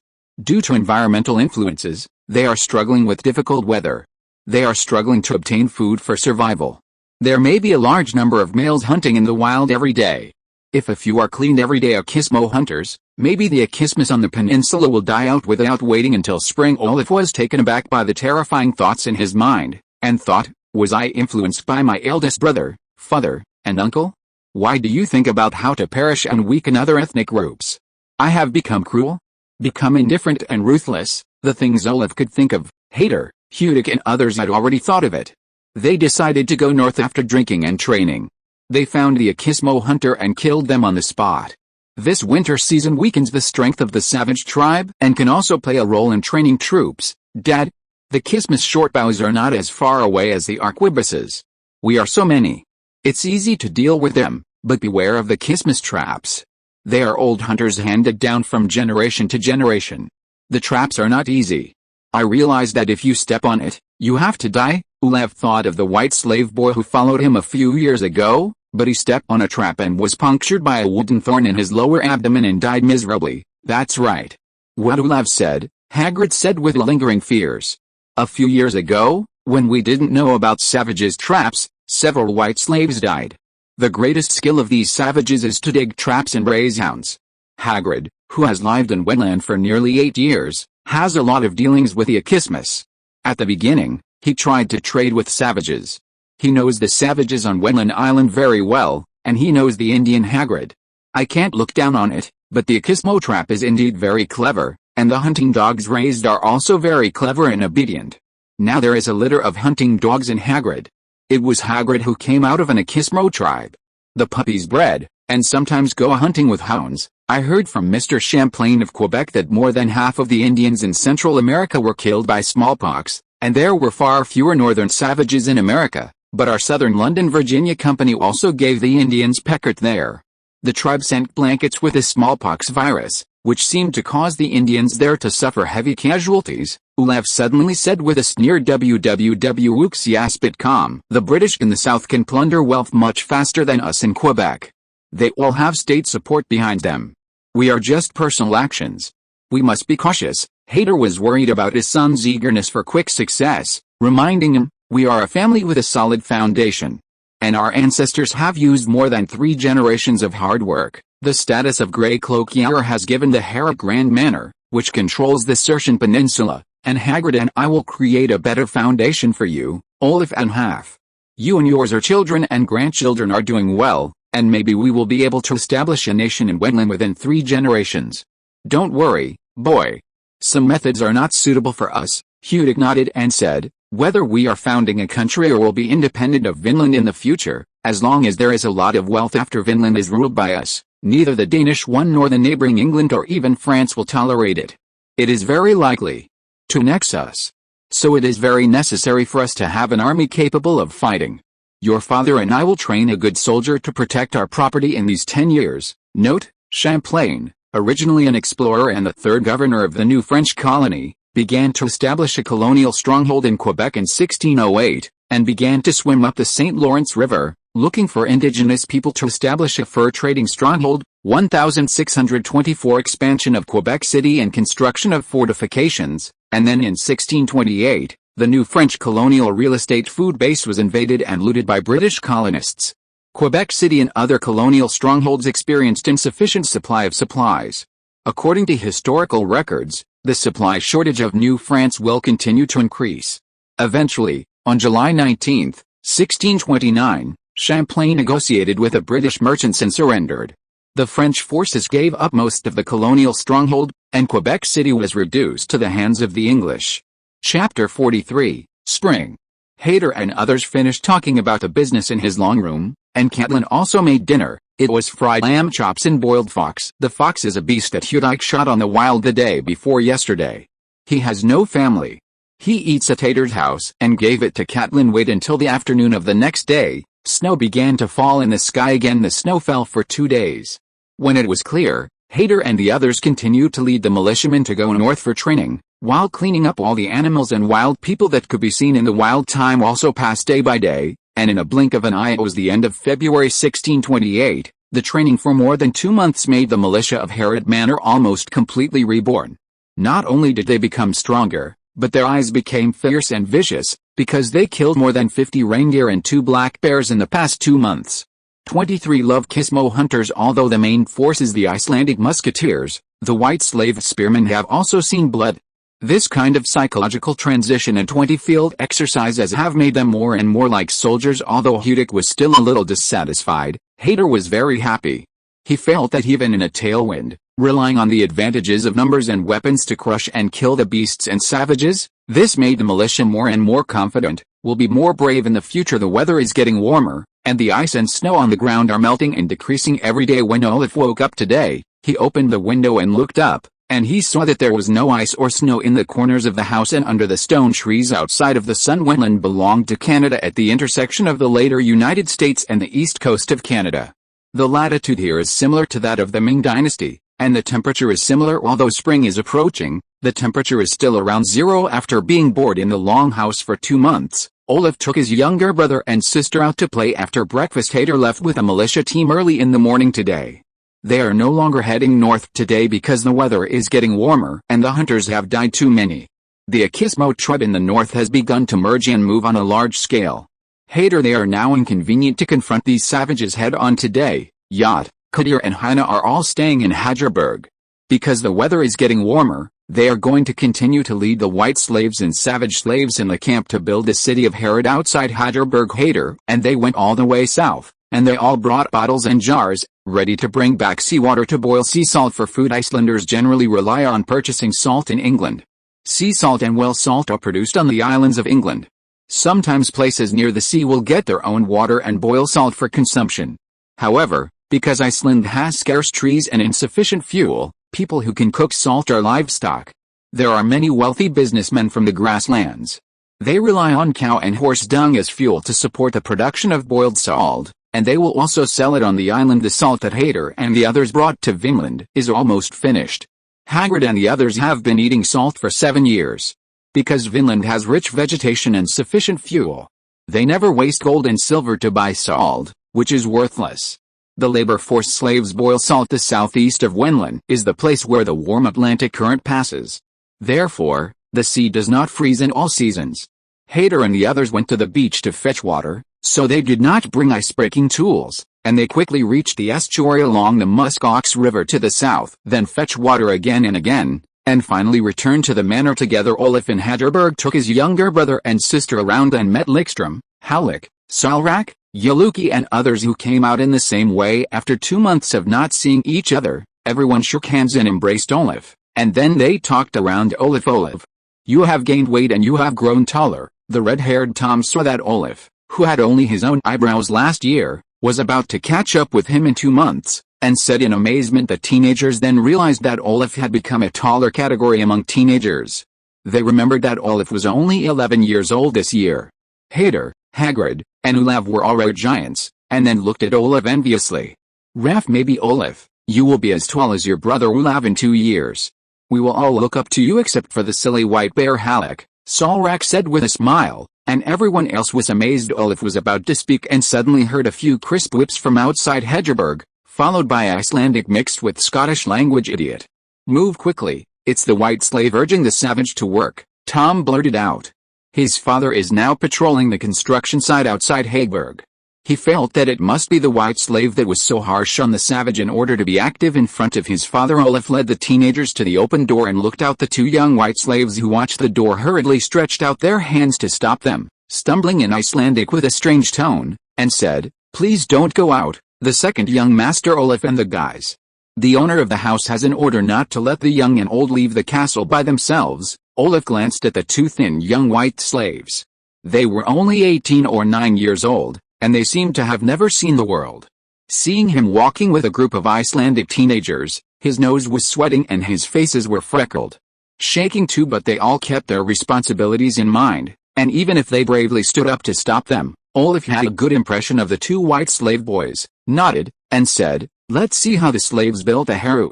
Due to environmental influences, they are struggling with difficult weather. They are struggling to obtain food for survival. There may be a large number of males hunting in the wild every day. If a few are cleaned everyday Akismo hunters, maybe the Akismas on the peninsula will die out without waiting until spring. Olaf was taken aback by the terrifying thoughts in his mind, and thought, was I influenced by my eldest brother, father, and uncle? Why do you think about how to perish and weaken other ethnic groups? I have become cruel? Become indifferent and ruthless? The things Olaf could think of, Hader, Hewdick and others had already thought of it. They decided to go north after drinking and training. They found the Akismo hunter and killed them on the spot. This winter season weakens the strength of the savage tribe and can also play a role in training troops. Dad, the Kismas shortbows are not as far away as the arquebuses. We are so many. It's easy to deal with them, but beware of the Kismas traps. They are old hunters handed down from generation to generation. The traps are not easy. I realize that if you step on it, you have to die. Olaf thought of the white slave boy who followed him a few years ago, but he stepped on a trap and was punctured by a wooden thorn in his lower abdomen and died miserably. That's right. What Olaf said, Hagrid said with lingering fears. A few years ago, when we didn't know about savages' traps, several white slaves died. The greatest skill of these savages is to dig traps and raise hounds. Hagrid, who has lived in wetland for nearly 8 years, has a lot of dealings with the Akismas. At the beginning, he tried to trade with savages. He knows the savages on Wetland Island very well, and he knows the Indian Hagrid. I can't look down on it, but the Akismo trap is indeed very clever, and the hunting dogs raised are also very clever and obedient. Now there is a litter of hunting dogs in Hagrid. It was Hagrid who came out of an Akismo tribe. The puppies bred, and sometimes go hunting with hounds. I heard from Mr. Champlain of Quebec that more than half of the Indians in Central America were killed by smallpox, and there were far fewer northern savages in America. But our Southern London Virginia Company also gave the Indians peckert there. The tribe sent blankets with the smallpox virus, which seemed to cause the Indians there to suffer heavy casualties. Olaf suddenly said with a sneer, www.uxiaspitcom. The British in the South can plunder wealth much faster than us in Quebec. They all have state support behind them. We are just personal actions. We must be cautious. Hader was worried about his son's eagerness for quick success, reminding him, we are a family with a solid foundation. And our ancestors have used more than 3 generations of hard work. The status of Grey Cloak heir has given the heir a grand manor, which controls the Circean Peninsula, and Hagrid and I will create a better foundation for you, Olaf and Half. You and yours or children and grandchildren are doing well, and maybe we will be able to establish a nation in Wetland within 3 generations. Don't worry, boy. Some methods are not suitable for us. Hewdick nodded and said, whether we are founding a country or will be independent of Vinland in the future, as long as there is a lot of wealth after Vinland is ruled by us, neither the Danish one nor the neighboring England or even France will tolerate it. It is very likely to annex us. So it is very necessary for us to have an army capable of fighting. Your father and I will train a good soldier to protect our property in these 10 years. Note, Champlain, originally an explorer and the 3rd governor of the new French colony, began to establish a colonial stronghold in Quebec in 1608, and began to swim up the St. Lawrence River, looking for indigenous people to establish a fur trading stronghold. 1624 expansion of Quebec City and construction of fortifications, and then in 1628, The new French colonial real estate food base was invaded and looted by British colonists. Quebec City and other colonial strongholds experienced insufficient supply of supplies. According to historical records, the supply shortage of New France will continue to increase. Eventually, on July 19, 1629, Champlain negotiated with the British merchants and surrendered. The French forces gave up most of the colonial stronghold, and Quebec City was reduced to the hands of the English. Chapter 43, Spring. Hader and others finished talking about the business in his long room, and Catelyn also made dinner. It was fried lamb chops and boiled fox. The fox is a beast that Hudike shot on the wild the day before yesterday. He has no family. He eats at Hader's house and gave it to Catelyn. Wait until the afternoon of the next day. Snow began to fall in the sky again. The snow fell for 2 days. When it was clear, Hader and the others continued to lead the militiamen to go north for training, while cleaning up all the animals and wild people that could be seen in the wild. Time also passed day by day, and in a blink of an eye it was the end of February 1628. The training for more than 2 months made the militia of Herod Manor almost completely reborn. Not only did they become stronger, but their eyes became fierce and vicious, because they killed more than 50 reindeer and 2 black bears in the past 2 months. 23 Love Kismo hunters. Although the main force is the Icelandic musketeers, the white slave spearmen have also seen blood. This kind of psychological transition and 20 field exercises have made them more and more like soldiers. Although Hudike was still a little dissatisfied, Hader was very happy. He felt that even in a tailwind, relying on the advantages of numbers and weapons to crush and kill the beasts and savages, this made the militia more and more confident. Will be more brave in the future. The weather is getting warmer, and the ice and snow on the ground are melting and decreasing every day. When Olaf woke up today, he opened the window and looked up, and he saw that there was no ice or snow in the corners of the house and under the stone trees outside of the sun. Winland belonged to Canada at the intersection of the later United States and the east coast of Canada. The latitude here is similar to that of the Ming Dynasty, and the temperature is similar. Although spring is approaching, the temperature is still around zero. After being bored in the longhouse for 2 months, Olaf took his younger brother and sister out to play after breakfast. Hader left with a militia team early in the morning today. They are no longer heading north today because the weather is getting warmer and the hunters have died too many. The Akismo tribe in the north has begun to merge and move on a large scale. Hader, they are now inconvenient to confront these savages head on today. Yat, Kadir and Haina are all staying in Hagerberg. Because the weather is getting warmer, they are going to continue to lead the white slaves and savage slaves in the camp to build the city of Herod outside Hagerberg. Hader and they went all the way south, and they all brought bottles and jars, ready to bring back seawater to boil sea salt for food. Icelanders generally rely on purchasing salt in England. Sea salt and well salt are produced on the islands of England. Sometimes places near the sea will get their own water and boil salt for consumption. However, because Iceland has scarce trees and insufficient fuel, people who can cook salt are livestock. There are many wealthy businessmen from the grasslands. They rely on cow and horse dung as fuel to support the production of boiled salt, and they will also sell it on the island. The salt that Hader and the others brought to Vinland is almost finished. Hagrid and the others have been eating salt for 7 years. Because Vinland has rich vegetation and sufficient fuel, they never waste gold and silver to buy salt, which is worthless. The labor force slaves boil salt. The southeast of Vinland is the place where the warm Atlantic current passes. Therefore, the sea does not freeze in all seasons. Hader and the others went to the beach to fetch water, so they did not bring ice-breaking tools, and they quickly reached the estuary along the Muskox River to the south, then fetch water again and again, and finally returned to the manor together. Olaf in Hagerberg took his younger brother and sister around and met Likstrom, Halleck, Salrak, Yaluki and others who came out in the same way. After 2 months of not seeing each other, everyone shook hands and embraced Olaf, and then they talked around Olaf. Olaf, you have gained weight and you have grown taller. The red-haired Tom saw that Olaf, who had only his own eyebrows last year, was about to catch up with him in 2 months, and said in amazement. The teenagers then realized that Olaf had become a taller category among teenagers. They remembered that Olaf was only 11 years old this year. Hader, Hagrid, and Olaf were already giants, and then looked at Olaf enviously. Raf, maybe Olaf, you will be as tall as your brother Olaf in 2 years. We will all look up to you except for the silly white bear Halleck, Salrak said with a smile, and everyone else was amazed. Olaf was about to speak and suddenly heard a few crisp whips from outside Hedgerberg, followed by Icelandic mixed with Scottish language. Idiot. Move quickly, it's the white slave urging the savage to work, Tom blurted out. His father is now patrolling the construction site outside Hageberg. He felt that it must be the white slave that was so harsh on the savage. In order to be active in front of his father, Olaf led the teenagers to the open door and looked out. The two young white slaves who watched the door hurriedly stretched out their hands to stop them, stumbling in Icelandic with a strange tone, and said, "Please don't go out." The second young master, Olaf, and the guys. The owner of the house has an order not to let the young and old leave the castle by themselves. Olaf glanced at the two thin young white slaves. They were only 18 or 9 years old, and they seemed to have never seen the world. Seeing him walking with a group of Icelandic teenagers, his nose was sweating and his faces were freckled. Shaking too, but they all kept their responsibilities in mind, and even if they bravely stood up to stop them, Olaf had a good impression of the two white slave boys, nodded, and said, "Let's see how the slaves built a heir.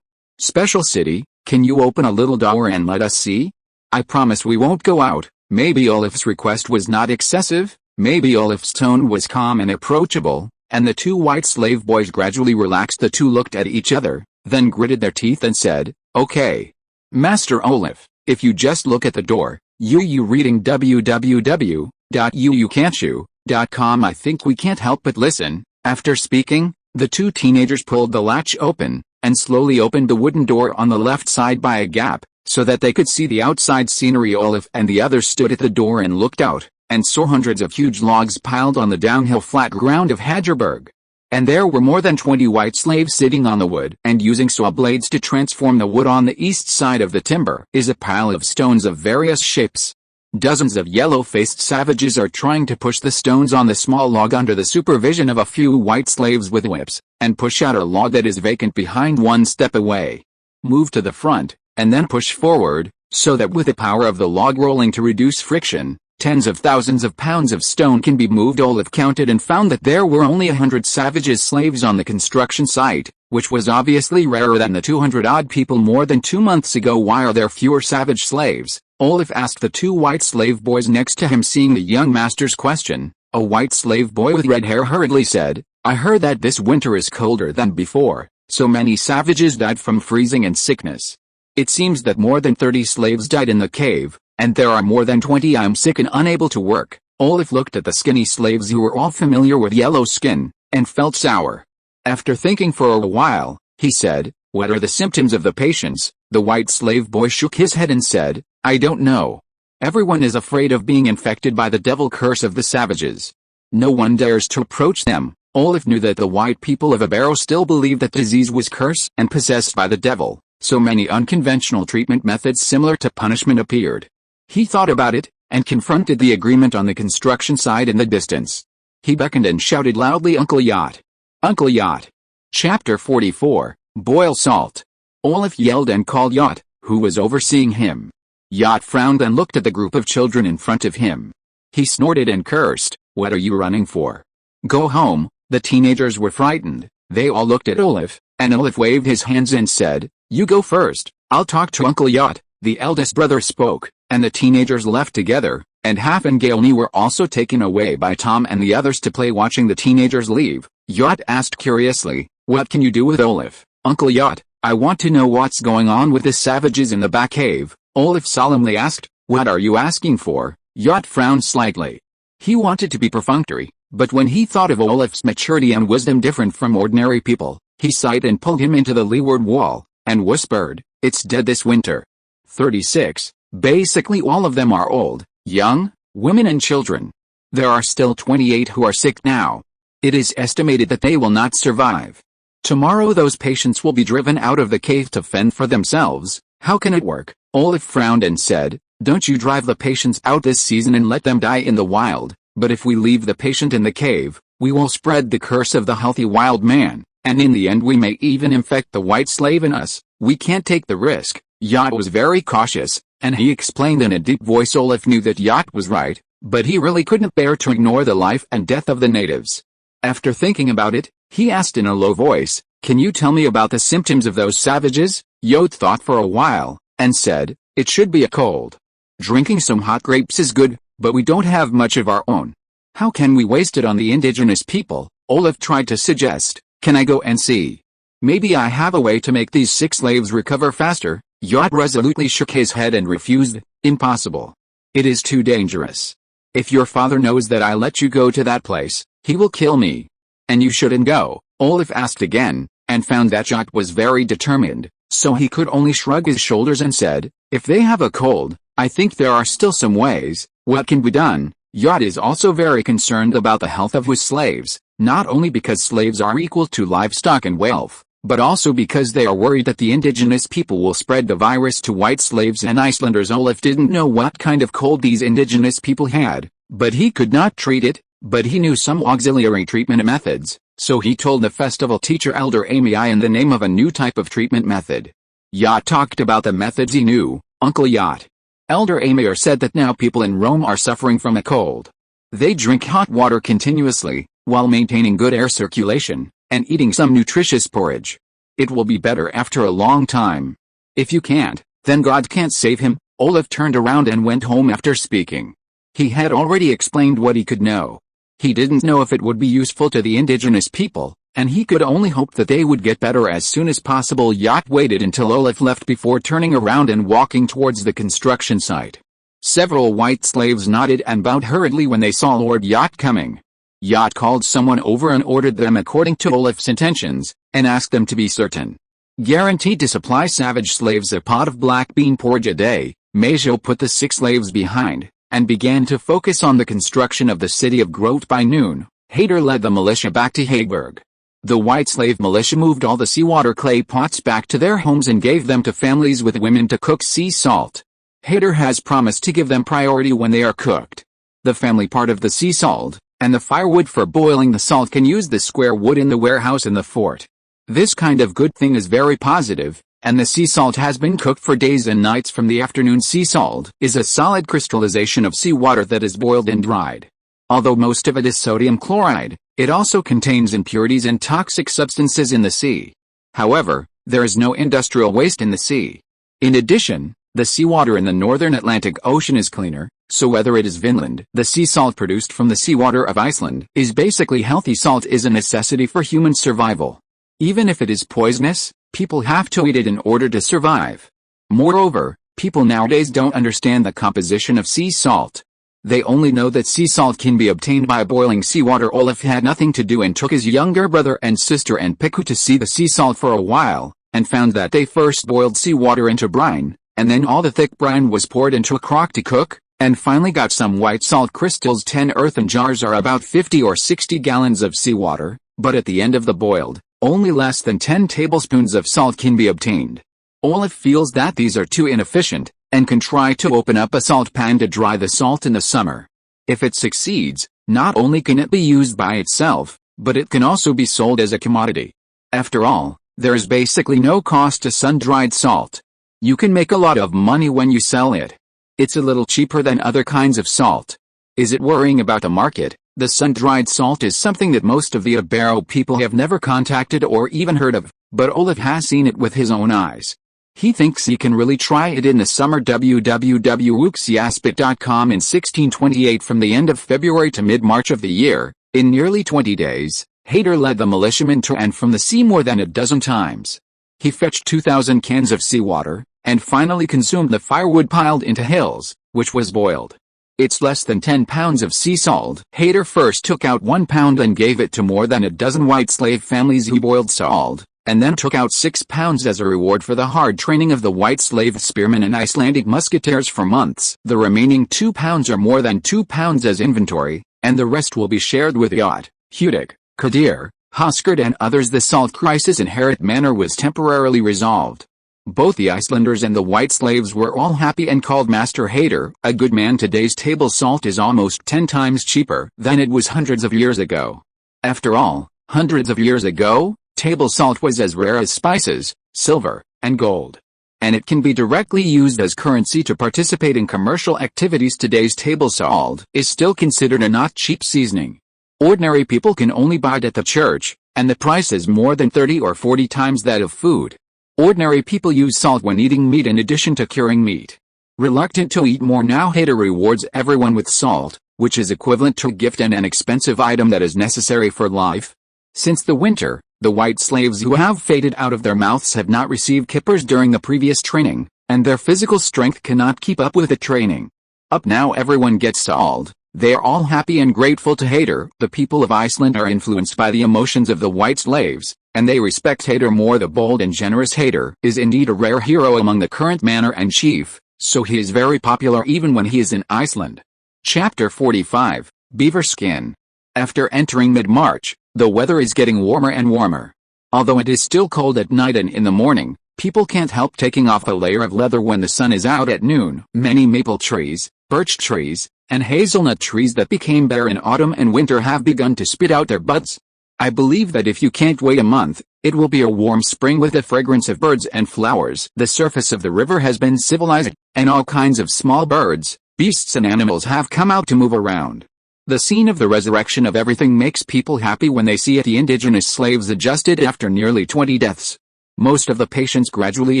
Special city, can you open a little door and let us see? I promise we won't go out." Maybe Olaf's request was not excessive, maybe Olaf's tone was calm and approachable, and the two white slave boys gradually relaxed. The two looked at each other, then gritted their teeth and said, "Okay. Master Olaf, if you just look at the door, you reading www.uucan't'you.com, I think we can't help but listen." After speaking, the two teenagers pulled the latch open, and slowly opened the wooden door on the left side by a gap, so that they could see the outside scenery. Olaf and the others stood at the door and looked out, and saw hundreds of huge logs piled on the downhill flat ground of Hageberg. And there were more than 20 white slaves sitting on the wood and using saw blades to transform the wood. On the east side of the timber is a pile of stones of various shapes. Dozens of yellow-faced savages are trying to push the stones on the small log under the supervision of a few white slaves with whips, and push out a log that is vacant behind one step away. Move to the front, and then push forward, so that with the power of the log rolling to reduce friction, tens of thousands of pounds of stone can be moved. Olaf counted and found that there were only 100 savages slaves on the construction site, which was obviously rarer than the 200-odd people more than 2 months ago. Why are there fewer savage slaves? Olaf asked the two white slave boys next to him. Seeing the young master's question, a white slave boy with red hair hurriedly said, "I heard that this winter is colder than before, so many savages died from freezing and sickness. It seems that more than 30 slaves died in the cave, and there are more than 20. I'm sick and unable to work." Olaf looked at the skinny slaves who were all familiar with yellow skin, and felt sour. After thinking for a while, he said, "What are the symptoms of the patients?" The white slave boy shook his head and said, "I don't know. Everyone is afraid of being infected by the devil curse of the savages. No one dares to approach them." Olaf knew that the white people of Abero still believed that disease was cursed and possessed by the devil, so many unconventional treatment methods similar to punishment appeared. He thought about it, and confronted the agreement on the construction site in the distance. He beckoned and shouted loudly, "Uncle Yacht! Uncle Yacht!" Chapter 44, Boil Salt. Olaf yelled and called Yacht, who was overseeing him. Yacht frowned and looked at the group of children in front of him. He snorted and cursed, "What are you running for? Go home." The teenagers were frightened. They all looked at Olaf, and Olaf waved his hands and said, "You go first, I'll talk to Uncle Yacht." The eldest brother spoke, and the teenagers left together, and Half and Gaelny were also taken away by Tom and the others to play. Watching the teenagers leave, Yacht asked curiously, "What can you do with Olaf?" "Uncle Yacht, I want to know what's going on with the savages in the back cave," Olaf solemnly asked. "What are you asking for?" Yacht frowned slightly. He wanted to be perfunctory, but when he thought of Olaf's maturity and wisdom different from ordinary people, he sighed and pulled him into the leeward wall, and whispered, "It's dead this winter. 36, basically all of them are old, young, women and children. There are still 28 who are sick now. It is estimated that they will not survive. Tomorrow those patients will be driven out of the cave to fend for themselves. How can it work?" Olaf frowned and said, "Don't you drive the patients out this season and let them die in the wild, but if we leave the patient in the cave, we will spread the curse of the healthy wild man, and in the end we may even infect the white slave in us. We can't take the risk." Yacht was very cautious, and he explained in a deep voice. Olaf knew that Yacht was right, but he really couldn't bear to ignore the life and death of the natives. After thinking about it, he asked in a low voice, "Can you tell me about the symptoms of those savages?" Yacht thought for a while, and said, "It should be a cold. Drinking some hot grapes is good, but we don't have much of our own. How can we waste it on the indigenous people?" Olaf tried to suggest, "Can I go and see? Maybe I have a way to make these sick slaves recover faster." Yacht resolutely shook his head and refused, "Impossible. It is too dangerous. If your father knows that I let you go to that place, he will kill me. And you shouldn't go, Olaf asked again, and found that Jot was very determined, so he could only shrug his shoulders and said, if they have a cold, I think there are still some ways. What can be done? Jot is also very concerned about the health of his slaves, not only because slaves are equal to livestock and wealth, but also because they are worried that the indigenous people will spread the virus to white slaves and Icelanders. Olaf didn't know what kind of cold these indigenous people had, but he could not treat it, but he knew some auxiliary treatment methods, so he told the festival teacher Elder Amy in the name of a new type of treatment method. Jot talked about the methods he knew. Uncle Jot. Elder Amy said that now people in Rome are suffering from a cold. They drink hot water continuously, while maintaining good air circulation, and eating some nutritious porridge. It will be better after a long time. If you can't, then God can't save him. Olaf turned around and went home after speaking. He had already explained what he could know. He didn't know if it would be useful to the indigenous people, and he could only hope that they would get better as soon as possible. Jot waited until Olaf left before turning around and walking towards the construction site. Several white slaves nodded and bowed hurriedly when they saw Lord Jot coming. Jot called someone over and ordered them according to Olaf's intentions, and asked them to be certain. Guaranteed to supply savage slaves a pot of black bean porridge a day. Majo put the 6 slaves behind, and began to focus on the construction of the city of Grote. By noon, Heir led the militia back to Hageberg. The white slave militia moved all the seawater clay pots back to their homes and gave them to families with women to cook sea salt. Heir has promised to give them priority when they are cooked. The family part of the sea salt, and the firewood for boiling the salt can use the square wood in the warehouse in the fort. This kind of good thing is very positive, and the sea salt has been cooked for days and nights. From the afternoon, sea salt is a solid crystallization of seawater that is boiled and dried. Although most of it is sodium chloride, it also contains impurities and toxic substances in the sea. However, there is no industrial waste in the sea. In addition, the seawater in the northern Atlantic Ocean is cleaner, so whether it is Vinland, the sea salt produced from the seawater of Iceland is basically healthy. Salt is a necessity for human survival. Even if it is poisonous, people have to eat it in order to survive. Moreover, people nowadays don't understand the composition of sea salt. They only know that sea salt can be obtained by boiling seawater. Olaf had nothing to do and took his younger brother and sister and Piku to see the sea salt for a while, and found that they first boiled seawater into brine, and then all the thick brine was poured into a crock to cook, and finally got some white salt crystals. 10 earthen jars are about 50 or 60 gallons of seawater, but at the end of the boiled, only less than 10 tablespoons of salt can be obtained. Olaf feels that these are too inefficient, and can try to open up a salt pan to dry the salt in the summer. If it succeeds, not only can it be used by itself, but it can also be sold as a commodity. After all, there is basically no cost to sun-dried salt. You can make a lot of money when you sell it. It's a little cheaper than other kinds of salt. Is it worrying about the market? The sun-dried salt is something that most of the Ibero people have never contacted or even heard of, but Olaf has seen it with his own eyes. He thinks he can really try it in the summer. www.uxiaspit.com. In 1628, from the end of February to mid-March of the year, in nearly 20 days, Heir led the militiamen to and from the sea more than a dozen times. He fetched 2,000 cans of seawater, and finally consumed the firewood piled into hills, which was boiled. It's less than 10 pounds of sea salt. Heir first took out 1 pound and gave it to more than a dozen white slave families who boiled salt, and then took out 6 pounds as a reward for the hard training of the white slave spearmen and Icelandic musketeers for months. The remaining 2 pounds are more than 2 pounds as inventory, and the rest will be shared with Jot, Hudik, Kadir, Huskard and others. The salt crisis in Herat Manor was temporarily resolved. Both the Icelanders and the white slaves were all happy and called Master Heir a good man. Today's table salt is almost 10 times cheaper than it was hundreds of years ago. After all, hundreds of years ago, table salt was as rare as spices, silver, and gold. And it can be directly used as currency to participate in commercial activities. Today's table salt is still considered a not cheap seasoning. Ordinary people can only buy it at the church, and the price is more than 30 or 40 times that of food. Ordinary people use salt when eating meat in addition to curing meat. Reluctant to eat more now, Heir rewards everyone with salt, which is equivalent to a gift and an expensive item that is necessary for life. Since the winter, the white slaves who have faded out of their mouths have not received kippers during the previous training, and their physical strength cannot keep up with the training. Up now everyone gets sold. They are all happy and grateful to Hader. The people of Iceland are influenced by the emotions of the white slaves, and they respect Hader more. The bold and generous Hader is indeed a rare hero among the current manor and chief, so he is very popular even when he is in Iceland. Chapter 45, Beaver Skin. After entering mid-March, the weather is getting warmer and warmer. Although it is still cold at night and in the morning, people can't help taking off a layer of leather when the sun is out at noon. Many maple trees, birch trees, and hazelnut trees that became bare in autumn and winter have begun to spit out their buds. I believe that if you can't wait a month, it will be a warm spring with the fragrance of birds and flowers. The surface of the river has been civilized, and all kinds of small birds, beasts and animals have come out to move around. The scene of the resurrection of everything makes people happy when they see it. The indigenous slaves adjusted after nearly 20 deaths. Most of the patients gradually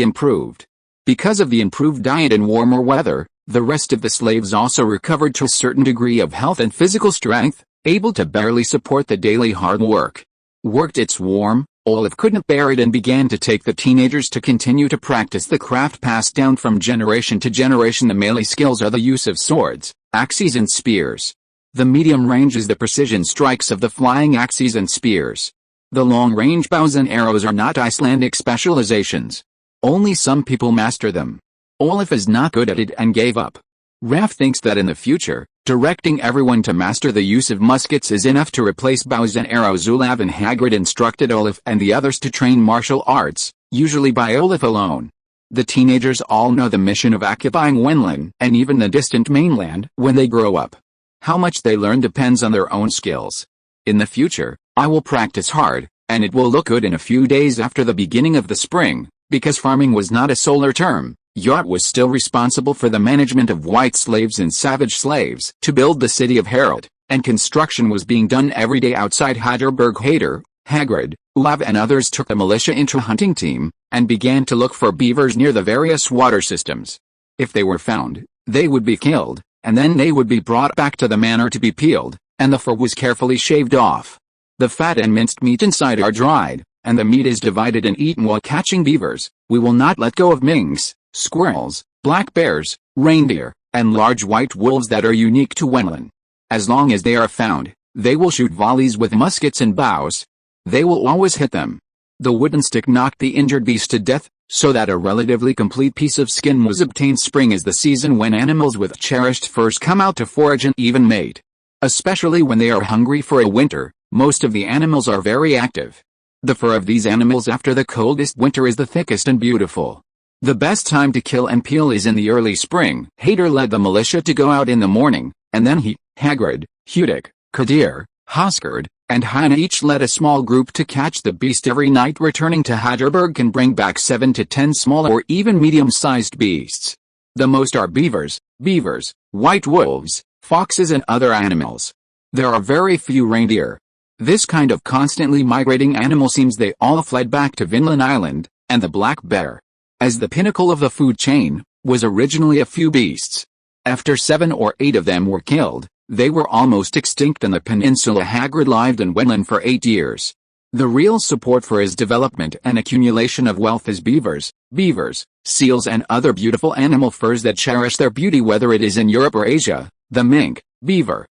improved. Because of the improved diet and warmer weather, the rest of the slaves also recovered to a certain degree of health and physical strength, able to barely support the daily hard work. It's warm, Olaf couldn't bear it and began to take the teenagers to continue to practice the craft passed down from generation to generation. The melee skills are the use of swords, axes and spears. The medium range is the precision strikes of the flying axes and spears. The long-range bows and arrows are not Icelandic specializations. Only some people master them. Olaf is not good at it and gave up. Raf thinks that in the future, directing everyone to master the use of muskets is enough to replace bows and arrows. Olaf and Hagrid instructed Olaf and the others to train martial arts, usually by Olaf alone. The teenagers all know the mission of occupying Wenland and even the distant mainland when they grow up. How much they learn depends on their own skills. In the future, I will practice hard, and it will look good in a few days after the beginning of the spring. Because farming was not a solar term, Jot was still responsible for the management of white slaves and savage slaves to build the city of Harald, and construction was being done every day outside Heidelberg. Hader, Hagrid, Olaf and others took a militia hunting team, and began to look for beavers near the various water systems. If they were found, they would be killed, and then they would be brought back to the manor to be peeled, and the fur was carefully shaved off. The fat and minced meat inside are dried, and the meat is divided and eaten while catching beavers. We will not let go of minks, squirrels, black bears, reindeer, and large white wolves that are unique to Wenland. As long as they are found, they will shoot volleys with muskets and bows. They will always hit them. The wooden stick knocked the injured beast to death, so that a relatively complete piece of skin was obtained. Spring is the season when animals with cherished furs come out to forage and even mate. Especially when they are hungry for a winter, most of the animals are very active. The fur of these animals after the coldest winter is the thickest and beautiful. The best time to kill and peel is in the early spring. Hader led the militia to go out in the morning, and then he, Hagrid, Hudik, Kadir, Hoskard, and Heine each led a small group to catch the beast every night. Returning to Heidelberg can bring back 7 to 10 small or even medium-sized beasts. The most are beavers, white wolves, foxes and other animals. There are very few reindeer. This kind of constantly migrating animal seems they all fled back to Vinland Island, and the black bear, as the pinnacle of the food chain, was originally a few beasts. After 7 or 8 of them were killed, they were almost extinct on the peninsula. Hagrid lived in Wenland for 8 years. The real support for his development and accumulation of wealth is beavers, seals and other beautiful animal furs that cherish their beauty whether it is in Europe or Asia. The mink, beaver,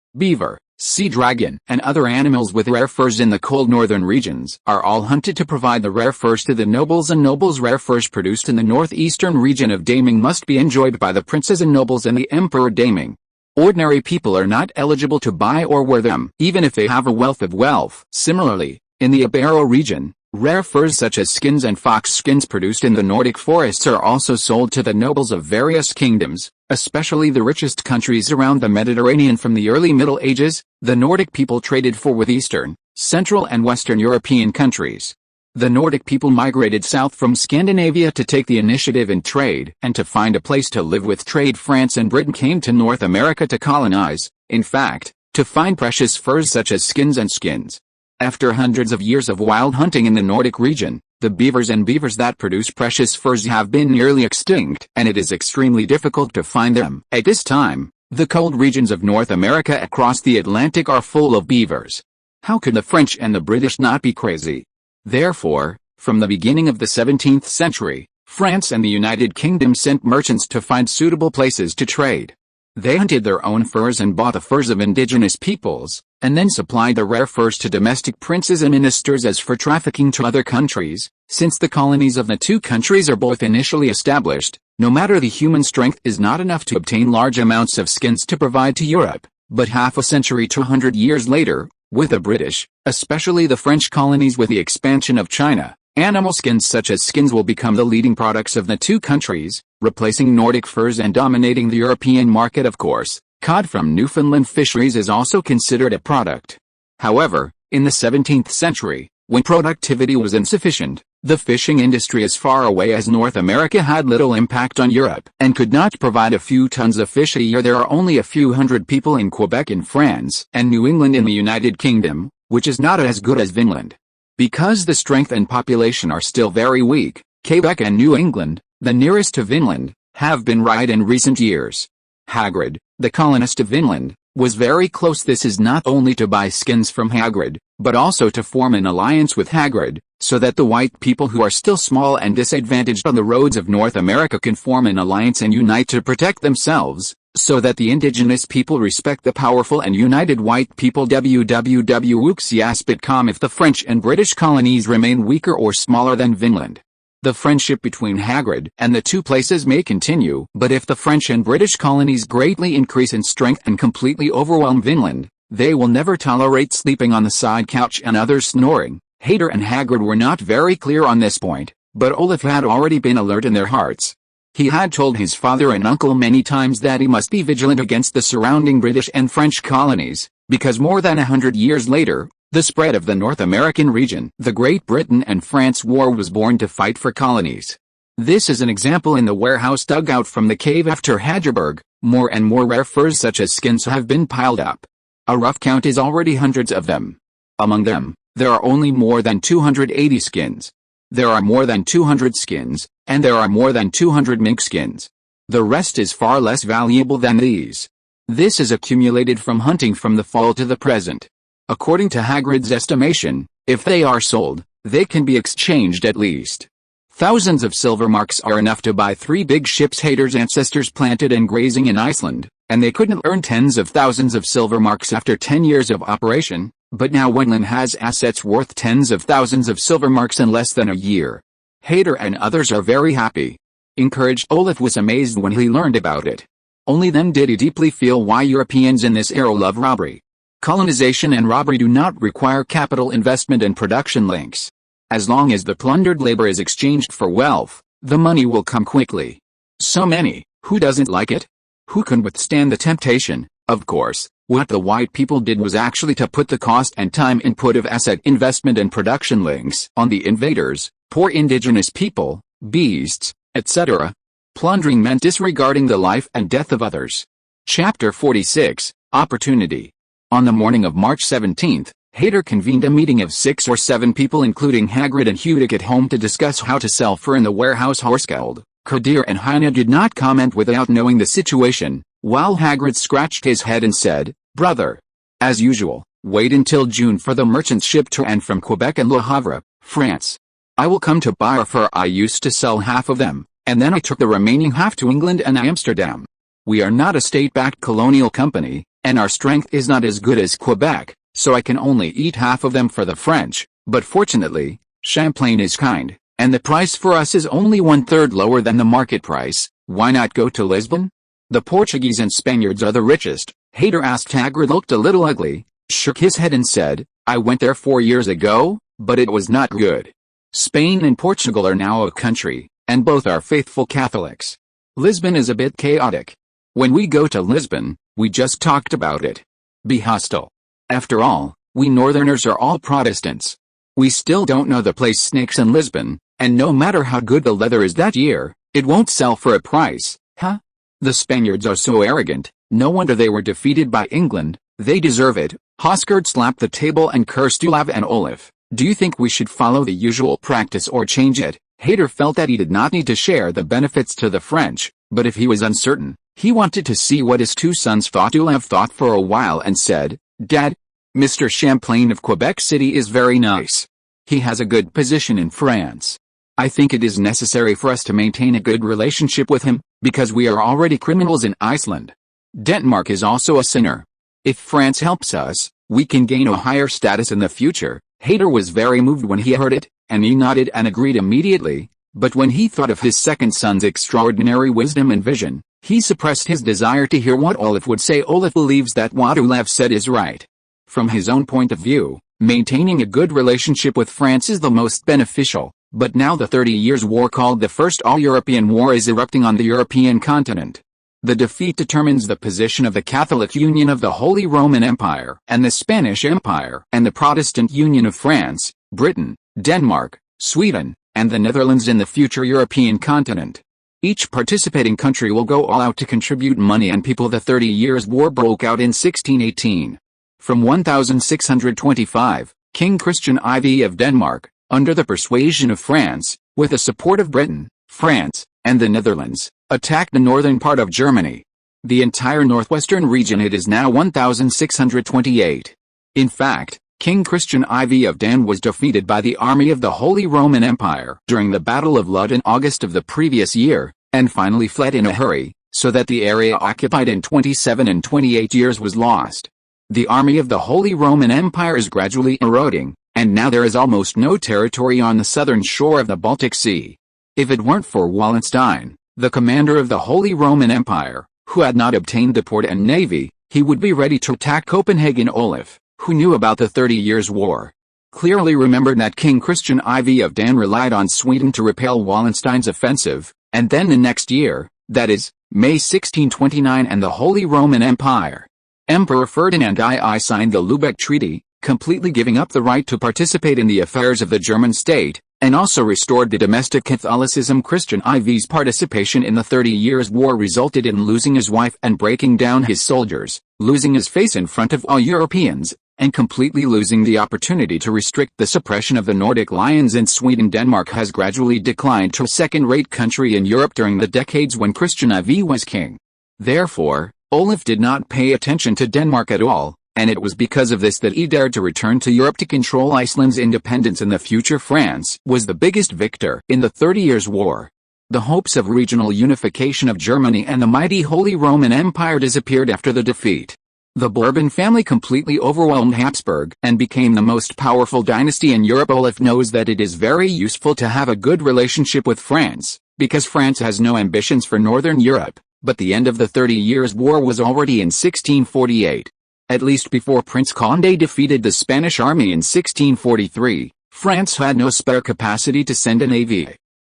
sea dragon, and other animals with rare furs in the cold northern regions are all hunted to provide the rare furs to the nobles and nobles. Rare furs produced in the northeastern region of Daming must be enjoyed by the princes and nobles and the Emperor Daming. Ordinary people are not eligible to buy or wear them, even if they have a wealth of wealth. Similarly, in the Ibero region, rare furs such as skins and fox skins produced in the Nordic forests are also sold to the nobles of various kingdoms, especially the richest countries around the Mediterranean. From the early Middle Ages, the Nordic people traded for with Eastern, Central and Western European countries. The Nordic people migrated south from Scandinavia to take the initiative in trade and to find a place to live with trade. France and Britain came to North America to colonize, in fact, to find precious furs such as skins. After hundreds of years of wild hunting in the Nordic region, the beavers that produce precious furs have been nearly extinct, and it is extremely difficult to find them. At this time, the cold regions of North America across the Atlantic are full of beavers. How could the French and the British not be crazy? Therefore, from the beginning of the 17th century, France and the United Kingdom sent merchants to find suitable places to trade. They hunted their own furs and bought the furs of indigenous peoples, and then supplied the rare furs to domestic princes and ministers as for trafficking to other countries. Since the colonies of the two countries are both initially established, no matter the human strength is not enough to obtain large amounts of skins to provide to Europe, but half a century to 100 years later, with the British, especially the French colonies with the expansion of China, animal skins such as skins will become the leading products of the two countries, replacing Nordic furs and dominating the European market. Of course, cod from Newfoundland fisheries is also considered a product. However, in the 17th century, when productivity was insufficient, the fishing industry as far away as North America had little impact on Europe and could not provide a few tons of fish a year. There are only a few hundred people in Quebec in France and New England in the United Kingdom, which is not as good as Vinland. Because the strength and population are still very weak, Quebec and New England, the nearest to Vinland, have been right in recent years. Hagrid, the colonist of Vinland, was very close. This is not only to buy skins from Hagrid, but also to form an alliance with Hagrid, so that the white people who are still small and disadvantaged on the roads of North America can form an alliance and unite to protect themselves, so that the indigenous people respect the powerful and united white people. www.wuxiasp.com. If the French and British colonies remain weaker or smaller than Vinland, the friendship between Hagrid and the two places may continue, but if the French and British colonies greatly increase in strength and completely overwhelm Vinland, they will never tolerate sleeping on the side couch and others snoring. Heir and Hagrid were not very clear on this point, but Olaf had already been alert in their hearts. He had told his father and uncle many times that he must be vigilant against the surrounding British and French colonies, because more than 100 years later, the spread of the North American region, the Great Britain and France War, was born to fight for colonies. This is an example in the warehouse dug out from the cave after Hadgerberg. More and more rare furs such as skins have been piled up. A rough count is already hundreds of them. Among them, there are only more than 280 skins. There are more than 200 skins, and there are more than 200 mink skins. The rest is far less valuable than these. This is accumulated from hunting from the fall to the present. According to Hagrid's estimation, if they are sold, they can be exchanged at least. Thousands of silver marks are enough to buy 3 big ships Hader's ancestors planted and grazing in Iceland, and they couldn't earn tens of thousands of silver marks after 10 years of operation, but now Vinland has assets worth tens of thousands of silver marks in less than a year. Hader and others are very happy. Encouraged, Olaf was amazed when he learned about it. Only then did he deeply feel why Europeans in this era love robbery. Colonization and robbery do not require capital investment and production links. As long as the plundered labor is exchanged for wealth, the money will come quickly. So many, who doesn't like it? Who can withstand the temptation? Of course, what the white people did was actually to put the cost and time input of asset investment and production links on the invaders, poor indigenous people, beasts, etc. Plundering meant disregarding the life and death of others. Chapter 46, Opportunity. On the morning of March 17th, Hader convened a meeting of 6 or 7 people including Hagrid and Hudic at home to discuss how to sell fur in the warehouse. Horskeld, Kadir and Heine did not comment without knowing the situation, while Hagrid scratched his head and said, "Brother, as usual, wait until June for the merchant's ship to and from Quebec and Le Havre, France. I will come to buy fur. I used to sell half of them, and then I took the remaining half to England and Amsterdam. We are not a state-backed colonial company, and our strength is not as good as Quebec, so I can only eat half of them for the French, but fortunately, Champlain is kind, and the price for us is only 1/3 lower than the market price. Why not go to Lisbon? The Portuguese and Spaniards are the richest." Hader asked. Hagrid looked a little ugly, shook his head and said, "I went there 4 years ago, but it was not good. Spain and Portugal are now a country, and both are faithful Catholics. Lisbon is a bit chaotic. When we go to Lisbon, we just talked about it. Be hostile. After all, we Northerners are all Protestants. We still don't know the place snakes in Lisbon, and no matter how good the leather is that year, it won't sell for a price, huh? The Spaniards are so arrogant, no wonder they were defeated by England, they deserve it." Hoskerd slapped the table and cursed Olaf and Olaf. "Do you think we should follow the usual practice or change it?" Hader felt that he did not need to share the benefits to the French, but if he was uncertain, he wanted to see what his 2 sons thought. Olaf thought for a while and said, "Dad, Mr. Champlain of Quebec City is very nice. He has a good position in France. I think it is necessary for us to maintain a good relationship with him, because we are already criminals in Iceland. Denmark is also a sinner. If France helps us, we can gain a higher status in the future. Heir was very moved when he heard it, and he nodded and agreed immediately, but when he thought of his second son's extraordinary wisdom and vision, he suppressed his desire to hear what Olaf would say. Olaf believes that what Olaf said is right. From his own point of view, maintaining a good relationship with France is the most beneficial, but now the 30 Years' War, called the First All-European War, is erupting on the European continent. The defeat determines the position of the Catholic Union of the Holy Roman Empire and the Spanish Empire and the Protestant Union of France, Britain, Denmark, Sweden, and the Netherlands in the future European continent. Each participating country will go all out to contribute money and people. The 30 Years' War broke out in 1618. From 1625, King Christian IV of Denmark, under the persuasion of France, with the support of Britain, France, and the Netherlands, attacked the northern part of Germany. The entire northwestern region. It is now 1628. In fact, King Christian IV of Dan was defeated by the army of the Holy Roman Empire during the Battle of Lud in August of the previous year, and finally fled in a hurry, so that the area occupied in 27 and 28 years was lost. The army of the Holy Roman Empire is gradually eroding, and now there is almost no territory on the southern shore of the Baltic Sea. If it weren't for Wallenstein, the commander of the Holy Roman Empire, who had not obtained the port and navy, he would be ready to attack Copenhagen. Olaf, who knew about the 30 Years' War, clearly remembered that King Christian IV of Dan relied on Sweden to repel Wallenstein's offensive, and then the next year, that is, May 1629, and the Holy Roman Empire. Emperor Ferdinand II signed the Lubeck Treaty, completely giving up the right to participate in the affairs of the German state, and also restored the domestic Catholicism. Christian IV's participation in the 30 Years' War resulted in losing his wife and breaking down his soldiers, losing his face in front of all Europeans, and completely losing the opportunity to restrict the suppression of the Nordic lions in Sweden. Denmark has gradually declined to a second-rate country in Europe during the decades when Christian IV was king. Therefore, Olaf did not pay attention to Denmark at all, and it was because of this that he dared to return to Europe to control Iceland's independence in the future. France was the biggest victor in the 30 Years' War. The hopes of regional unification of Germany and the mighty Holy Roman Empire disappeared after the defeat. The Bourbon family completely overwhelmed Habsburg and became the most powerful dynasty in Europe. Olaf knows that it is very useful to have a good relationship with France, because France has no ambitions for Northern Europe, but the end of the 30 Years' War was already in 1648. At least before Prince Condé defeated the Spanish army in 1643, France had no spare capacity to send a navy.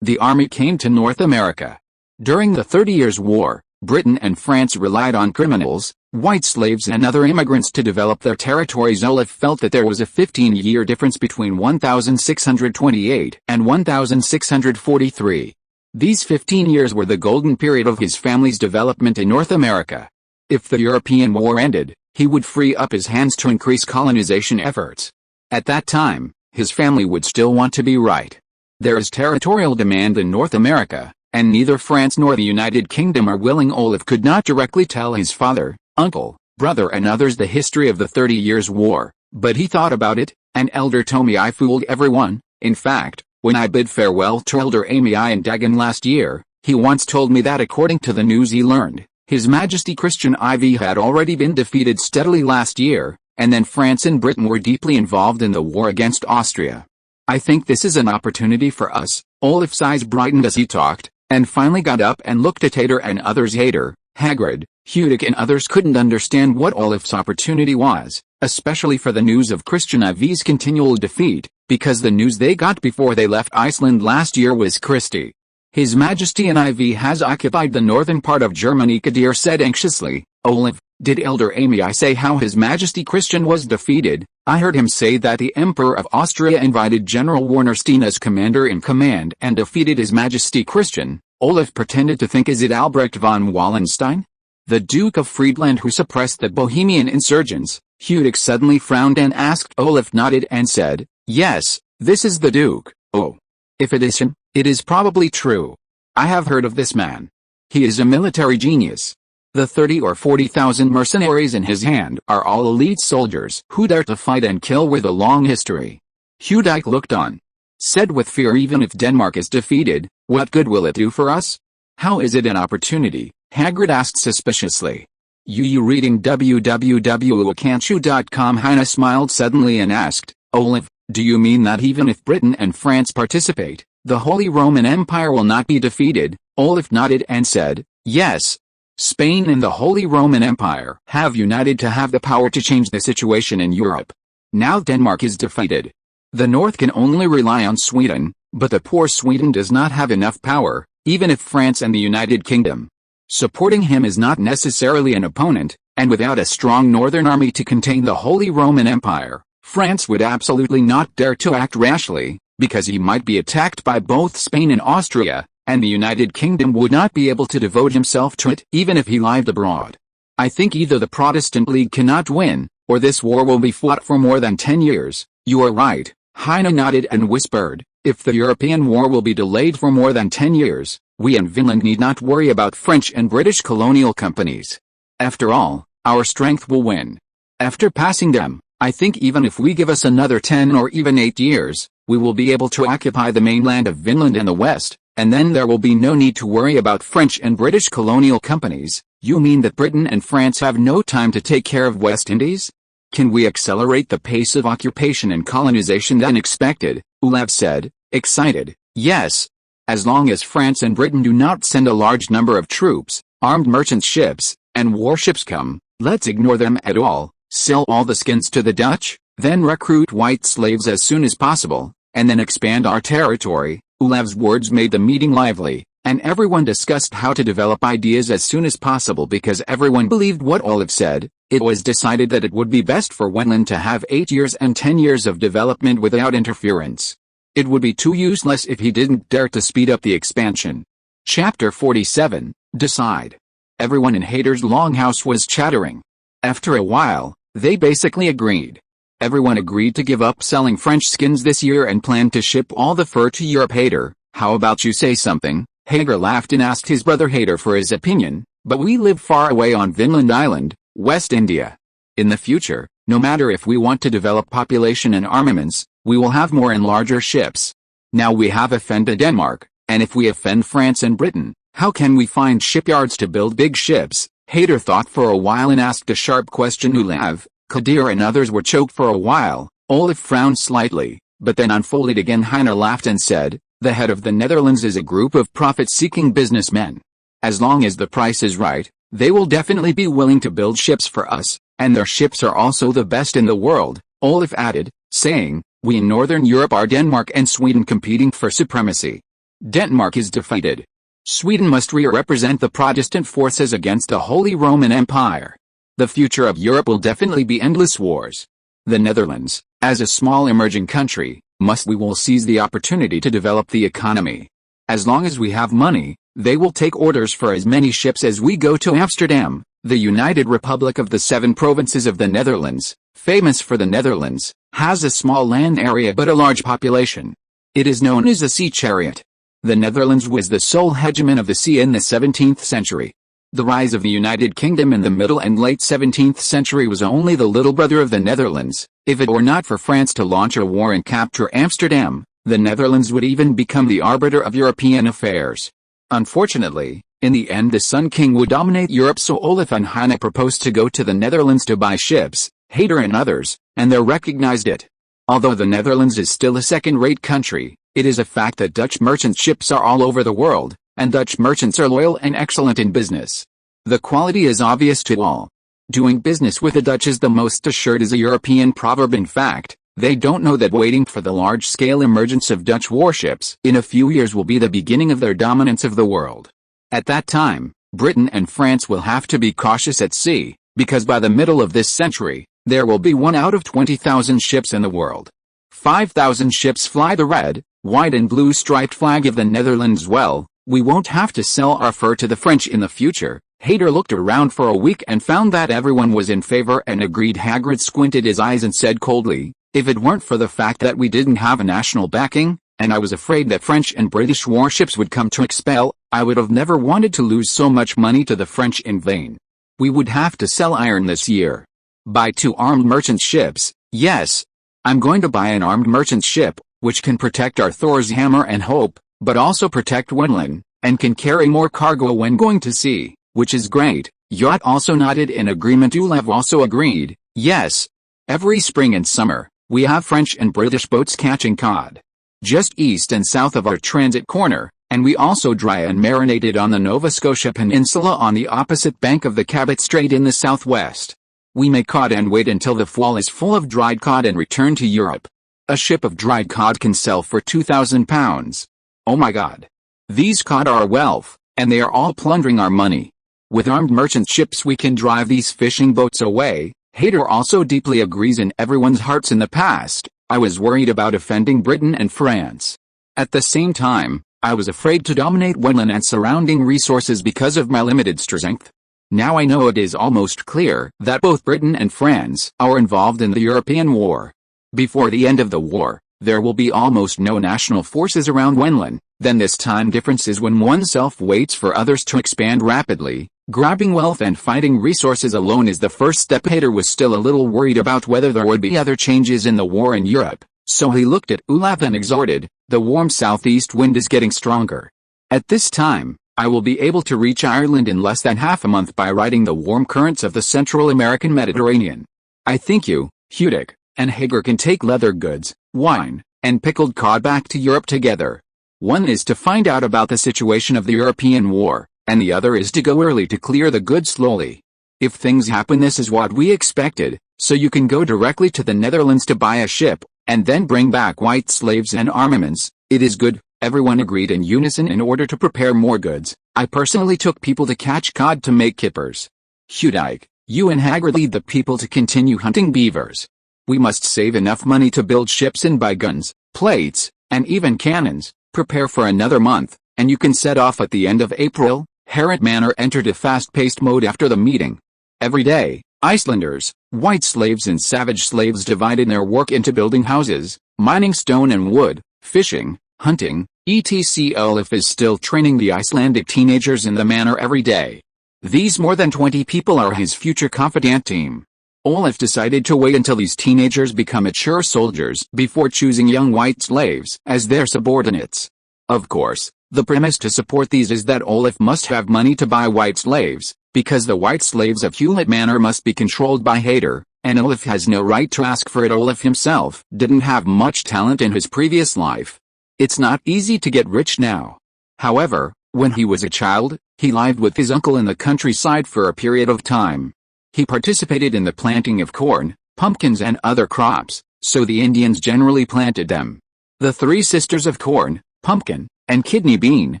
The army came to North America. During the 30 Years' War, Britain and France relied on criminals, white slaves and other immigrants to develop their territories. Olaf felt that there was a 15-year difference between 1628 and 1643. These 15 years were the golden period of his family's development in North America. If the European War ended, he would free up his hands to increase colonization efforts. At that time, his family would still want to be right. There is territorial demand in North America, and neither France nor the United Kingdom are willing. Olaf could not directly tell his father, uncle, brother and others the history of the 30 Years' War, but he thought about it. An elder told me I fooled everyone. In fact, when I bid farewell to Elder Amy in Dagen last year, he once told me that according to the news he learned, His Majesty Christian IV had already been defeated steadily last year, and then France and Britain were deeply involved in the war against Austria. I think this is an opportunity for us. Olaf's eyes brightened as he talked, and finally got up and looked at Heir and others. Heir, Hagrid, Hudic and others couldn't understand what Olaf's opportunity was, especially for the news of Christian IV's continual defeat, because the news they got before they left Iceland last year was Christie. His Majesty and IV has occupied the northern part of Germany. Kadir said anxiously. Olaf, did Elder Amy say how His Majesty Christian was defeated? I heard him say that the Emperor of Austria invited General Warnerstein as commander-in-command and defeated His Majesty Christian. Olaf pretended to think, is it Albrecht von Wallenstein, the Duke of Friedland, who suppressed the Bohemian insurgents? Hudic suddenly frowned and asked. Olaf nodded and said, yes, this is the Duke. Oh. If it is him, it is probably true. I have heard of this man. He is a military genius. The 30 or 40,000 mercenaries in his hand are all elite soldiers who dare to fight and kill with a long history. Hudic looked on. Said with fear, even if Denmark is defeated, what good will it do for us? How is it an opportunity? Hagrid asked suspiciously. You reading www.akanchu.com? Heine smiled suddenly and asked, Olaf, do you mean that even if Britain and France participate, the Holy Roman Empire will not be defeated? Olaf nodded and said, yes. Spain and the Holy Roman Empire have united to have the power to change the situation in Europe. Now Denmark is defeated. The North can only rely on Sweden, but the poor Sweden does not have enough power, even if France and the United Kingdom. Supporting him is not necessarily an opponent, and without a strong northern army to contain the Holy Roman Empire, France would absolutely not dare to act rashly, because he might be attacked by both Spain and Austria, and the United Kingdom would not be able to devote himself to it even if he lived abroad. I think either the Protestant League cannot win, or this war will be fought for more than 10 years. You are right, Heine nodded and whispered, if the European war will be delayed for more than 10 years, we and Finland need not worry about French and British colonial companies. After all, our strength will win. After passing them, I think even if we give us another 10 or even 8 years, we will be able to occupy the mainland of Finland and the West, and then there will be no need to worry about French and British colonial companies. You mean that Britain and France have no time to take care of West Indies? Can we accelerate the pace of occupation and colonization than expected? Olaf said, excited. Yes. As long as France and Britain do not send a large number of troops, armed merchant ships, and warships come, let's ignore them at all, sell all the skins to the Dutch, then recruit white slaves as soon as possible, and then expand our territory. Olaf's words made the meeting lively, and everyone discussed how to develop ideas as soon as possible because everyone believed what Olaf said. It was decided that it would be best for Wendland to have 8 years and 10 years of development without interference. It would be too useless if he didn't dare to speed up the expansion. Chapter 47, Decide. Everyone in Hader's longhouse was chattering. After a while, they basically agreed. Everyone agreed to give up selling French skins this year and planned to ship all the fur to Europe. Hader, how about you say something? Hager laughed and asked his brother Hader for his opinion, but we live far away on Vinland Island, West India. In the future, no matter if we want to develop population and armaments, we will have more and larger ships. Now we have offended Denmark, and if we offend France and Britain, how can we find shipyards to build big ships? Hader thought for a while and asked a sharp question. Olav, Kadir and others were choked for a while. Olaf frowned slightly, but then unfolded again. Heiner laughed and said, the head of the Netherlands is a group of profit-seeking businessmen. As long as the price is right, they will definitely be willing to build ships for us, and their ships are also the best in the world, Olaf added, saying, we in Northern Europe are Denmark and Sweden competing for supremacy. Denmark is defeated. Sweden must represent the Protestant forces against the Holy Roman Empire. The future of Europe will definitely be endless wars. The Netherlands, as a small emerging country, we will seize the opportunity to develop the economy. As long as we have money, they will take orders for as many ships as we go to Amsterdam, the United Republic of the 7 provinces of the Netherlands, famous for the Netherlands, has a small land area but a large population. It is known as a sea chariot. The Netherlands was the sole hegemon of the sea in the 17th century. The rise of the United Kingdom in the middle and late 17th century was only the little brother of the Netherlands. If it were not for France to launch a war and capture Amsterdam, the Netherlands would even become the arbiter of European affairs. Unfortunately, in the end the Sun King would dominate Europe, so Olaf and Heine proposed to go to the Netherlands to buy ships, Hader and others, and they recognized it. Although the Netherlands is still a second-rate country, it is a fact that Dutch merchant ships are all over the world, and Dutch merchants are loyal and excellent in business. The quality is obvious to all. Doing business with the Dutch is the most assured is a European proverb. In fact, they don't know that waiting for the large-scale emergence of Dutch warships in a few years will be the beginning of their dominance of the world. At that time, Britain and France will have to be cautious at sea, because by the middle of this century, there will be 1 out of 20,000 ships in the world. 5,000 ships fly the red, white and blue striped flag of the Netherlands. Well, we won't have to sell our fur to the French in the future. Hader looked around for a week and found that everyone was in favor and agreed. Hagrid squinted his eyes and said coldly, if it weren't for the fact that we didn't have a national backing, and I was afraid that French and British warships would come to expel, I would have never wanted to lose so much money to the French in vain. We would have to sell iron this year. Buy 2 armed merchant ships. Yes, I'm going to buy an armed merchant ship, which can protect our Thor's hammer and hope, but also protect Wendland, and can carry more cargo when going to sea, which is great. Yacht also nodded in agreement. Olaf also agreed, yes. Every spring and summer, we have French and British boats catching cod. Just east and south of our transit corner, and we also dry and marinate it on the Nova Scotia Peninsula on the opposite bank of the Cabot Strait in the southwest. We make cod and wait until the fall is full of dried cod and return to Europe. A ship of dried cod can sell for £2,000. Oh my god. These cod are wealth, and they are all plundering our money. With armed merchant ships we can drive these fishing boats away. Heir also deeply agrees. In everyone's hearts in the past, I was worried about offending Britain and France. At the same time, I was afraid to dominate Wenland and surrounding resources because of my limited strength. Now I know it is almost clear that both Britain and France are involved in the European war. Before the end of the war, there will be almost no national forces around Wenland. Then this time difference is when oneself waits for others to expand rapidly. Grabbing wealth and fighting resources alone is the first step. Heir was still a little worried about whether there would be other changes in the war in Europe, so he looked at Olaf and exhorted, "The warm southeast wind is getting stronger. At this time, I will be able to reach Ireland in less than half a month by riding the warm currents of the Central American Mediterranean. I think you, Hudic, and Heir can take leather goods, wine, and pickled cod back to Europe together. One is to find out about the situation of the European war, and the other is to go early to clear the goods slowly. If things happen, this is what we expected, so you can go directly to the Netherlands to buy a ship, and then bring back white slaves and armaments. It is good." Everyone agreed in unison. In order to prepare more goods, I personally took people to catch cod to make kippers. Hudic, you and Heir lead the people to continue hunting beavers. We must save enough money to build ships and buy guns, plates, and even cannons. Prepare for another month, and you can set off at the end of April. Heir and Manor entered a fast-paced mode after the meeting. Every day, Icelanders, white slaves and savage slaves divided their work into building houses, mining stone and wood, fishing, hunting, etc. Olaf is still training the Icelandic teenagers in the manor every day. These more than 20 people are his future confidant team. Olaf decided to wait until these teenagers become mature soldiers before choosing young white slaves as their subordinates. Of course, the premise to support these is that Olaf must have money to buy white slaves, because the white slaves of Hewlett Manor must be controlled by Heir, and Olaf has no right to ask for it. Olaf himself didn't have much talent in his previous life. It's not easy to get rich now. However, when he was a child, he lived with his uncle in the countryside for a period of time. He participated in the planting of corn, pumpkins and other crops, so the Indians generally planted them. The three sisters of corn, pumpkin, and kidney bean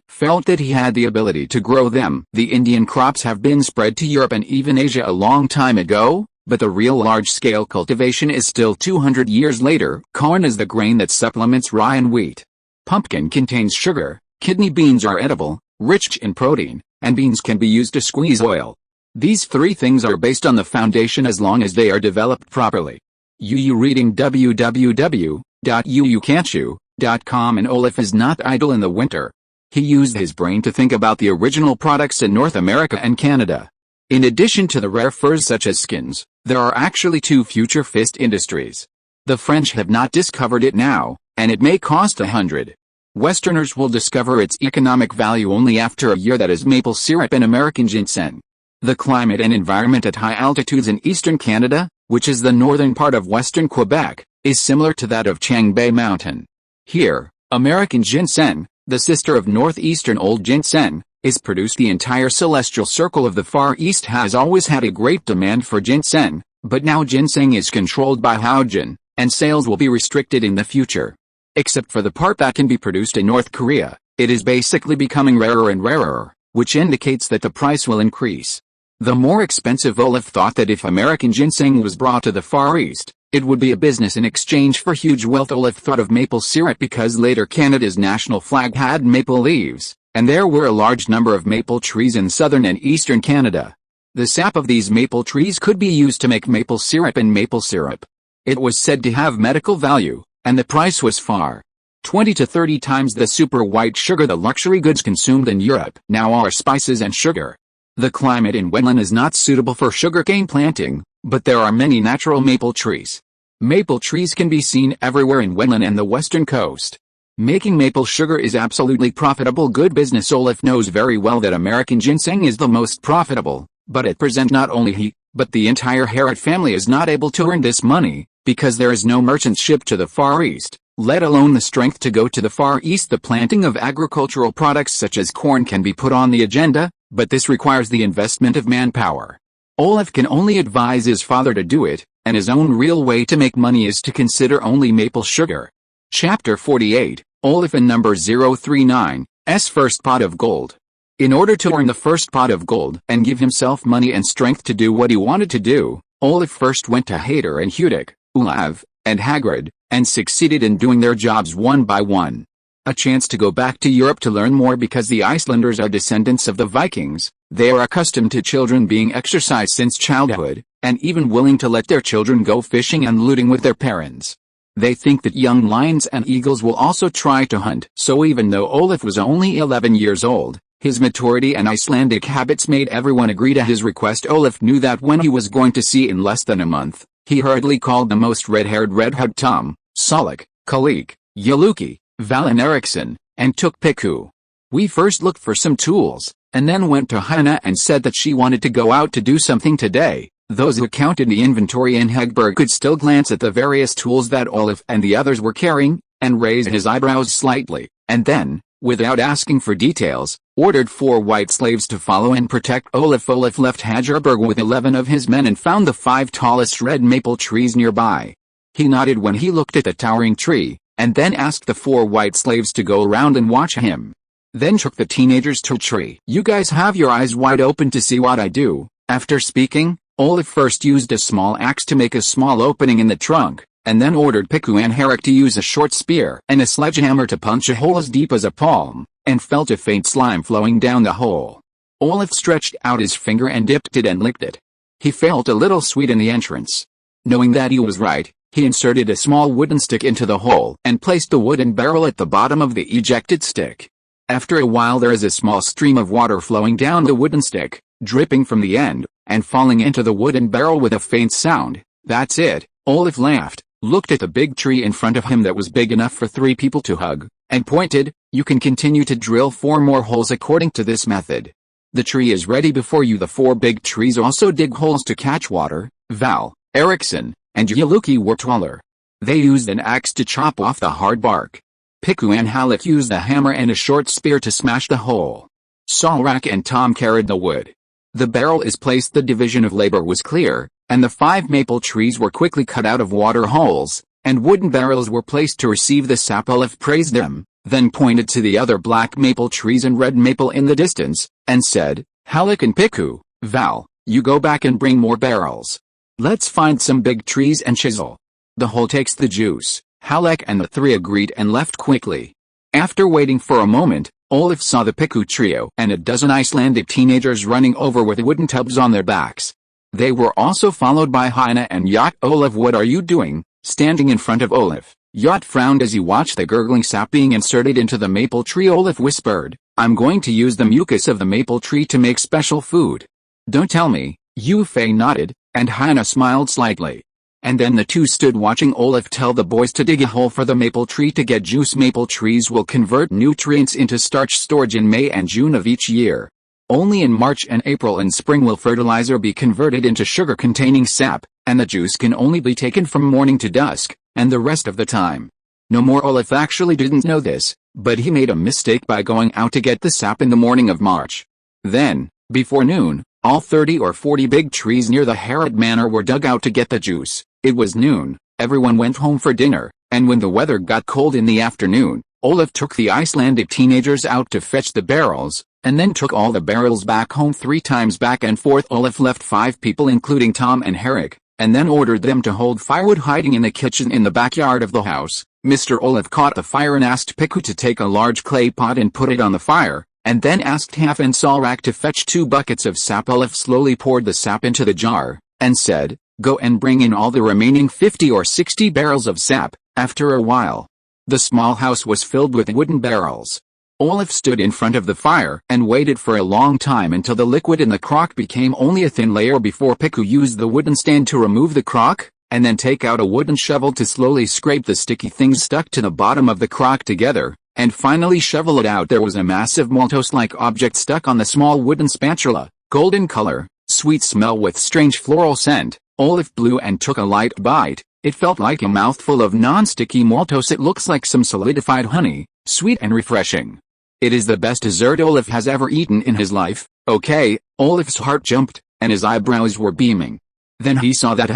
felt that he had the ability to grow them. The Indian crops have been spread to Europe and even Asia a long time ago, but the real large-scale cultivation is still 200 years later. Corn is the grain that supplements rye and wheat. Pumpkin contains sugar, kidney beans are edible, rich in protein, and beans can be used to squeeze oil. These three things are based on the foundation as long as they are developed properly. You reading www.uucan'tchew.com. And Olaf is not idle in the winter. He used his brain to think about the original products in North America and Canada. In addition to the rare furs such as skins, there are actually two future fist industries. The French have not discovered it now, and it may cost 100. Westerners will discover its economic value only after a year. That is maple syrup and American ginseng. The climate and environment at high altitudes in eastern Canada, which is the northern part of western Quebec, is similar to that of Changbai Mountain. Here, American ginseng, the sister of northeastern old ginseng, is produced. The entire celestial circle of the Far East has always had a great demand for ginseng, but now ginseng is controlled by Haojin, and sales will be restricted in the future. Except for the part that can be produced in North Korea, it is basically becoming rarer and rarer, which indicates that the price will increase. The more expensive. Olaf thought that if American ginseng was brought to the Far East, it would be a business in exchange for huge wealth. Olaf thought of maple syrup because later Canada's national flag had maple leaves, and there were a large number of maple trees in southern and eastern Canada. The sap of these maple trees could be used to make maple syrup and maple syrup. It was said to have medical value, and the price was far 20 to 30 times the super white sugar the luxury goods consumed in Europe now are spices and sugar. The climate in Wenland is not suitable for sugarcane planting, but there are many natural maple trees. Maple trees can be seen everywhere in Wenland and the western coast. Making maple sugar is absolutely profitable good business. Olaf knows very well that American ginseng is the most profitable, But at present not only he, but the entire Heir family is not able to earn this money, because there is no merchant ship to the Far East, let alone the strength to go to the Far East. The planting of agricultural products such as corn can be put on the agenda, but this requires the investment of manpower. Olaf can only advise his father to do it, and his own real way to make money is to consider only maple sugar. Chapter 48, Olaf and number 039's first pot of gold. In order to earn the first pot of gold and give himself money and strength to do what he wanted to do, Olaf first went to Heir and Hudik, Olav, and Hagrid, and succeeded in doing their jobs one by one. A chance to go back to Europe to learn more because the Icelanders are descendants of the Vikings. They are accustomed to children being exercised since childhood, and even willing to let their children go fishing and looting with their parents. They think that young lions and eagles will also try to hunt. So even though Olaf was only 11 years old, his maturity and Icelandic habits made everyone agree to his request. Olaf knew that when he was going to sea in less than a month, he hurriedly called the most red-haired redhead Tom, Solak, Kalik, Yaluki, Val and Eriksson, and took Piku. We first looked for some tools, and then went to Hannah and said that she wanted to go out to do something today. Those who counted the inventory in Hegberg could still glance at the various tools that Olaf and the others were carrying, and raise his eyebrows slightly, and then, without asking for details, ordered 4 white slaves to follow and protect Olaf. Olaf left Hagerberg with 11 of his men and found the 5 tallest red maple trees nearby. He nodded when he looked at the towering tree, and then asked the 4 white slaves to go around and watch him. Then took the teenagers to a tree. You guys have your eyes wide open to see what I do. After speaking, Olaf first used a small axe to make a small opening in the trunk, and then ordered Piku and Herrick to use a short spear and a sledgehammer to punch a hole as deep as a palm, and felt a faint slime flowing down the hole. Olaf stretched out his finger and dipped it and licked it. He felt a little sweet in the entrance. Knowing that he was right, he inserted a small wooden stick into the hole and placed the wooden barrel at the bottom of the ejected stick. After a while there is a small stream of water flowing down the wooden stick, dripping from the end, and falling into the wooden barrel with a faint sound. That's it. Olaf laughed, looked at the big tree in front of him that was big enough for 3 people to hug, and pointed. You can continue to drill 4 more holes according to this method. The tree is ready before you. The 4 big trees also dig holes to catch water. Val, Eriksson, and Yaluki were taller. They used an axe to chop off the hard bark. Piku and Halleck used a hammer and a short spear to smash the hole. Solrak and Tom carried the wood. The barrel is placed. The division of labor was clear, and the 5 maple trees were quickly cut out of water holes, and wooden barrels were placed to receive the sap. Olaf praised them, then pointed to the other black maple trees and red maple in the distance, and said, Halleck and Piku, Val, you go back and bring more barrels. Let's find some big trees and chisel. The whole takes the juice. Halleck and the 3 agreed and left quickly. After waiting for a moment, Olaf saw the Piku trio and a dozen Icelandic teenagers running over with wooden tubs on their backs. They were also followed by Hina and Yacht. Olaf, what are you doing? Standing in front of Olaf, Yacht frowned as he watched the gurgling sap being inserted into the maple tree. Olaf whispered, I'm going to use the mucus of the maple tree to make special food. Don't tell me. Yufei nodded, and Hina smiled slightly. And then the 2 stood watching Olaf tell the boys to dig a hole for the maple tree to get juice. Maple trees will convert nutrients into starch storage in May and June of each year. Only in March and April and spring will fertilizer be converted into sugar containing sap, and the juice can only be taken from morning to dusk, and the rest of the time. No more. Olaf actually didn't know this, but he made a mistake by going out to get the sap in the morning of March. Then, before noon, all 30 or 40 big trees near the Harrod Manor were dug out to get the juice. It was noon, everyone went home for dinner, and when the weather got cold in the afternoon, Olaf took the Icelandic teenagers out to fetch the barrels, and then took all the barrels back home 3 times back and forth. Olaf left 5 people including Tom and Herrick, and then ordered them to hold firewood hiding in the kitchen in the backyard of the house. Mr. Olaf caught the fire and asked Piku to take a large clay pot and put it on the fire, and then asked Half and Solrak to fetch 2 buckets of sap. Olaf slowly poured the sap into the jar, and said, Go and bring in all the remaining 50 or 60 barrels of sap. After a while, the small house was filled with wooden barrels. Olaf stood in front of the fire and waited for a long time until the liquid in the crock became only a thin layer before Piku used the wooden stand to remove the crock, and then take out a wooden shovel to slowly scrape the sticky things stuck to the bottom of the crock together, and finally shovel it out. There was a massive Maltose-like object stuck on the small wooden spatula, golden color, Sweet smell with strange floral scent. Olaf blew and took a light bite. It felt like a mouthful of non-sticky maltose. It looks like some solidified honey, sweet and refreshing. It is the best dessert Olaf has ever eaten in his life. Okay, Olaf's heart jumped, and his eyebrows were beaming. Then he saw that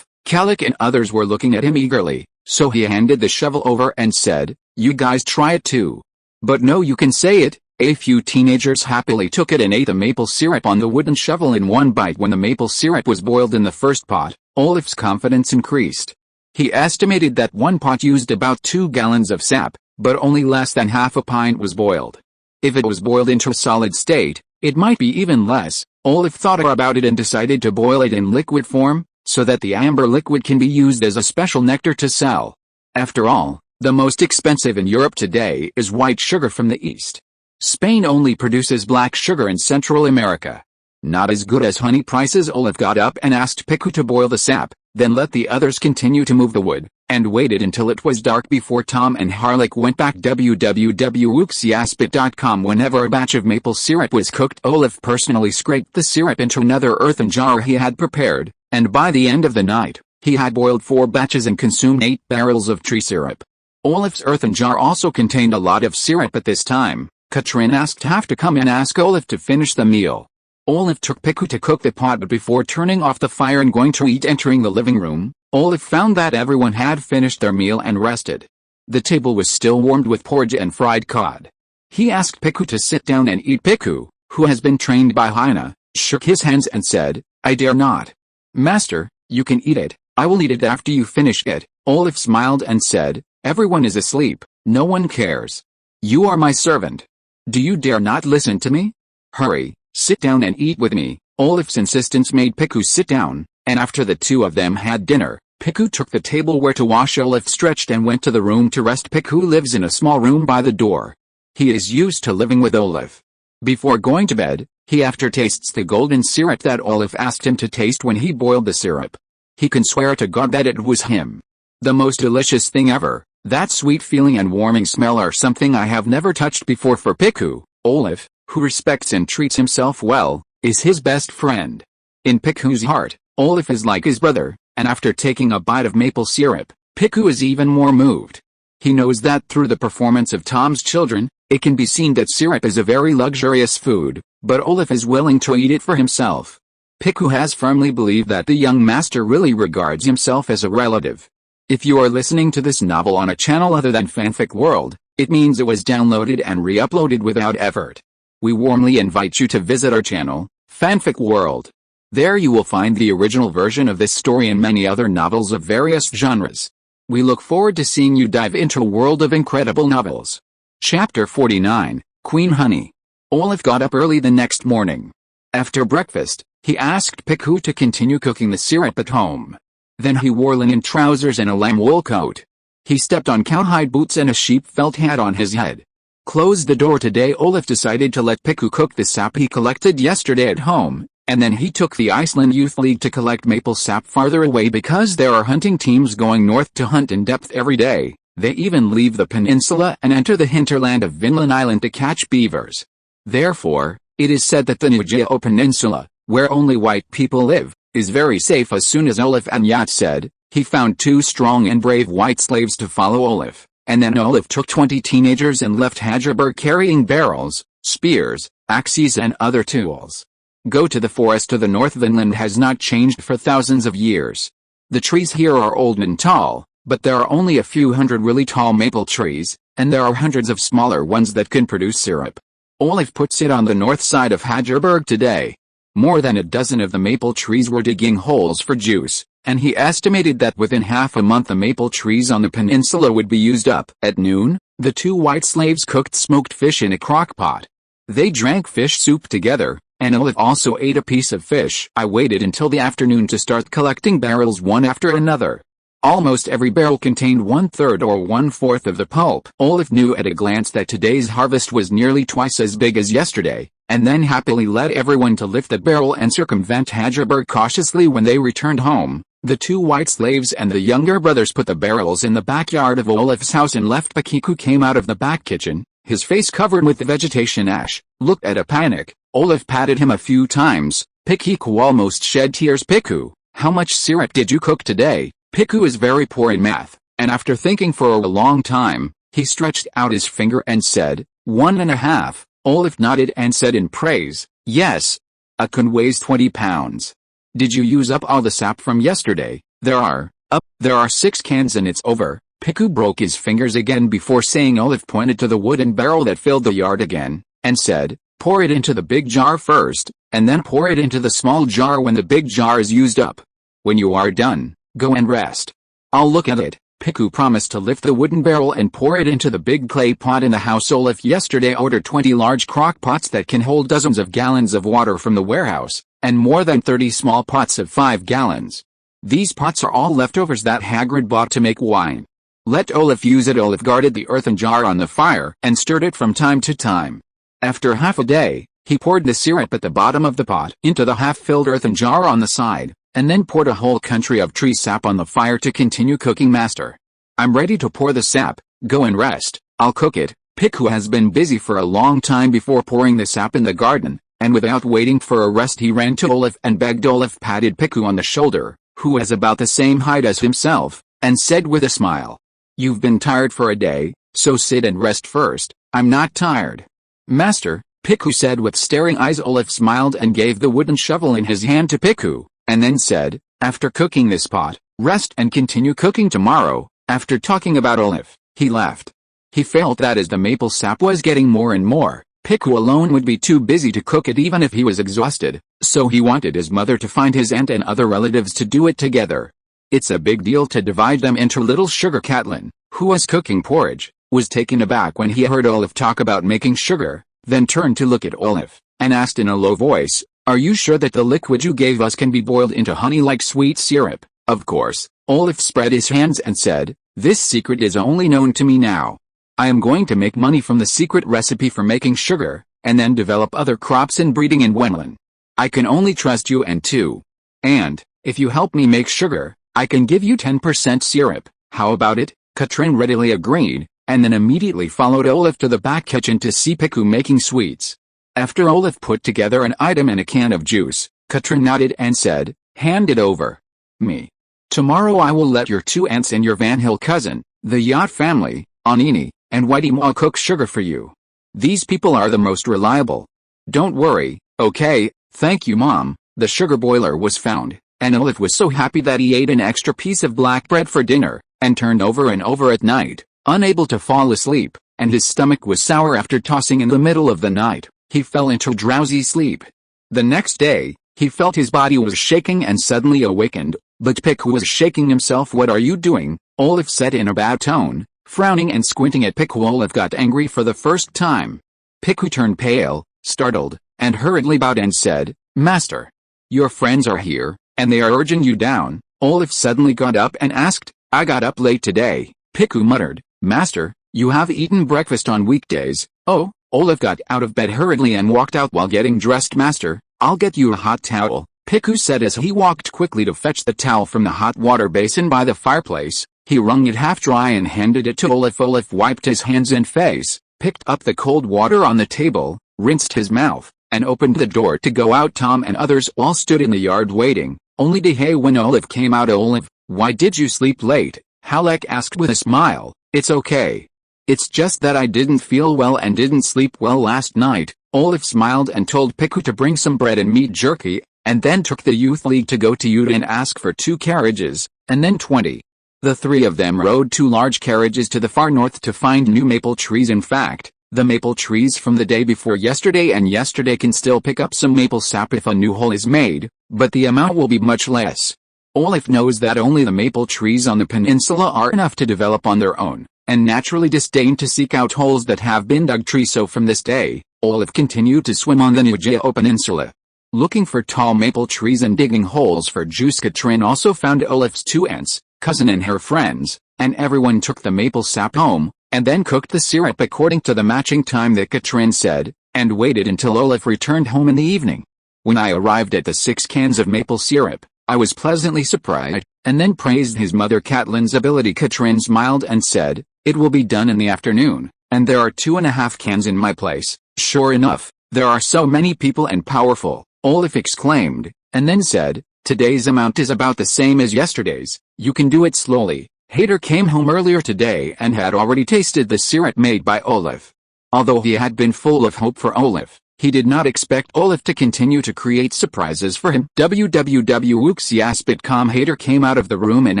Kalik and others were looking at him eagerly, so he handed the shovel over and said, "You guys try it too." But no, you can say it. A few teenagers happily took it and ate the maple syrup on the wooden shovel in one bite. When the maple syrup was boiled in the first pot, Olaf's confidence increased. He estimated that one pot used about 2 gallons of sap, but only less than half a pint was boiled. If it was boiled into a solid state, it might be even less. Olaf thought about it and decided to boil it in liquid form, so that the amber liquid can be used as a special nectar to sell. After all, the most expensive in Europe today is white sugar from the East. Spain only produces black sugar in Central America. Not as good as honey prices. Olaf got up and asked Piku to boil the sap, then let the others continue to move the wood, and waited until it was dark before Tom and Harlech went back. www.wooksiaspit.com. Whenever a batch of maple syrup was cooked, Olaf personally scraped the syrup into another earthen jar he had prepared, and by the end of the night, he had boiled 4 batches and consumed 8 barrels of tree syrup. Olaf's earthen jar also contained a lot of syrup at this time. Katrin asked Half to come and ask Olaf to finish the meal. Olaf took Piku to cook the pot, but before turning off the fire and going to eat, entering the living room, Olaf found that everyone had finished their meal and rested. The table was still warmed with porridge and fried cod. He asked Piku to sit down and eat. Piku, who has been trained by Hyena, shook his hands and said, "I dare not. Master, you can eat it. I will eat it after you finish it." Olaf smiled and said, "Everyone is asleep. No one cares. You are my servant. Do you dare not listen to me? Hurry, sit down and eat with me." Olaf's insistence made Piku sit down, and after the two of them had dinner, Piku took the tableware to wash. Olaf stretched and went to the room to rest. Piku lives in a small room by the door. He is used to living with Olaf. Before going to bed, he aftertastes the golden syrup that Olaf asked him to taste when he boiled the syrup. He can swear to God that it was him. The most delicious thing ever. That sweet feeling and warming smell are something I have never touched before. For Piku, Olaf, who respects and treats himself well, is his best friend. In Piku's heart, Olaf is like his brother, and after taking a bite of maple syrup, Piku is even more moved. He knows that through the performance of Tom's children, it can be seen that syrup is a very luxurious food, but Olaf is willing to eat it for himself. Piku has firmly believed that the young master really regards himself as a relative. If you are listening to this novel on a channel other than Fanfic World, it means it was downloaded and re-uploaded without effort. We warmly invite you to visit our channel, Fanfic World. There you will find the original version of this story and many other novels of various genres. We look forward to seeing you dive into a world of incredible novels. Chapter 49, Queen Honey. Olaf got up early the next morning. After breakfast, he asked Piku to continue cooking the syrup at home. Then he wore linen trousers and a lamb wool coat. He stepped on cowhide boots and a sheep felt hat on his head. Close the door today. Olaf decided to let Piku cook the sap he collected yesterday at home, and then he took the Iceland Youth League to collect maple sap farther away because there are hunting teams going north to hunt in depth every day. They even leave the peninsula and enter the hinterland of Vinland Island to catch beavers. Therefore, it is said that the Nujao Peninsula, where only white people live, is very safe. As soon as Olaf and Yat said, he found 2 strong and brave white slaves to follow Olaf, and then Olaf took 20 teenagers and left Hagerberg carrying barrels, spears, axes and other tools. Go to the forest to the north. Vinland has not changed for thousands of years. The trees here are old and tall, but there are only a few hundred really tall maple trees, and there are hundreds of smaller ones that can produce syrup. Olaf puts it on the north side of Hagerberg today. More than a dozen of the maple trees were digging holes for juice, and he estimated that within half a month the maple trees on the peninsula would be used up. At noon, the 2 white slaves cooked smoked fish in a crock pot. They drank fish soup together, and Olaf also ate a piece of fish. I waited until the afternoon to start collecting barrels one after another. Almost every barrel contained 1/3 or 1/4 of the pulp. Olaf knew at a glance that today's harvest was nearly twice as big as yesterday, and then happily led everyone to lift the barrel and circumvent Hagerberg cautiously. When they returned home, the 2 white slaves and the younger brothers put the barrels in the backyard of Olaf's house and left. Piku came out of the back kitchen, his face covered with vegetation ash, looked at a panic. Olaf patted him a few times. Piku almost shed tears. Piku, how much syrup did you cook today? Piku is very poor in math, and after thinking for a long time, he stretched out his finger and said, 1.5. Olaf nodded and said in praise, yes. A cun weighs 20 pounds. Did you use up all the sap from yesterday? There are 6 cans and it's over. Piku broke his fingers again before saying. Olaf pointed to the wooden barrel that filled the yard again, and said, pour it into the big jar first, and then pour it into the small jar when the big jar is used up. When you are done, go and rest. I'll look at it. Piku promised to lift the wooden barrel and pour it into the big clay pot in the house. Olaf yesterday ordered 20 large crock pots that can hold dozens of gallons of water from the warehouse, and more than 30 small pots of 5 gallons. These pots are all leftovers that Hagrid bought to make wine. Let Olaf use it. Olaf guarded the earthen jar on the fire and stirred it from time to time. After half a day, he poured the syrup at the bottom of the pot into the half-filled earthen jar on the side, and then poured a whole country of tree sap on the fire to continue cooking. Master, I'm ready to pour the sap, go and rest, I'll cook it. Piku has been busy for a long time before pouring the sap in the garden, and without waiting for a rest he ran to Olaf and begged. Olaf patted Piku on the shoulder, who was about the same height as himself, and said with a smile, you've been tired for a day, so sit and rest first. I'm not tired. Master, Piku said with staring eyes. Olaf smiled and gave the wooden shovel in his hand to Piku, and then said, after cooking this pot, rest and continue cooking tomorrow. After talking about Olaf, he left. He felt that as the maple sap was getting more and more, Piku alone would be too busy to cook it even if he was exhausted, so he wanted his mother to find his aunt and other relatives to do it together. It's a big deal to divide them into. Little sugar. Catelyn, who was cooking porridge, was taken aback when he heard Olaf talk about making sugar, then turned to look at Olaf, and asked in a low voice, are you sure that the liquid you gave us can be boiled into honey like sweet syrup? Of course. Olaf spread his hands and said, this secret is only known to me now. I am going to make money from the secret recipe for making sugar, and then develop other crops and breeding in Wenland. I can only trust you and if you help me make sugar, I can give you 10% syrup. How about it? Catelyn readily agreed, and then immediately followed Olaf to the back kitchen to see Piku making sweets. After Olaf put together an item and a can of juice, Catelyn nodded and said, hand it over. Me. Tomorrow I will let your 2 aunts and your Van Hill cousin, the yacht family, Anini, and Whitey Maw cook sugar for you. These people are the most reliable. Don't worry, okay, thank you Mom. The sugar boiler was found, and Olaf was so happy that he ate an extra piece of black bread for dinner, and turned over and over at night, unable to fall asleep, and his stomach was sour after tossing in the middle of the night. He fell into drowsy sleep. The next day, he felt his body was shaking and suddenly awakened, but Piku was shaking himself. What are you doing? Olaf said in a bad tone, frowning and squinting at Piku. Olaf got angry for the first time. Piku turned pale, startled, and hurriedly bowed and said, Master, your friends are here, and they are urging you down. Olaf suddenly got up and asked, I got up late today. Piku muttered, Master, you have eaten breakfast on weekdays. Oh. Olaf got out of bed hurriedly and walked out while getting dressed. Master, I'll get you a hot towel, Piku said as he walked quickly to fetch the towel from the hot water basin by the fireplace. He wrung it half dry and handed it to Olaf. Olaf wiped his hands and face, picked up the cold water on the table, rinsed his mouth, and opened the door to go out. Tom and others all stood in the yard waiting, only to hey when Olaf came out. Olaf, why did you sleep late? Halleck asked with a smile. It's okay. It's just that I didn't feel well and didn't sleep well last night. Olaf smiled and told Piku to bring some bread and meat jerky, and then took the youth league to go to Utah and ask for 2 carriages, and then 20. The 3 of them rode 2 large carriages to the far north to find new maple trees. In fact, the maple trees from the day before yesterday and yesterday can still pick up some maple sap if a new hole is made, but the amount will be much less. Olaf knows that only the maple trees on the peninsula are enough to develop on their own, and naturally disdained to seek out holes that have been dug tree. So from this day, Olaf continued to swim on the Nujao Peninsula, looking for tall maple trees and digging holes for juice. Catelyn also found Olaf's 2 aunts, cousin and her friends, and everyone took the maple sap home, and then cooked the syrup according to the matching time that Catelyn said, and waited until Olaf returned home in the evening. When I arrived at the 6 cans of maple syrup, I was pleasantly surprised, and then praised his mother Catelyn's ability. Catelyn smiled and said, it will be done in the afternoon, and there are 2.5 cans in my place. Sure enough, there are so many people and powerful, Olaf exclaimed, and then said, "Today's amount is about the same as yesterday's, you can do it slowly." Hader came home earlier today and had already tasted the syrup made by Olaf. Although he had been full of hope for Olaf, he did not expect Olaf to continue to create surprises for him. www.uxiaspit.com. Hader came out of the room and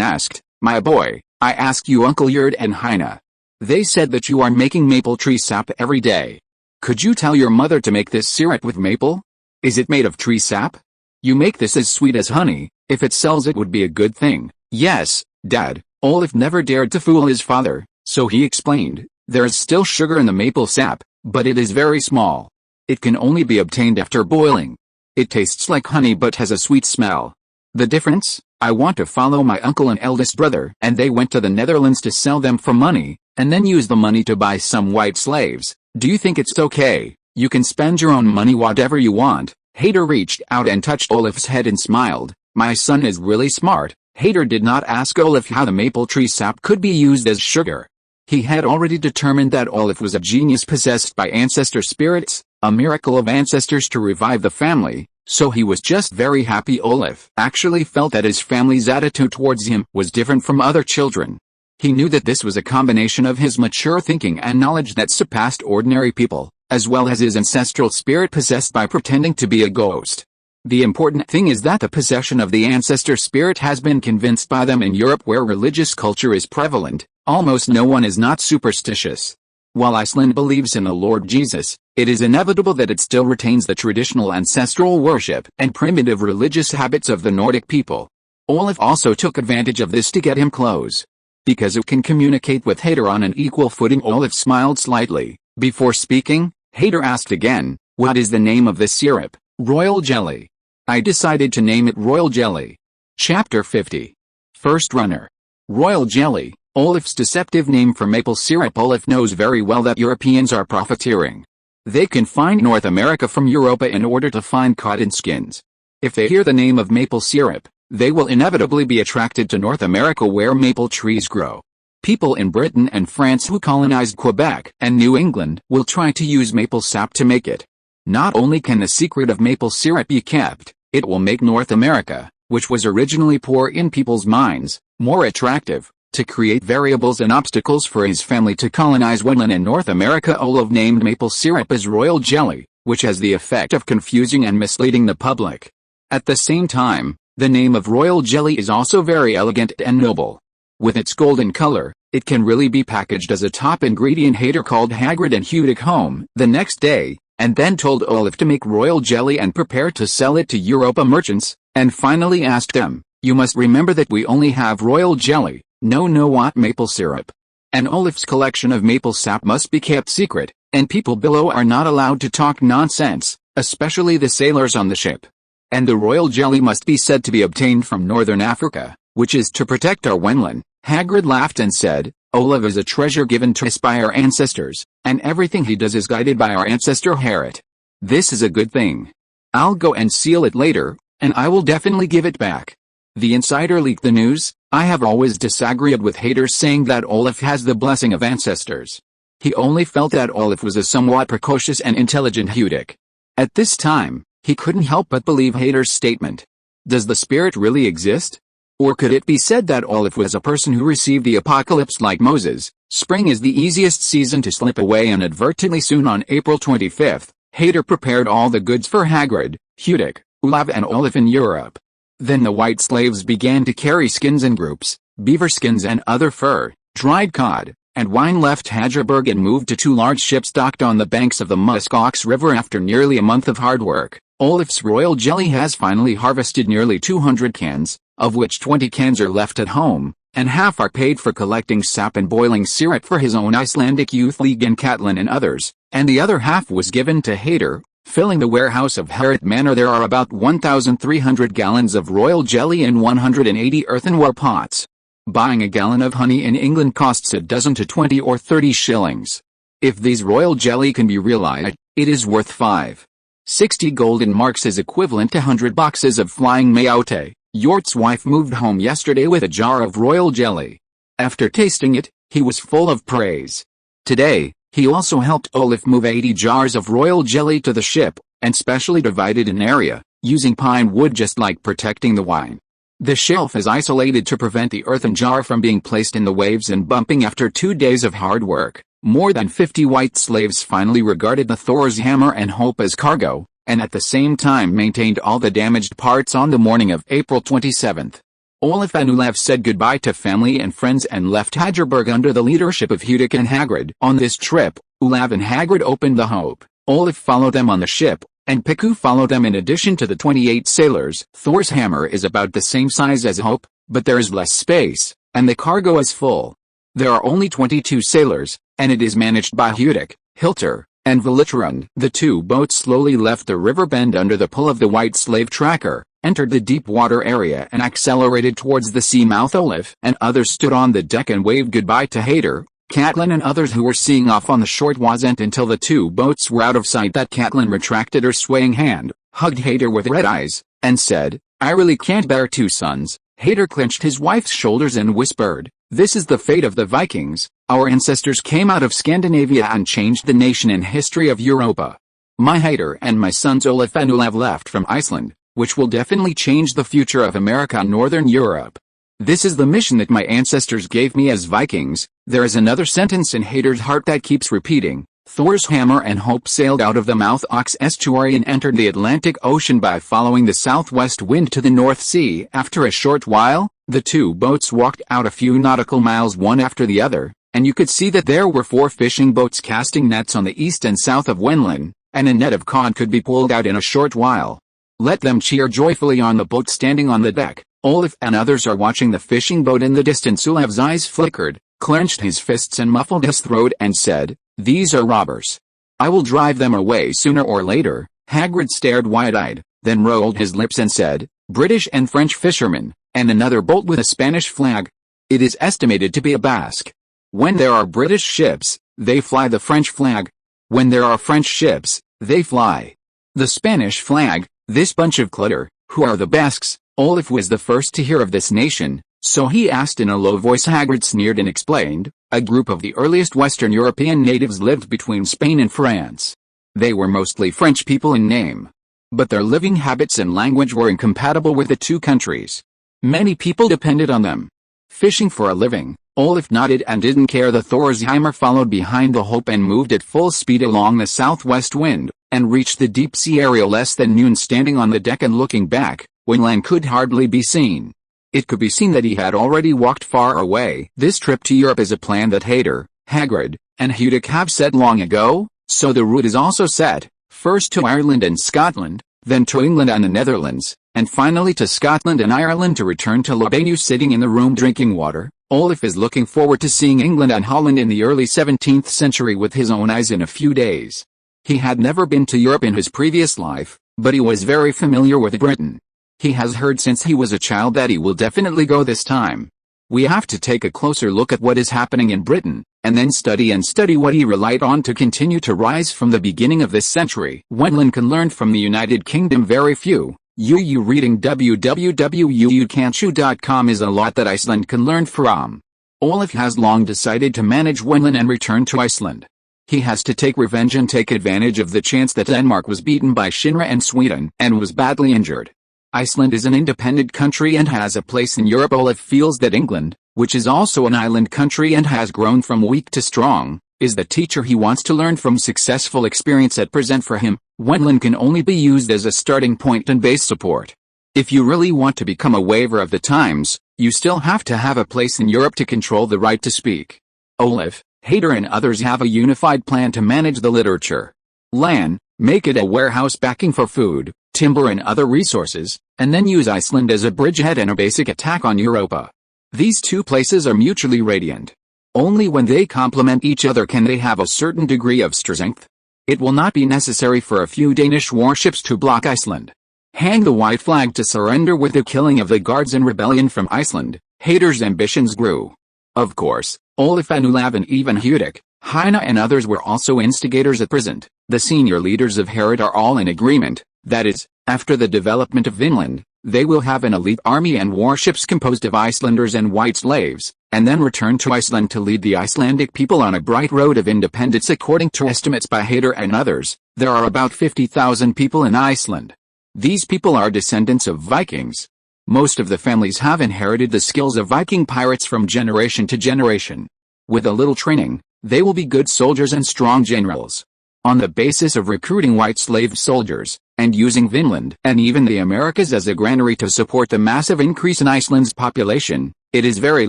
asked, "My boy, I asked you Uncle Yerd and Heine. They said that you are making maple tree sap every day. Could you tell your mother to make this syrup with maple? Is it made of tree sap? You make this as sweet as honey, if it sells it would be a good thing." "Yes, Dad." Olaf never dared to fool his father, so he explained, "There is still sugar in the maple sap, but it is very small. It can only be obtained after boiling. It tastes like honey but has a sweet smell. The difference? I want to follow my uncle and eldest brother, and they went to the Netherlands to sell them for money, and then use the money to buy some white slaves. Do you think it's okay? You can spend your own money whatever you want." Hader reached out and touched Olaf's head and smiled. "My son is really smart." Hader did not ask Olaf how the maple tree sap could be used as sugar. He had already determined that Olaf was a genius possessed by ancestor spirits, a miracle of ancestors to revive the family, so he was just very happy. Olaf actually felt that his family's attitude towards him was different from other children. He knew that this was a combination of his mature thinking and knowledge that surpassed ordinary people, as well as his ancestral spirit possessed by pretending to be a ghost. The important thing is that the possession of the ancestor spirit has been convinced by them in Europe, where religious culture is prevalent. Almost no one is not superstitious. While Iceland believes in the Lord Jesus, it is inevitable that it still retains the traditional ancestral worship and primitive religious habits of the Nordic people. Olaf also took advantage of this to get him close. Because it can communicate with Hader on an equal footing. Olaf smiled slightly. Before speaking, Hader asked again, "What is the name of this syrup?" "Royal jelly. I decided to name it Royal Jelly." Chapter 50. First Runner. Royal jelly, Olaf's deceptive name for maple syrup. Olaf knows very well that Europeans are profiteering. They can find North America from Europa in order to find cotton skins. If they hear the name of maple syrup, they will inevitably be attracted to North America, where maple trees grow. People in Britain and France who colonized Quebec and New England will try to use maple sap to make it. Not only can the secret of maple syrup be kept, it will make North America, which was originally poor in people's minds, more attractive. To create variables and obstacles for his family to colonize Wendland in North America, Olaf named maple syrup as Royal Jelly, which has the effect of confusing and misleading the public. At the same time, the name of Royal Jelly is also very elegant and noble. With its golden color, it can really be packaged as a top ingredient. Hader called Hagrid and Hudic home the next day, and then told Olaf to make Royal Jelly and prepare to sell it to Europa merchants, and finally asked them, "You must remember that we only have Royal Jelly, no what maple syrup. And Olaf's collection of maple sap must be kept secret, and people below are not allowed to talk nonsense, especially the sailors on the ship. And the Royal Jelly must be said to be obtained from Northern Africa, which is to protect our Wendland." Hagrid laughed and said, "Olaf is a treasure given to us by our ancestors, and everything he does is guided by our ancestor heir. This is a good thing. I'll go and seal it later, and I will definitely give it back." The insider leaked the news. I have always disagreed with haters saying that Olaf has the blessing of ancestors. He only felt that Olaf was a somewhat precocious and intelligent Hudic. At this time, he couldn't help but believe haters' statement. Does the spirit really exist? Or could it be said that Olaf was a person who received the apocalypse like Moses? Spring is the easiest season to slip away inadvertently. Soon on April 25th, Hader prepared all the goods for Hagrid, Hudic, Olaf and Olaf in Europe. Then the white slaves began to carry skins in groups, beaver skins and other fur, dried cod, and wine. Left Hagerberg and moved to 2 large ships docked on the banks of the Muskox River. After nearly a month of hard work, Olaf's Royal Jelly has finally harvested nearly 200 cans, of which 20 cans are left at home, and half are paid for collecting sap and boiling syrup for his own Icelandic Youth League in Catlin and others, and the other half was given to Hader, filling the warehouse of Harrit Manor. There are about 1,300 gallons of Royal Jelly in 180 earthenware pots. Buying a gallon of honey in England costs a dozen to 20 or 30 shillings. If these Royal Jelly can be realized, it is worth 5.60 golden marks, is equivalent to 100 boxes of flying mayotte. Yort's wife moved home yesterday with a jar of Royal Jelly. After tasting it, he was full of praise. Today, he also helped Olaf move 80 jars of Royal Jelly to the ship, and specially divided an area, using pine wood just like protecting the wine. The shelf is isolated to prevent the earthen jar from being placed in the waves and bumping. After 2 days of hard work, more than 50 white slaves finally regarded the Thor's hammer and hope as cargo, and at the same time maintained all the damaged parts. On the morning of April 27th, Olaf and Olaf said goodbye to family and friends and left Hadgerberg under the leadership of Hudic and Hagrid. On this trip, Olaf and Hagrid opened the Hope, Olaf followed them on the ship, and Piku followed them. In addition to the 28 sailors, Thor's hammer is about the same size as Hope, but there is less space, and the cargo is full. There are only 22 sailors, and it is managed by Hudic, Hilter, and Velitrund. The 2 boats slowly left the river bend under the pull of the white slave tracker, entered the deep water area and accelerated towards the sea mouth. Olaf and others stood on the deck and waved goodbye to Hader, Catelyn and others who were seeing off on the shore. It wasn't until the 2 boats were out of sight that Catelyn retracted her swaying hand, hugged Hader with red eyes, and said, "I really can't bear 2 sons." Hader clenched his wife's shoulders and whispered, "This is the fate of the Vikings. Our ancestors came out of Scandinavia and changed the nation and history of Europa. My Hader and my sons Olaf and Olaf left from Iceland, which will definitely change the future of America and Northern Europe. This is the mission that my ancestors gave me as Vikings." There is another sentence in Hader's heart that keeps repeating. Thor's hammer and Hope sailed out of the Mouth Ox estuary and entered the Atlantic Ocean by following the southwest wind to the North Sea. After a short while, the 2 boats walked out a few nautical miles one after the other, and you could see that there were 4 fishing boats casting nets on the east and south of Wenland, and a net of cod could be pulled out in a short while. Let them cheer joyfully on the boat standing on the deck. Olaf and others are watching the fishing boat in the distance. Olaf's eyes flickered, clenched his fists and muffled his throat and said, "These are robbers. I will drive them away sooner or later." Hagrid stared wide-eyed, then rolled his lips and said, "British and French fishermen, and another boat with a Spanish flag. It is estimated to be a Basque. When there are British ships, they fly the French flag. When there are French ships, they fly the Spanish flag. This bunch of clutter, who are the Basques?" Olaf was the first to hear of this nation, so he asked in a low voice. Hagrid sneered and explained, "A group of the earliest Western European natives lived between Spain and France. They were mostly French people in name, but their living habits and language were incompatible with the 2 countries. Many people depended on them. Fishing for a living." Olaf nodded and didn't care. The Thor's hammer followed behind the Hope and moved at full speed along the southwest wind, and reached the deep sea area less than noon. Standing on the deck and looking back, Wenland could hardly be seen. It could be seen that he had already walked far away. This trip to Europe is a plan that Hader, Hagrid, and Hudic have set long ago, so the route is also set, first to Ireland and Scotland, then to England and the Netherlands, and finally to Scotland and Ireland to return to Lobanu. Sitting in the room drinking water, Olaf is looking forward to seeing England and Holland in the early 17th century with his own eyes in a few days. He had never been to Europe in his previous life, but he was very familiar with Britain. He has heard since he was a child that he will definitely go this time. We have to take a closer look at what is happening in Britain, and then study what he relied on to continue to rise from the beginning of this century. Wenland can learn from the United Kingdom very few. Reading www.uukanchu.com is a lot that Iceland can learn from. Olaf has long decided to manage Wenland and return to Iceland. He has to take revenge and take advantage of the chance that Denmark was beaten by Shinra and Sweden and was badly injured. Iceland is an independent country and has a place in Europe. Olaf feels that England, which is also an island country and has grown from weak to strong, is the teacher he wants to learn from. Successful experience at present for him, Wenland can only be used as a starting point and base support. If you really want to become a waver of the times, you still have to have a place in Europe to control the right to speak. Olaf, Hader and others have a unified plan to manage the literature. Land, make it a warehouse backing for food, timber and other resources, and then use Iceland as a bridgehead and a basic attack on Europa. These 2 places are mutually radiant. Only when they complement each other can they have a certain degree of strength. It will not be necessary for a few Danish warships to block Iceland. Hang the white flag to surrender. With the killing of the guards and rebellion from Iceland, Hader's ambitions grew. Of course, Olaf and Olaf and even Hudic, Heine and others were also instigators at present. The senior leaders of Herod are all in agreement, that is, after the development of Vinland, they will have an elite army and warships composed of Icelanders and white slaves, and then return to Iceland to lead the Icelandic people on a bright road of independence. According to estimates by Hader and others, there are about 50,000 people in Iceland. These people are descendants of Vikings. Most of the families have inherited the skills of Viking pirates from generation to generation. With a little training, they will be good soldiers and strong generals. On the basis of recruiting white slave soldiers, and using Vinland and even the Americas as a granary to support the massive increase in Iceland's population, it is very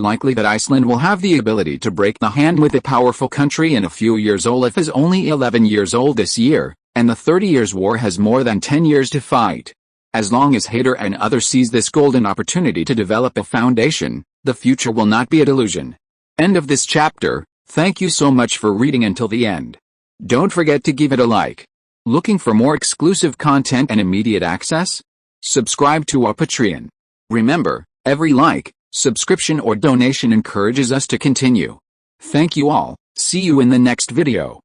likely that Iceland will have the ability to break the hand with a powerful country in a few years. Olaf is only 11 years old this year, and the 30 Years' War has more than 10 years to fight. As long as Heir and others seize this golden opportunity to develop a foundation, the future will not be a delusion. End of this chapter. Thank you so much for reading until the end. Don't forget to give it a like. Looking for more exclusive content and immediate access? Subscribe to our Patreon. Remember, every like, subscription or donation encourages us to continue. Thank you all. See you in the next video.